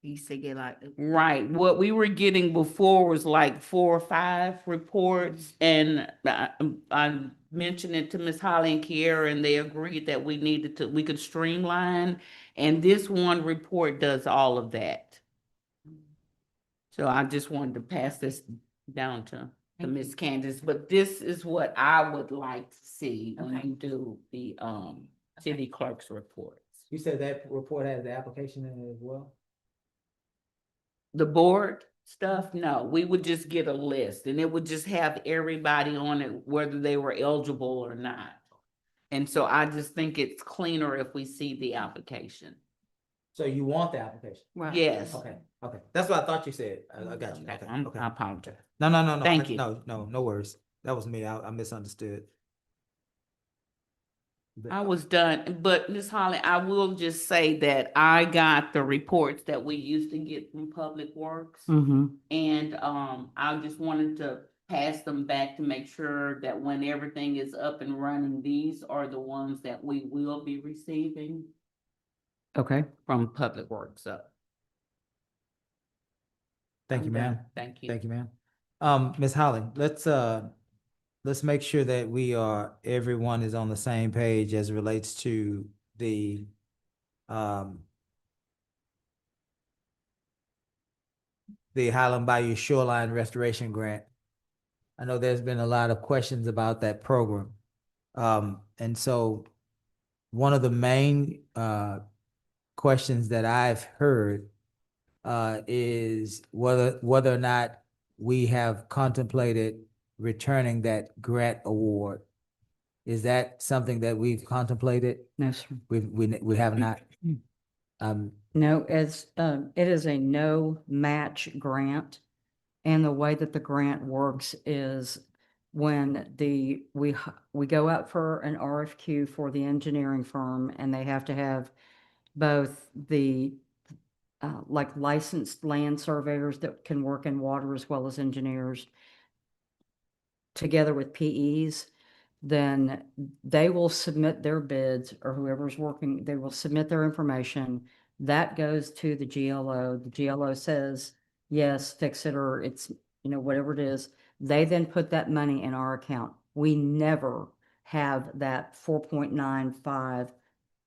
[SPEAKER 7] He used to get like.
[SPEAKER 17] Right. What we were getting before was like 4 or 5 reports, and I mentioned it to Ms. Holly and Kiera, and they agreed that we could streamline, and this one report does all of that. So I just wanted to pass this down to Ms. Candace, but this is what I would like to see when
[SPEAKER 7] Okay.
[SPEAKER 17] you do the city clerk's reports.
[SPEAKER 2] You said that report has the application in it as well?
[SPEAKER 17] The board stuff, no, we would just get a list and it would just have everybody on it, whether they were eligible or not. And so I just think it's cleaner if we see the application.
[SPEAKER 2] So you want the application?
[SPEAKER 7] Right.
[SPEAKER 17] Yes.
[SPEAKER 2] Okay, okay. That's what I thought you said. I got you. Okay, okay.
[SPEAKER 17] I apologize.
[SPEAKER 2] No.
[SPEAKER 17] Thank you.
[SPEAKER 2] No worries. That was me. I misunderstood.
[SPEAKER 17] I was done, but Ms. Holly, I will just say that I got the reports that we used to get from Public Works.
[SPEAKER 1] Mm-hmm.
[SPEAKER 17] And I just wanted to pass them back to make sure that when everything is up and running, these are the ones that we will be receiving
[SPEAKER 1] Okay.
[SPEAKER 17] from Public Works. So
[SPEAKER 2] Thank you,
[SPEAKER 17] I'm
[SPEAKER 2] ma'am.
[SPEAKER 17] done. Thank you.
[SPEAKER 2] Thank you, ma'am. Ms. Holly, let's make sure that everyone is on the same page as it relates to the Highland Bayou Shoreline Restoration Grant. I know there's been a lot of questions about that program. And so one of the main questions that I've heard is whether or not we have contemplated returning that grant award. Is that something that we've contemplated?
[SPEAKER 1] No, sir.
[SPEAKER 2] We have not.
[SPEAKER 18] No, it is a no match grant. And the way that the grant works is when we go out for an RFQ for the engineering firm, and they have to have both the like licensed land surveyors that can work in water as well as engineers together with PEs, then they will submit their bids, or whoever's working, they will submit their information. That goes to the GLO. The GLO says, yes, fix it, or it's, whatever it is. They then put that money in our account. We never have that $4.95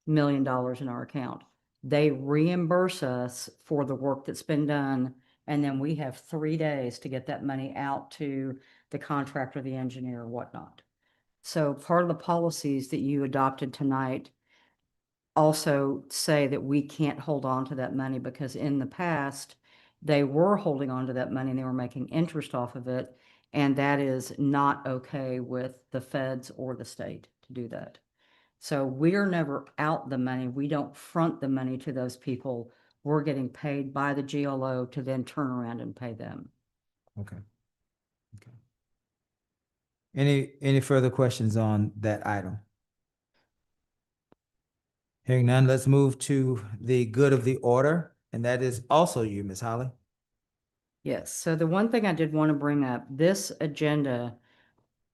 [SPEAKER 18] million in our account. They reimburse us for the work that's been done, and then we have 3 days to get that money out to the contractor, the engineer, or whatnot. So part of the policies that you adopted tonight also say that we can't hold on to that money, because in the past, they were holding on to that money and they were making interest off of it. And that is not okay with the feds or the state to do that. So we're never out the money. We don't front the money to those people. We're getting paid by the GLO to then turn around and pay them.
[SPEAKER 2] Okay. Any further questions on that item? Hearing none, let's move to the good of the order, and that is also you, Ms. Holly.
[SPEAKER 18] Yes, so the one thing I did want to bring up, this agenda,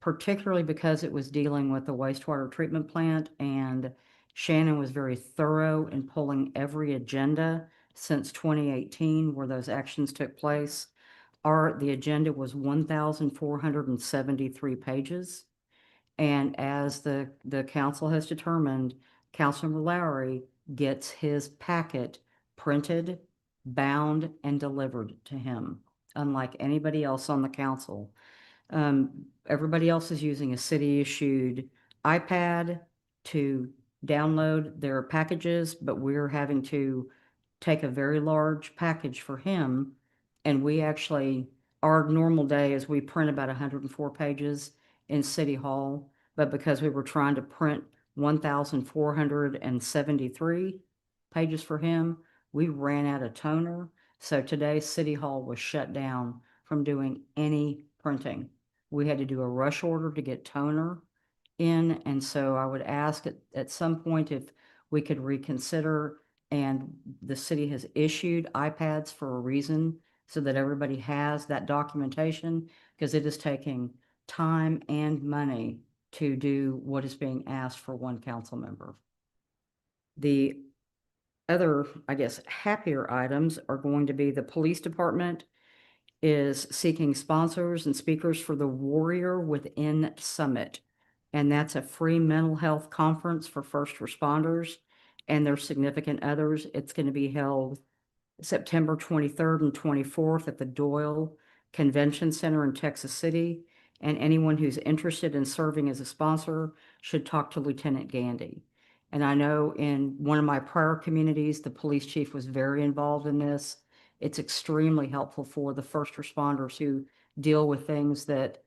[SPEAKER 18] particularly because it was dealing with the wastewater treatment plant, and Shannon was very thorough in pulling every agenda since 2018 where those actions took place. The agenda was 1,473 pages. And as the council has determined, Councilmember Lowry gets his packet printed, bound, and delivered to him, unlike anybody else on the council. Everybody else is using a city-issued iPad to download their packages, but we're having to take a very large package for him. And our normal day is we print about 104 pages in City Hall, but because we were trying to print 1,473 pages for him, we ran out of toner. So today, City Hall was shut down from doing any printing. We had to do a rush order to get toner in, and so I would ask at some point if we could reconsider, and the city has issued iPads for a reason, so that everybody has that documentation, because it is taking time and money to do what is being asked for one council member. The other, I guess, happier items are going to be the police department is seeking sponsors and speakers for the Warrior Within Summit. And that's a free mental health conference for first responders and their significant others. It's going to be held September 23rd and 24th at the Doyle Convention Center in Texas City. And anyone who's interested in serving as a sponsor should talk to Lieutenant Gandy. And I know in one of my prior communities, the police chief was very involved in this. It's extremely helpful for the first responders who deal with things that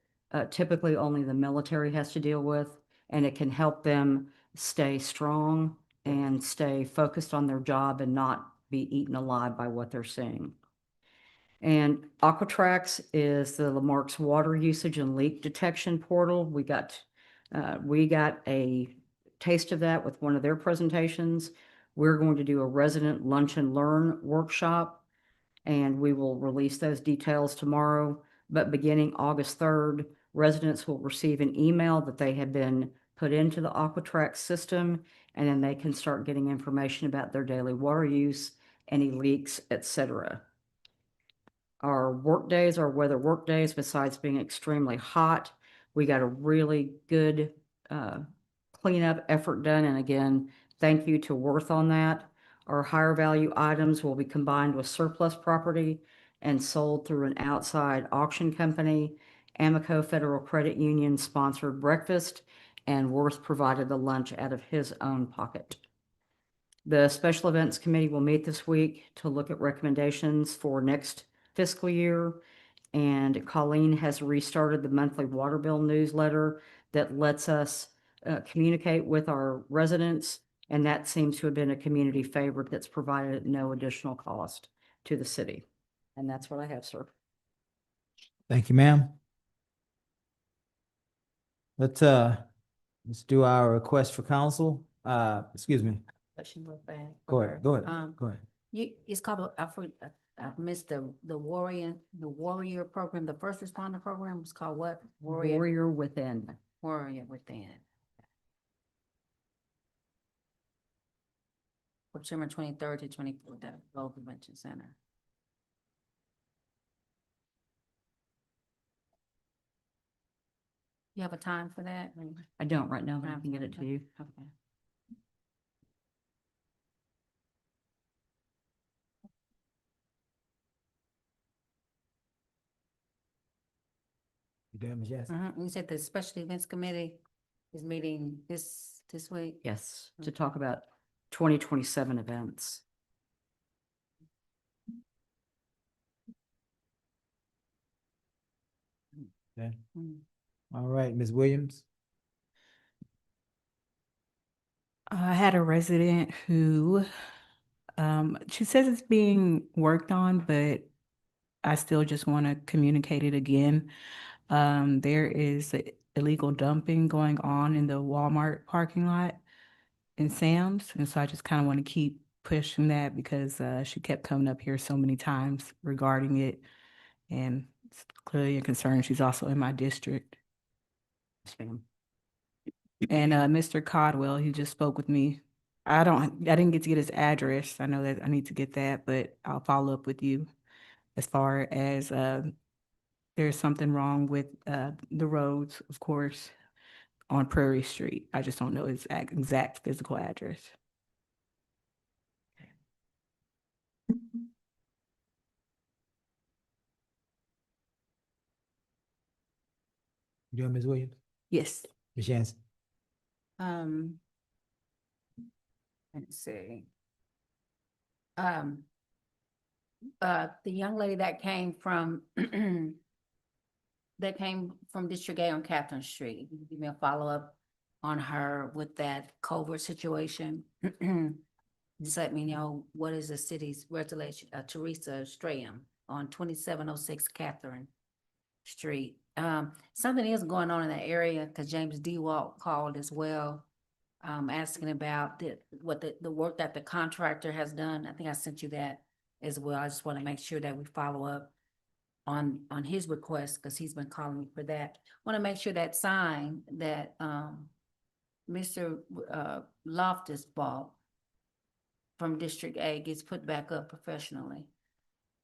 [SPEAKER 18] typically only the military has to deal with, and it can help them stay strong and stay focused on their job and not be eaten alive by what they're seeing. And Aquatrax is the Lamarck's water usage and leak detection portal. We got a taste of that with one of their presentations. We're going to do a resident lunch and learn workshop, and we will release those details tomorrow. But beginning August 3rd, residents will receive an email that they have been put into the Aquatrax system, and then they can start getting information about their daily water use, any leaks, etc. Our work days, our weather work days, besides being extremely hot, we got a really good cleanup effort done. And again, thank you to Worth on that. Our higher value items will be combined with surplus property and sold through an outside auction company. Amico Federal Credit Union sponsored breakfast, and Worth provided the lunch out of his own pocket. The Special Events Committee will meet this week to look at recommendations for next fiscal year. And Colleen has restarted the monthly water bill newsletter that lets us communicate with our residents. And that seems to have been a community favorite that's provided at no additional cost to the city. And that's what I have, sir.
[SPEAKER 2] Thank you, ma'am. Let's do our request for council. Excuse me.
[SPEAKER 7] Question real fast.
[SPEAKER 2] Go ahead. Go ahead. Go ahead.
[SPEAKER 7] It's called, I missed the warrior program, the first responder program was called what?
[SPEAKER 18] Warrior Within.
[SPEAKER 7] Warrior Within. September 23rd to 24th at Global Convention Center. You have a time for that?
[SPEAKER 18] I don't right now, but I can get it to you.
[SPEAKER 7] Okay.
[SPEAKER 2] You done, Ms. Jackson?
[SPEAKER 7] You said the Special Events Committee is meeting this week?
[SPEAKER 18] Yes, to talk about 2027 events.
[SPEAKER 2] Okay. All right, Ms. Williams.
[SPEAKER 1] I had a resident who, she says it's being worked on, but I still just want to communicate it again. There is illegal dumping going on in the Walmart parking lot in Sam's. And so I just kind of want to keep pushing that because she kept coming up here so many times regarding it. And it's clearly a concern. She's also in my district. And Mr. Codwell, he just spoke with me. I didn't get to get his address. I know that I need to get that, but I'll follow up with you as far as there's something wrong with the roads, of course, on Prairie Street. I just don't know his exact physical address.
[SPEAKER 2] You doing, Ms. Williams?
[SPEAKER 1] Yes.
[SPEAKER 2] Ms. Jansen?
[SPEAKER 7] Let's see. The young lady that came from District A on Catherine Street, give me a follow-up on her with that culvert situation. Just let me know what is the city's resolution, Teresa Strayham on 2706 Catherine Street. Something is going on in that area because James DeWalt called as well, asking about the work that the contractor has done. I think I sent you that as well. I just want to make sure that we follow up on his request because he's been calling me for that. Want to make sure that sign that Mr. Loftus bought from District A gets put back up professionally.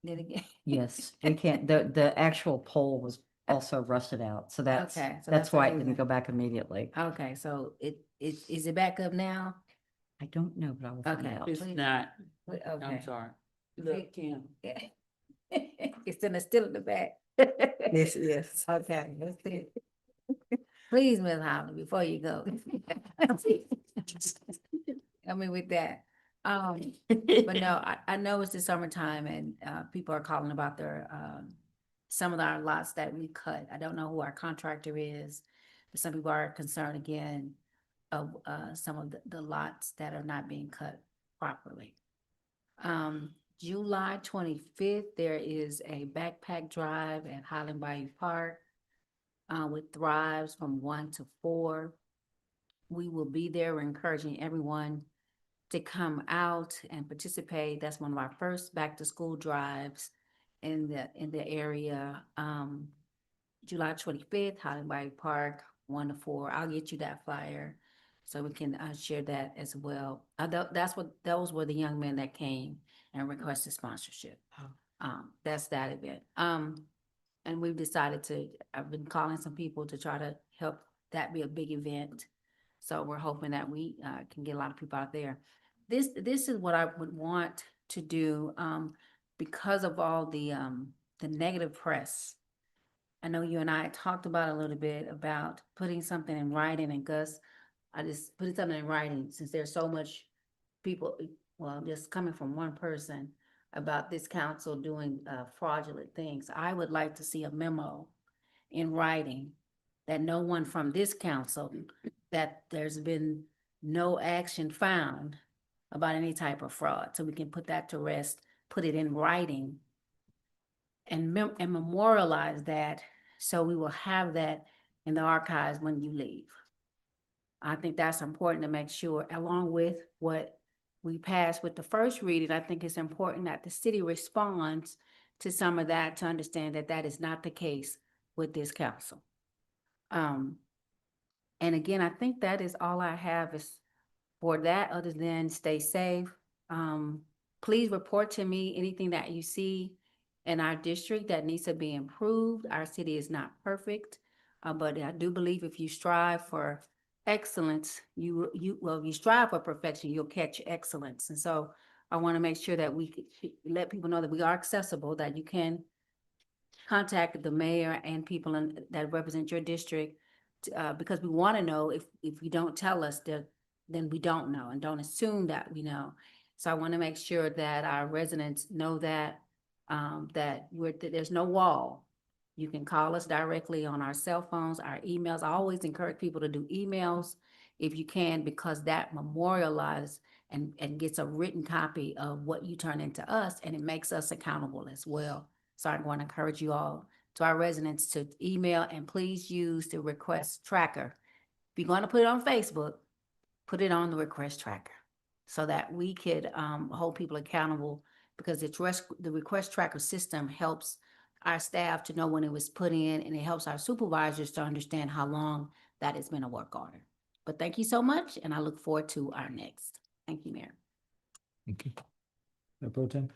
[SPEAKER 7] Then again.
[SPEAKER 18] Yes, we can't, the actual pole was also rusted out, so
[SPEAKER 7] Okay, so
[SPEAKER 18] that's
[SPEAKER 7] that's
[SPEAKER 18] why
[SPEAKER 7] the
[SPEAKER 18] it didn't
[SPEAKER 7] reason.
[SPEAKER 18] go back immediately.
[SPEAKER 7] Okay, so is it back up now?
[SPEAKER 18] I don't know, but I will find
[SPEAKER 7] Okay,
[SPEAKER 18] out.
[SPEAKER 17] It's
[SPEAKER 7] please.
[SPEAKER 17] not.
[SPEAKER 7] Okay.
[SPEAKER 17] I'm sorry. Look, Kim.
[SPEAKER 7] Yeah. It's still in the back.
[SPEAKER 1] Yes, yes.
[SPEAKER 7] Okay, let's see. Please, Ms. Holly, before you go. I mean, with that, but no, I know it's the summertime and, people are calling about their, some of our lots that we cut. I don't know who our contractor is, but some people are concerned again of, some of the lots that are not being cut properly. July 25th, there is a backpack drive at Highland Bayou Park, with Thrives from 1 to 4. We will be there. We're encouraging everyone to come out and participate. That's one of our first back to school drives in the area. July 25th, Highland Bayou Park, 1 to 4. I'll get you that flyer so we can, share that as well. Those were the young men that came and requested sponsorship. That's that event. And we've decided I've been calling some people to try to help that be a big event. So we're hoping that we, can get a lot of people out there. This is what I would want to do, because of all the negative press. I know you and I talked about a little bit about putting something in writing, and Gus, I just put something in writing since there's so much people, well, just coming from one person about this council doing, fraudulent things. I would like to see a memo in writing that no one from this council, that there's been no action found about any type of fraud. So we can put that to rest, put it in writing and memorialize that, so we will have that in the archives when you leave. I think that's important to make sure, along with what we passed with the first reading. I think it's important that the city responds to some of that, to understand that that is not the case with this council. And again, I think that is all I have is for that, other than stay safe. Please report to me anything that you see in our district that needs to be improved. Our city is not perfect, but I do believe if you strive for excellence, you strive for perfection, you'll catch excellence. And so I want to make sure that we let people know that we are accessible, that you can contact the mayor and people that represent your district, because we want to know. If you don't tell us, then we don't know, and don't assume that we know. So I want to make sure that our residents know that, that there's no wall. You can call us directly on our cell phones, our emails. I always encourage people to do emails if you can, because that memorializes and gets a written copy of what you turn into us, and it makes us accountable as well. So I want to encourage you all, to our residents, to email, and please use the request tracker. If you're going to put it on Facebook, put it on the request tracker so that we could, hold people accountable, because the request tracker system helps our staff to know when it was put in, and it helps our supervisors to understand how long that has been a work order. But thank you so much, and I look forward to our next. Thank you, Mayor.
[SPEAKER 2] Thank you. Mayor Pro Tem?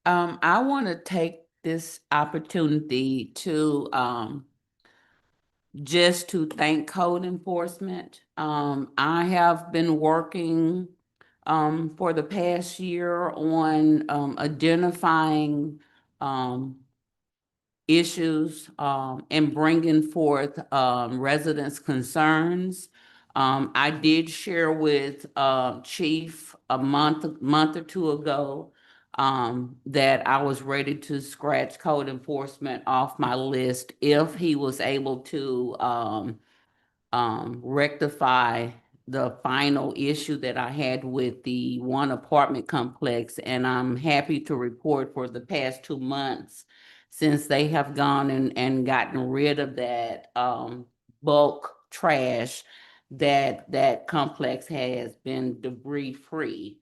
[SPEAKER 17] I want to take this opportunity to, just to thank code enforcement. I have been working, for the past year on, identifying, issues, and bringing forth, residents' concerns. I did share with, Chief a month or two ago, that I was ready to scratch code enforcement off my list if he was able to, rectify the final issue that I had with the one apartment complex. And I'm happy to report, for the past 2 months, since they have gone and gotten rid of that, bulk trash, that complex has been debris free.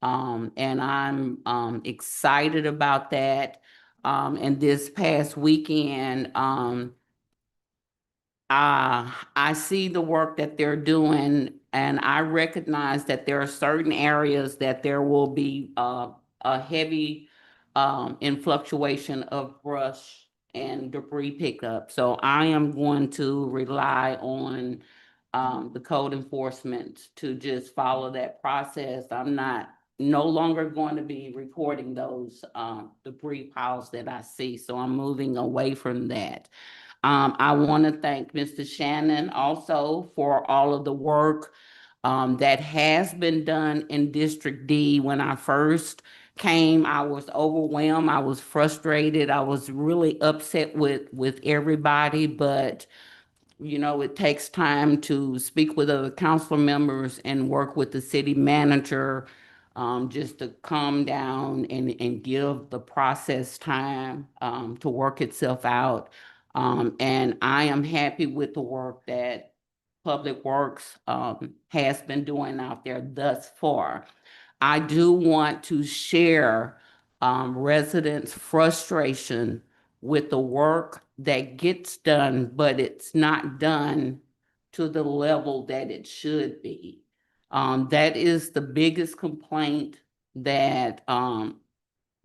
[SPEAKER 17] And I'm, excited about that. And this past weekend, I see the work that they're doing, and I recognize that there are certain areas that there will be a heavy in fluctuation of brush and debris pickup. So I am going to rely on the code enforcement to just follow that process. I'm no longer going to be reporting those debris piles that I see. So I'm moving away from that. I want to thank Mr. Shannon also for all of the work that has been done in District D. When I first came, I was overwhelmed. I was frustrated. I was really upset with everybody, but you know, it takes time to speak with other council members and work with the city manager, just to calm down and give the process time, to work itself out. And I am happy with the work that Public Works, has been doing out there thus far. I do want to share, residents' frustration with the work that gets done, but it's not done to the level that it should be. That is the biggest complaint that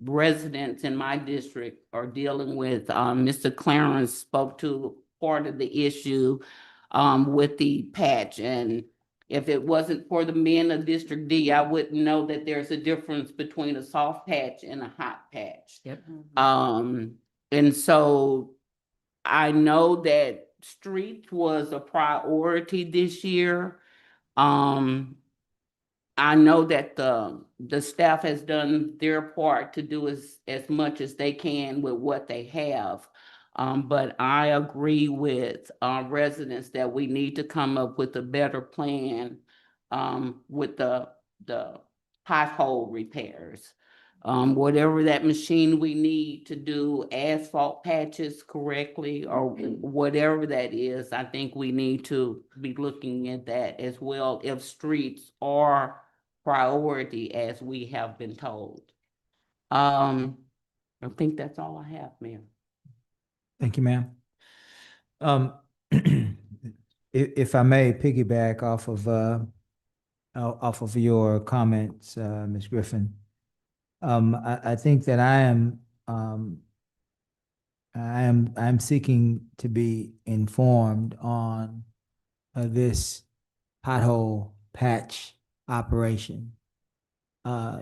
[SPEAKER 17] residents in my district are dealing with. Mr. Clarence spoke to part of the issue with the patch, and if it wasn't for the men of District D, I wouldn't know that there's a difference between a soft patch and a hot patch.
[SPEAKER 18] Yep.
[SPEAKER 17] And so I know that streets was a priority this year. I know that the staff has done their part to do as much as they can with what they have. But I agree with residents that we need to come up with a better plan with the pothole repairs. Whatever that machine we need to do asphalt patches correctly or whatever that is, I think we need to be looking at that as well if streets are priority as we have been told. I think that's all I have, Mayor.
[SPEAKER 2] Thank you, ma'am. If I may piggyback off of your comments, Ms. Griffin. I think that I'm seeking to be informed on this pothole patch operation.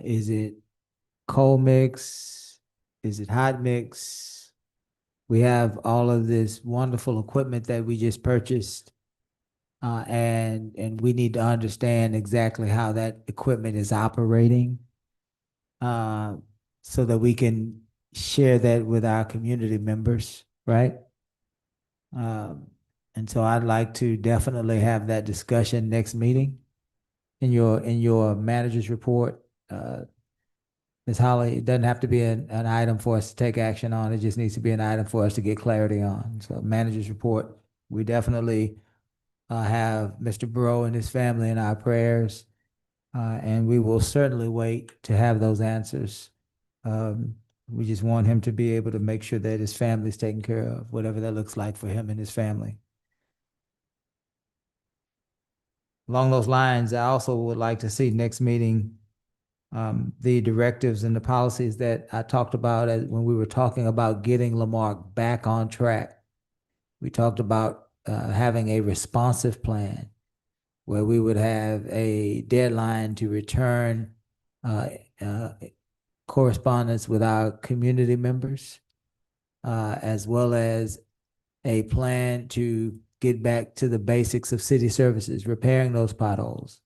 [SPEAKER 2] Is it cold mix? Is it hot mix? We have all of this wonderful equipment that we just purchased. And we need to understand exactly how that equipment is operating, so that we can share that with our community members, right? And so I'd like to definitely have that discussion next meeting in your manager's report. Ms. Holly, it doesn't have to be an item for us to take action on. It just needs to be an item for us to get clarity on. So manager's report, we definitely have Mr. Burrow and his family in our prayers. And we will certainly wait to have those answers. We just want him to be able to make sure that his family is taken care of, whatever that looks like for him and his family. Along those lines, I also would like to see next meeting the directives and the policies that I talked about when we were talking about getting Lamarque back on track. We talked about having a responsive plan where we would have a deadline to return correspondence with our community members, as well as a plan to get back to the basics of city services, repairing those potholes,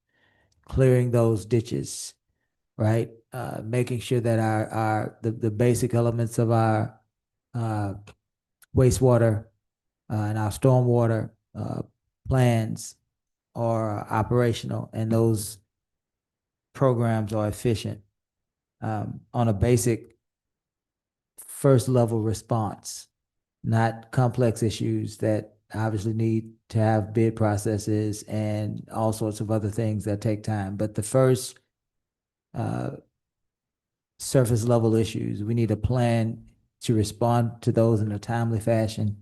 [SPEAKER 2] clearing those ditches, right? Making sure that the basic elements of our wastewater and our stormwater plans are operational and those programs are efficient on a basic first level response, not complex issues that obviously need to have bid processes and all sorts of other things that take time. But the first surface level issues, we need a plan to respond to those in a timely fashion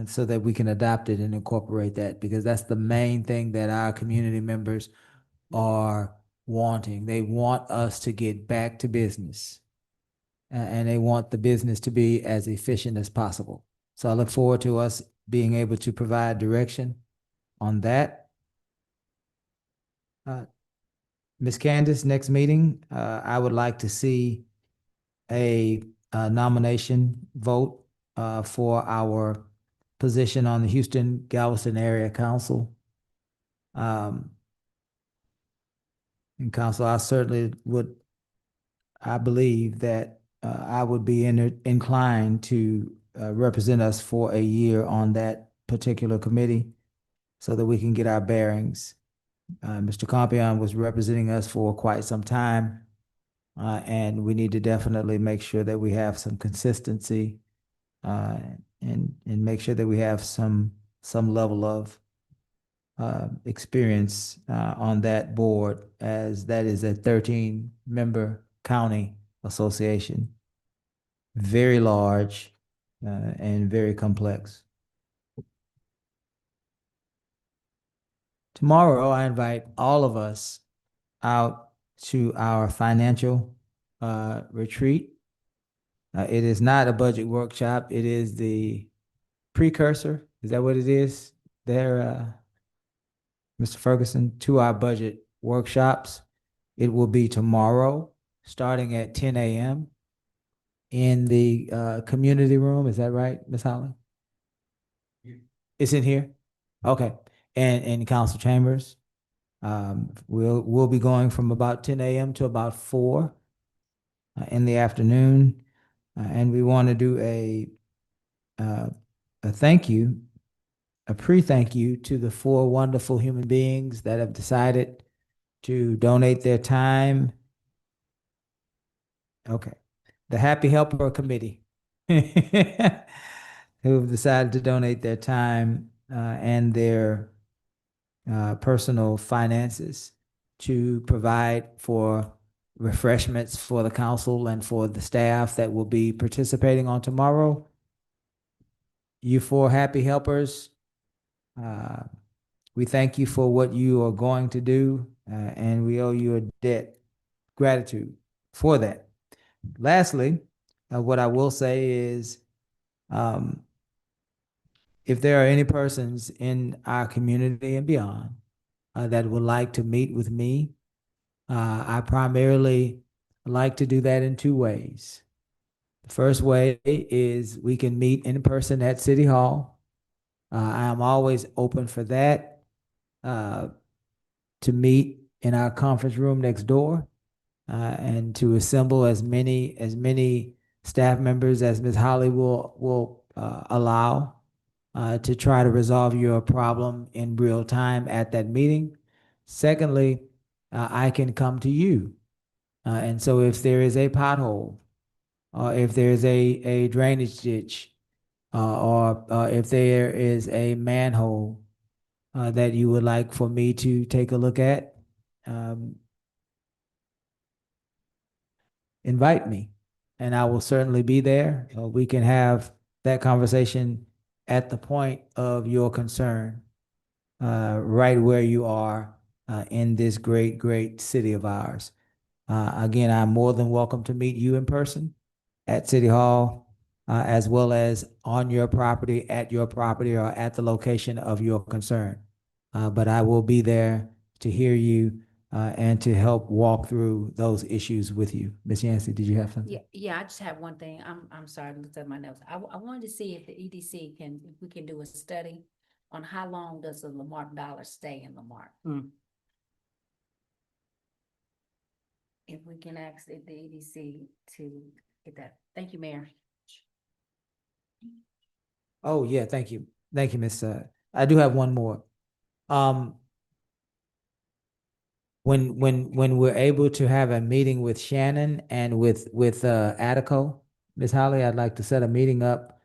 [SPEAKER 2] so that we can adopt it and incorporate that, because that's the main thing that our community members are wanting. They want us to get back to business, and they want the business to be as efficient as possible. So I look forward to us being able to provide direction on that. Ms. Candace, next meeting, I would like to see a nomination vote for our position on the Houston Galveston Area Council. And council, I certainly would, I believe that I would be inclined to represent us for a year on that particular committee so that we can get our bearings. Mr. Compion was representing us for quite some time, and we need to definitely make sure that we have some consistency and make sure that we have some level of experience on that board, as that is a 13-member county association, very large and very complex. Tomorrow, I invite all of us out to our financial retreat. It is not a budget workshop. It is the precursor. Is that what it is there, Mr. Ferguson, to our budget workshops? It will be tomorrow, starting at 10 a.m. in the community room. Is that right, Ms. Holland? It's in here? Okay. And in council chambers. We'll be going from about 10 a.m. to about 4 in the afternoon. And we want to do a thank you, a pre-thank you to the 4 wonderful human beings that have decided to donate their time. Okay. The Happy Helper Committee who have decided to donate their time and their personal finances to provide for refreshments for the council and for the staff that will be participating on tomorrow. You 4 happy helpers, we thank you for what you are going to do, and we owe you a debt, gratitude for that. Lastly, what I will say is, if there are any persons in our community and beyond that would like to meet with me, I primarily like to do that in 2 ways. The first way is we can meet in person at City Hall. I am always open for that, to meet in our conference room next door, and to assemble as many staff members as Ms. Holly will allow, to try to resolve your problem in real time at that meeting. Secondly, I can come to you. And so if there is a pothole, or if there's a drainage ditch, or if there is a manhole that you would like for me to take a look at, invite me, and I will certainly be there. We can have that conversation at the point of your concern, right where you are in this great, great city of ours. Again, I'm more than welcome to meet you in person at City Hall, as well as on your property, at your property, or at the location of your concern. But I will be there to hear you and to help walk through those issues with you. Ms. Yancey, did you have something?
[SPEAKER 7] Yeah, I just have one thing. I'm sorry, I looked at my notes. I wanted to see if the EDC if we can do a study on how long does the Lamarck dollar stay in Lamarck? If we can ask the EDC to get that. Thank you, Mayor.
[SPEAKER 2] Oh, yeah, thank you. Thank you, Ms. I do have one more. When we're able to have a meeting with Shannon and with Attico, Ms. Holly, I'd like to set a meeting up.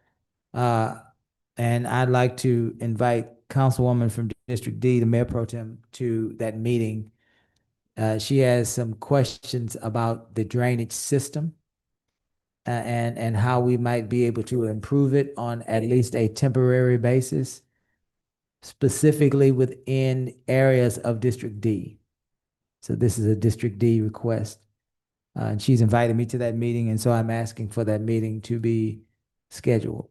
[SPEAKER 2] And I'd like to invite Councilwoman from District D, the Mayor Pro Tem, to that meeting. She has some questions about the drainage system. and how we might be able to improve it on at least a temporary basis, specifically within areas of District D. So this is a District D request. And she's invited me to that meeting, and so I'm asking for that meeting to be scheduled.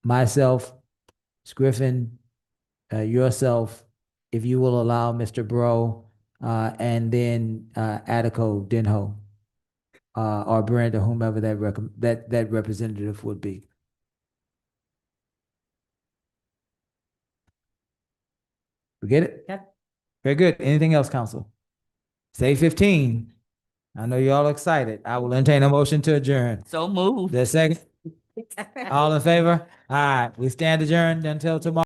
[SPEAKER 2] Myself, Griffin, yourself, if you will allow Mr. Bro, and then Attico Denho, or Brenda, whomever that representative would be. We get it?
[SPEAKER 18] Yep.
[SPEAKER 2] Very good. Anything else, council? Say 15. I know you're all excited. I will entertain a motion to adjourn.
[SPEAKER 17] So moved.
[SPEAKER 2] The second, all in favor? All right, we stand adjourned until tomorrow.